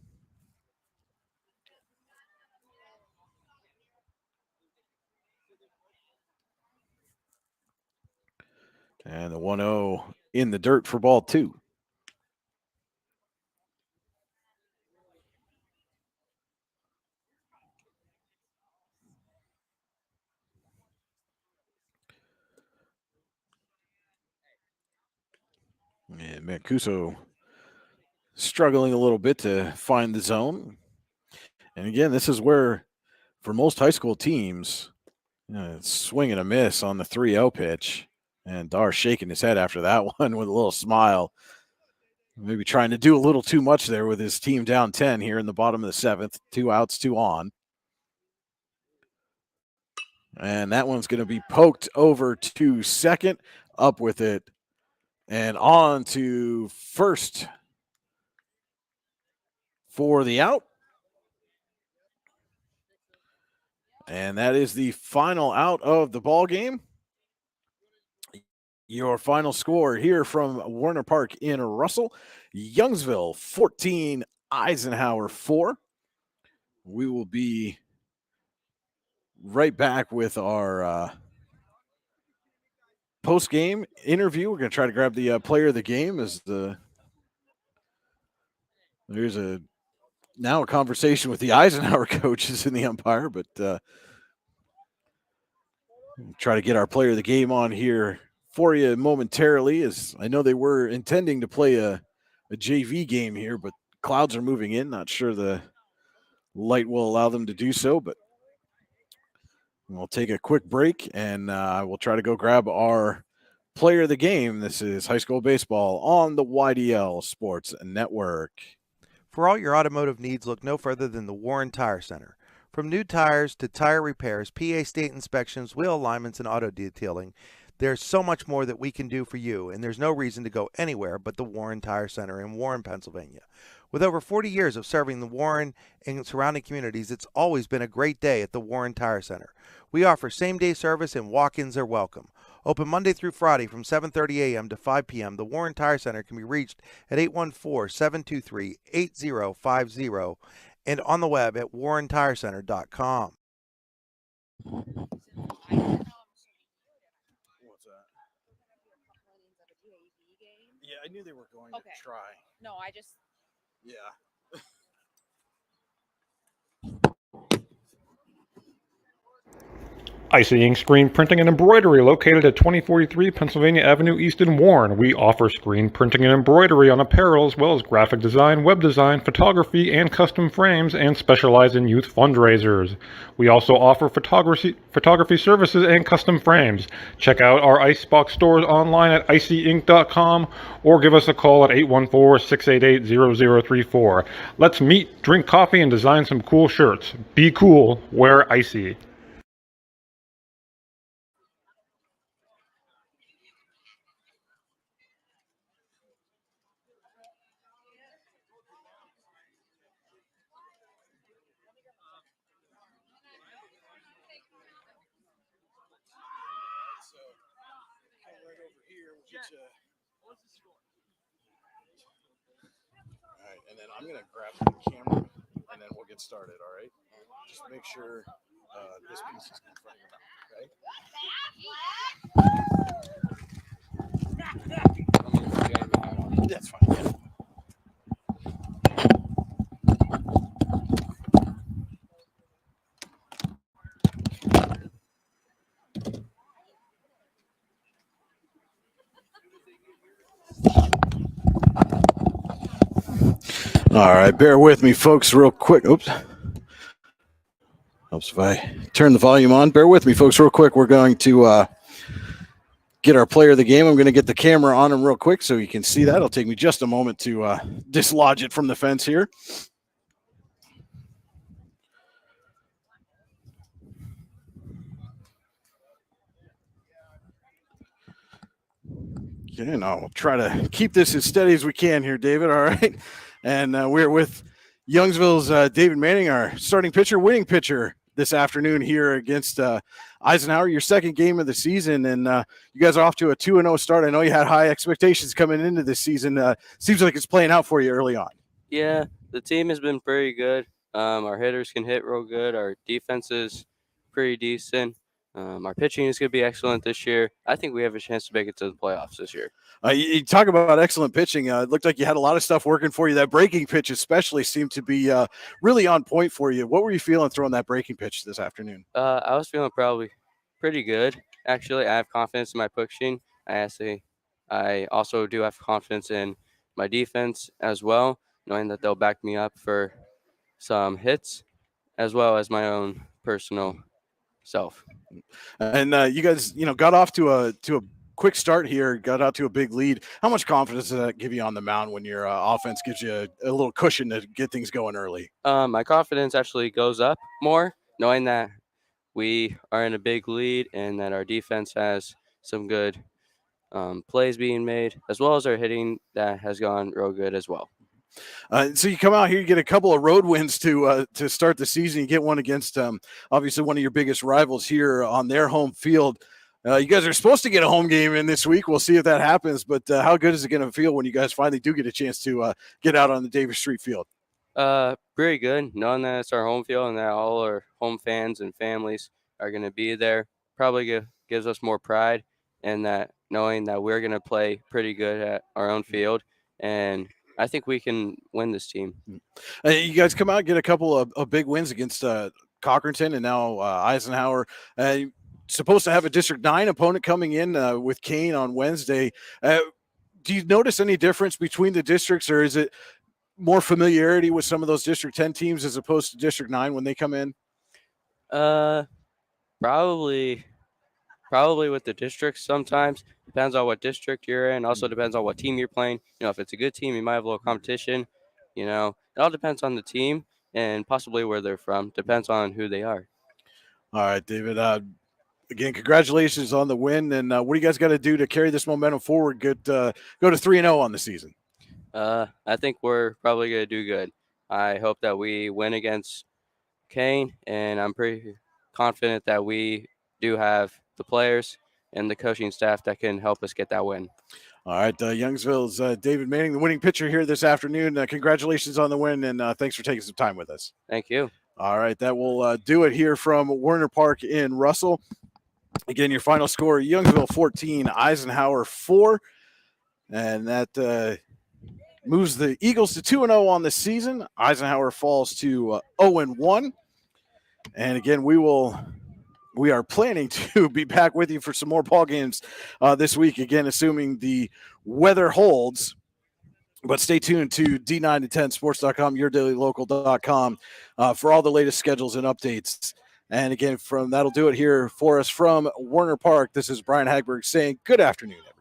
And the 1-0 in the dirt for ball 2. And Mancuso struggling a little bit to find the zone. And again, this is where, for most high school teams, swing and a miss on the 3-0 pitch. And Dar shaking his head after that one with a little smile. Maybe trying to do a little too much there with his team down 10 here in the bottom of the 7th. 2 outs, 2 on. And that one's going to be poked over to second. Up with it. And on to first for the out. And that is the final out of the ball game. Your final score here from Warner Park in Russell: Youngsville 14, Eisenhower 4. We will be right back with our post-game interview. We're going to try to grab the player of the game as there's now a conversation with the Eisenhower coaches and the umpire, but try to get our player of the game on here for you momentarily, as I know they were intending to play a JV game here, but clouds are moving in. Not sure the light will allow them to do so, but we'll take a quick break and we'll try to go grab our player of the game. This is high school baseball on the YDL Sports Network. For all your automotive needs, look no further than the Warren Tire Center. From new tires to tire repairs, PA state inspections, wheel alignments, and auto detailing, there's so much more that we can do for you, and there's no reason to go anywhere but the Warren Tire Center in Warren, Pennsylvania. With over 40 years of serving the Warren and surrounding communities, it's always been a great day at the Warren Tire Center. We offer same-day service and walk-ins are welcome. Open Monday through Friday from 7:30 a.m. to 5 p.m., the Warren Tire Center can be reached at 814-723-8050 and on the web at warrentirecenter.com. What's that? Yeah, I knew they were going to try. No, I just. Yeah. Icy Ink Screen Printing and Embroidery, located at 2043 Pennsylvania Avenue East in Warren. We offer screen printing and embroidery on apparel as well as graphic design, web design, photography, and custom frames, and specialize in youth fundraisers. We also offer photography services and custom frames. Check out our Icebox stores online at icyink.com or give us a call at 814-688-0034. Let's meet, drink coffee, and design some cool shirts. Be cool, wear Icy. All right, and then I'm going to grab the camera, and then we'll get started, all right? Just make sure this piece is in front of your mouth, okay? That's fine, yeah. All right, bear with me, folks, real quick. Oops. Helps if I turn the volume on. Bear with me, folks, real quick. We're going to get our player of the game. I'm going to get the camera on him real quick so you can see that. It'll take me just a moment to dislodge it from the fence here. Okay, and I'll try to keep this as steady as we can here, David. All right. And we're with Youngsville's David Manning, our starting pitcher, winning pitcher this afternoon here against Eisenhower, your second game of the season. And you guys are off to a 2-0 start. I know you had high expectations coming into this season. Seems like it's playing out for you early on. Yeah, the team has been pretty good. Our hitters can hit real good. Our defense is pretty decent. Our pitching is going to be excellent this year. I think we have a chance to make it to the playoffs this year. You talk about excellent pitching. It looked like you had a lot of stuff working for you. That breaking pitch especially seemed to be really on point for you. What were you feeling throwing that breaking pitch this afternoon? I was feeling probably pretty good, actually. I have confidence in my pitching. I also do have confidence in my defense as well, knowing that they'll back me up for some hits as well as my own personal self. And you guys, got off to a quick start here, got out to a big lead. How much confidence does that give you on the mound when your offense gives you a little cushion to get things going early? My confidence actually goes up more, knowing that we are in a big lead and that our defense has some good plays being made, as well as our hitting that has gone real good as well. So you come out here, you get a couple of road wins to start the season. You get one against obviously one of your biggest rivals here on their home field. You guys are supposed to get a home game in this week. We'll see if that happens. But how good is it going to feel when you guys finally do get a chance to get out on the Davis Street field? Pretty good, knowing that it's our home field and that all our home fans and families are going to be there. Probably gives us more pride, and that knowing that we're going to play pretty good at our own field, and I think we can win this team. You guys come out and get a couple of big wins against Cochranton and now Eisenhower. Supposed to have a District 9 opponent coming in with Kane on Wednesday. Do you notice any difference between the districts, or is it more familiarity with some of those District 10 teams as opposed to District 9 when they come in? Probably with the districts sometimes. Depends on what district you're in. Also depends on what team you're playing. If it's a good team, you might have a little competition. It all depends on the team and possibly where they're from. Depends on who they are. All right, David. Again, congratulations on the win. And what do you guys got to do to carry this momentum forward? Go to 3-0 on the season. I think we're probably going to do good. I hope that we win against Kane, and I'm pretty confident that we do have the players and the coaching staff that can help us get that win. All right, Youngsville's David Manning, the winning pitcher here this afternoon. Congratulations on the win, and thanks for taking some time with us. Thank you. All right, that will do it here from Werner Park in Russell. Again, your final score, Youngsville 14, Eisenhower 4. And that moves the Eagles to 2-0 on the season. Eisenhower falls to 0-1. And again, we are planning to be back with you for some more ball games this week, again, assuming the weather holds. But stay tuned to D9to10sports.com, yourdailylocal.com for all the latest schedules and updates. And again, that'll do it here for us from Werner Park. This is Brian Hagberg saying good afternoon, everyone.